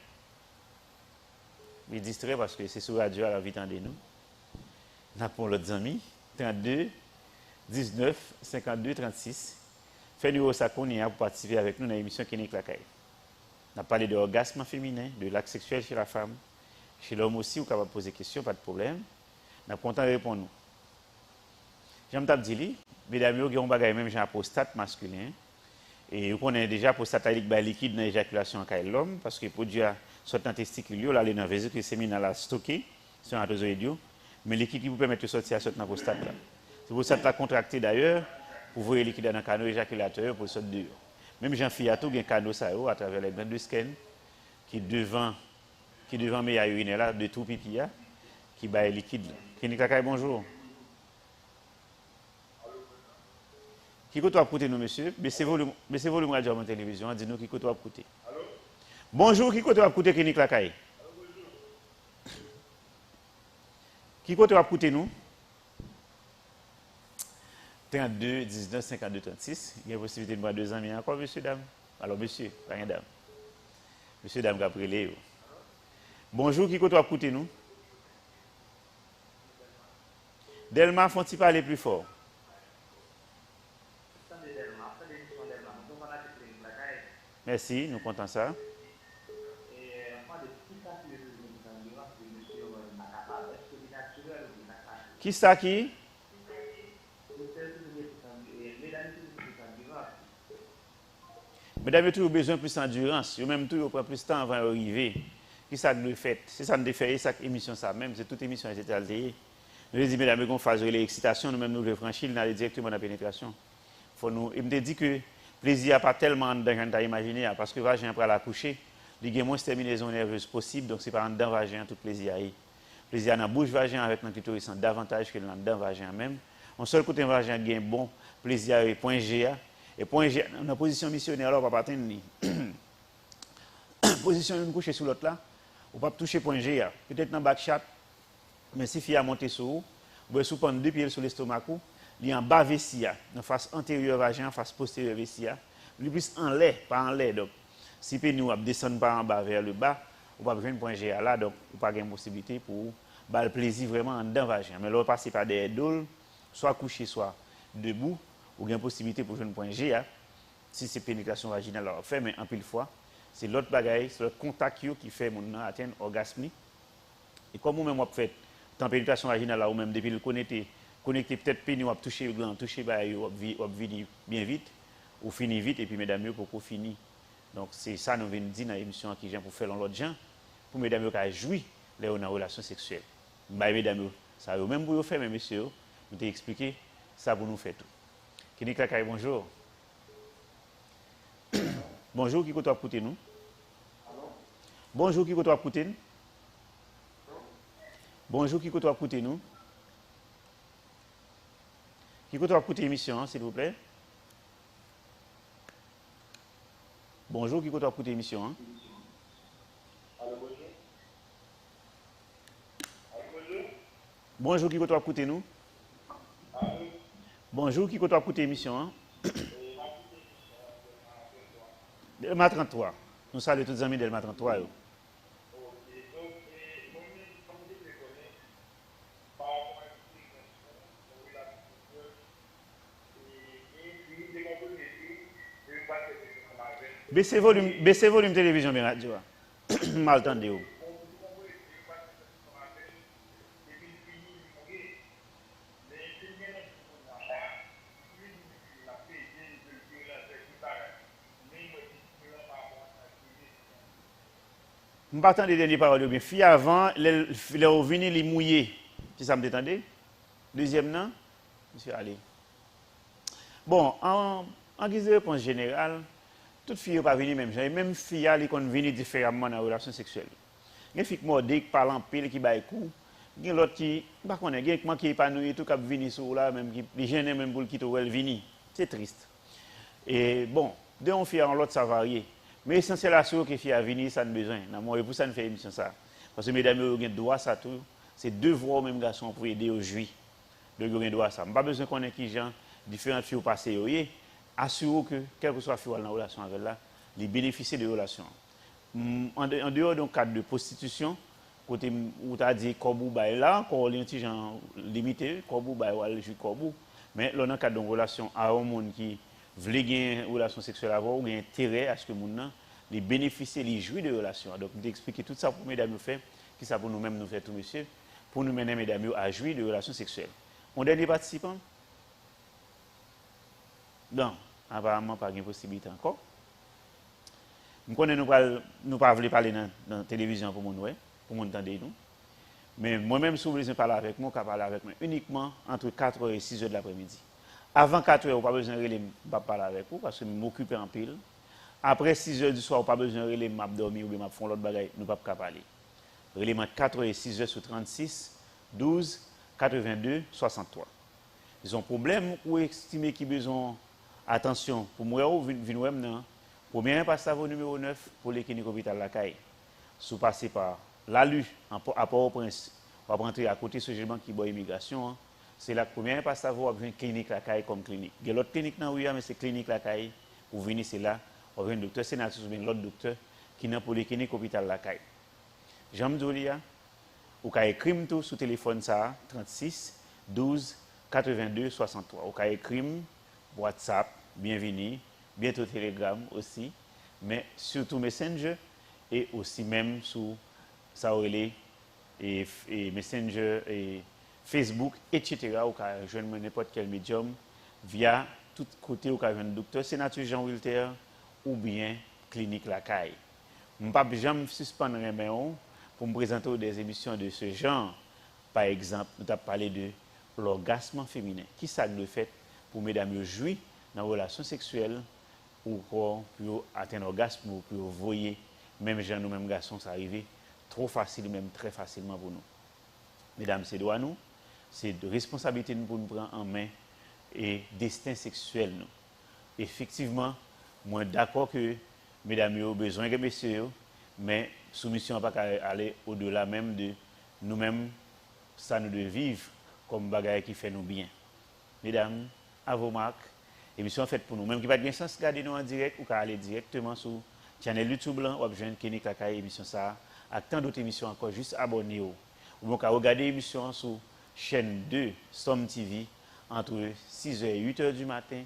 Vous distrait parce que c'est sur la radio, alors vite attendez-nous. Nous avons l'autre ami, 32 19 52 36. Faites-nous ça qu'on y a pour participer avec nous dans l'émission Kinika Kay. On a parlé de l'orgasme féminin, de l'acte sexuel chez la femme. Chez l'homme aussi, vous pouvez poser des questions, pas de problème. On a content de répondre. J'aime t'as dit, mesdames, il y a un bagage même j'ai un prostate masculin. Et vous connaissez déjà pour satellite liquide dans l'éjaculation en l'homme, parce que pour dire soit dans testicule, là, dans la vésicule séminale à stocker sur un réseau, mais liquide qui vous permet de sortir à sortir dans la prostate. C'est pour ça que la contracté d'ailleurs, pour voir le liquide dans le canal éjaculateur pour sortir dehors. Même Jean-Philippe a tout un canal à travers les bandes de scan qui devant mes urinaires là, de tout pipi, qui bat liquide. Clinique Kakaï, bonjour. Qui côté à coûter nous, monsieur? Baissez volume radio à la télévision, dis-nous qui côté à coûter. Bonjour, qui côté à coûter Clinique Kakaï? Qui côté à coûter nous? 32, 19, 52, 36. Il y a possibilité de voir 2 ans, mais encore, monsieur, dame. Alors, monsieur, pas rien, dame. Monsieur, dame, Gabriel. Bonjour, qui côté à coûter nous? Delma, faut-il parler plus fort? Merci, nous comptons ça. Qui ça qui? Mesdames, vous avez besoin de plus d'endurance. Vous même tout, vous prenez plus de temps avant d'arriver. Qui ça que vous faites? C'est ça que nous faisons, cette émission, ça même. C'est toute émission qui est altérée. Nous disons, mesdames, qu'on fasse l'excitation, nous-mêmes, nous devons franchir, nous allons directement dans la pénétration. Il me dit que le plaisir n'est pas tellement dans le vagin imaginer, parce que le vagin, après la coucher, il y a moins de terminaison nerveuse possible, donc ce n'est pas dans le vagin tout le plaisir. Le plaisir dans la bouche vagin avec le clitoris davantage que dans le vagin même. En seul côté, le vagin a un bon plaisir avec point G. Et point G, dans la position missionnaire, là, on ne va pas atteindre. Position une couche sur l'autre là, on ne va pas toucher point G. Peut-être dans le back chat, mais si il a monté sur vous, vous pouvez prendre 2 pieds sur l'estomac, il y a en bas vessie, en face antérieure vagin, en face postérieure vessie, le plus en lait, pas en lait. Donc, si nous descendons par en bas vers le bas, on va besoin de point G là, donc on pas une possibilité pour le plaisir vraiment dans le vagin. Mais là, on passe par des dôles, soit couché, soit debout, ou une possibilité pour jouer un point G. Si c'est pénétration vaginale, on fait, mais en pile fois, c'est l'autre bagaille, c'est le contact qui fait mon atteindre l'orgasme. Et comme vous-même vous faites, dans pénétration vaginale, ou même depuis le connecter peut-être pénis, ou toucher le gland, toucher ou venir bien vite, ou finir vite, et puis mesdames, pour qu'on finisse. Donc c'est ça nous venons dire dans l'émission qui vient pour faire dans l'autre gens, pour mesdames qui jouir les relations sexuelles. Mesdames, ça même pour vous faire, mes messieurs, nous t'ai expliqué ça pour nous faire tout. Clinique Kakaï, bonjour. Bonjour, qui côté à écouter nous? Bonjour, qui côté à écouter nous? Bonjour, qui côté à écouter nous? Qui côté à écouter l'émission, s'il vous plaît? Bonjour, qui côté à écouter l'émission? Bonjour, qui côté à écouter nous? Bonjour, qui côté à écouter l'émission? Delma 33. Nous saluons tous les amis Delma 33. Baissez volume télévision, bien radio. Mal entendu. Je ne pas attendre les dernières paroles. Bien, fille avant, les revenus les mouillés. Si ça me détendait. Deuxième, non? Monsieur Ali. Bon, en guise de réponse générale, toute fille ne pas venir même. Même fille, elle peut venir différemment dans la relation sexuelle. Il y a des filles qui parlent en pile, qui baillent coup. Il y a l'autre qui, par contre, il y a quelqu'un qui est épanoui, tout qui vient sur là, même qui gêne même pour le quitter ou elle vient. C'est triste. Et bon, d'un fille en l'autre, ça varie. Mais essentiel à ce que fille a venir, ça a besoin. Et pour ça, nous faisons émission ça. Parce que mesdames, vous avez droit à ça tout. C'est devoir même garçon pour aider aux juifs. Donc, vous avez droit à ça. Je n'ai pas besoin qu'on ait qui gens, différentes filles au passé. Assurez que, quelle que soit la fille dans la relation avec elle, les bénéficier de relations. En dehors d'un cadre de prostitution, côté où tu as dit Korbou, là, encore les petits gens limités, Korbou, ou le juif Korbou. Mais là, dans le cadre d'une relation à un monde qui veut gagner une relation sexuelle avec ou a intérêt à ce que les gens les bénéficient, les jouir de relations. Donc, je vais expliquer tout ça pour mesdames nous faire, qui ça pour nous-mêmes nous faire tout, monsieur, pour nous mener mesdames à jouir de relations sexuelles. Mon dernier participant? Non. apparemment pas de possibilité encore. Nous connaissons nous pas voulu parler dans la télévision pour nous pour nous entendre nous. Mais moi-même, si vous voulez parler avec moi, je parler avec moi uniquement entre 4h et 6h de l'après-midi. Avant 4h, vous n'avez pas besoin de parler avec vous parce que je m'occupe en pile. Après 6h du soir, vous n'avez pas besoin de dormir ou de faire l'autre bagaille, nous ne pouvons pas parler. Relèvement 4h et 6h sur 36, 12, 82, 63. Ils ont un problème ou estimer qu'ils ont besoin d'attention. Pour moi, vous venez maintenant. Premier passe au numéro 9 pour les cliniques hôpital La Caille. Si vous passez par l'ALU, à Port-au-Prince, vous rentrer à côté de ce gouvernement qui boit immigration. C'est la première passe à vous une clinique La Caille comme clinique. Il y a l'autre clinique dans mais c'est clinique La Caille. Vous venez, c'est là. Vous avez un docteur sénateur ou bien l'autre docteur qui est pour les cliniques hôpital La Caille. Jean Dolia, vous pouvez écrire tout sur téléphone ça 36 12 82 63. Vous pouvez écrire WhatsApp, bienvenue, bientôt Telegram aussi, mais surtout Messenger et aussi même sur ça et Messenger et Facebook, etc. Vous pouvez joindre n'importe quel médium via tout côté où vous avez un docteur sénateur Jean Wilter ou bien clinique La Caille. Je ne peux pas jamais suspendre pour me présenter des émissions de ce genre. Par exemple, nous avons parlé de l'orgasme féminin. Qui ça le fait pour mesdames jouir dans la relation sexuelle ou pour atteindre l'orgasme ou pour voyer, même gens, nous, mêmes garçons, ça arrive trop facile, même très facilement pour nous. Mesdames, c'est droit nous, c'est de responsabilité pour nous prendre en main et destin sexuel nous. Effectivement, moi d'accord que mesdames ont besoin de messieurs, mais soumission n'a pas aller au-delà même de nous-mêmes, ça nous de vivre comme bagaille qui fait nous bien. Mesdames, à vos marques, émission faite pour nous. Même qui va bien sens regarder nous en direct ou aller directement sur channel YouTube là, ou besoin Clinique La Caille émission ça, avec tant d'autres émissions encore, juste abonnez-vous. Ou bien regarder l'émission sur chaîne 2 Som TV entre 6h et 8h du matin,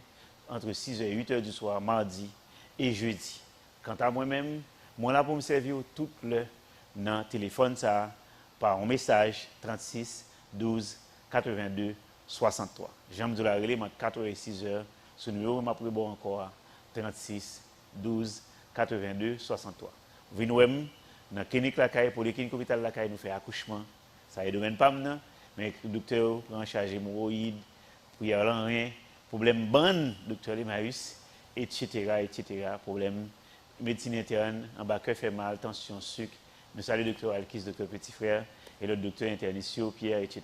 entre 6h et 8h du soir, mardi et jeudi. Quant à moi-même, moi là pour me servir tout le dans téléphone ça par un message 36 12 82 63. J'aime de la relais entre 4h et 6h. Ce numéro m'a pris bon encore 36 12 82 63. Venez dans la clinique La Caille pour les cliniques hôpital La Caille nous fait accouchement. Ça ne domaine pas maintenant, mais le docteur prend en charge hémorroïdes, prière rien, problème ban, docteur Marius, etc. Problème médecine interne, en bas cœur fait mal, tension, sucre. Nous saluons le docteur Alkis, docteur Petit Frère, et le docteur interniste, Pierre, etc.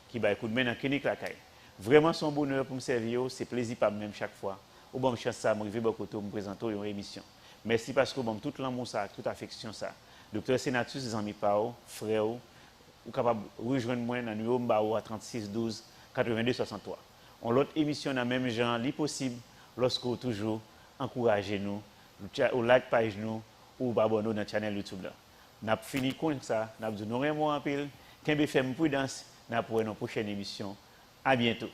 qui va écouter dans la clinique La Caille. Vraiment, son bonheur pour me servir, c'est plaisir pour moi-même chaque fois. Au bon chance, ça m'arrive beaucoup de me présenter une émission. Merci parce que bon, tout l'amour, ça, toute affection, ça. Docteur Sénatus, les amis, Pao, frère, ou capable de rejoindre moi dans le numéro à 36 12 82 63. On l'autre émission dans le même genre, li possible, lorsque vous toujours encouragez nous, ou like page nous, ou abonnez dans le channel YouTube là. N'a fini comme ça, n'a dit nous rien en pile, qu'un BFM prudence, n'a pour une prochaine émission. À bientôt.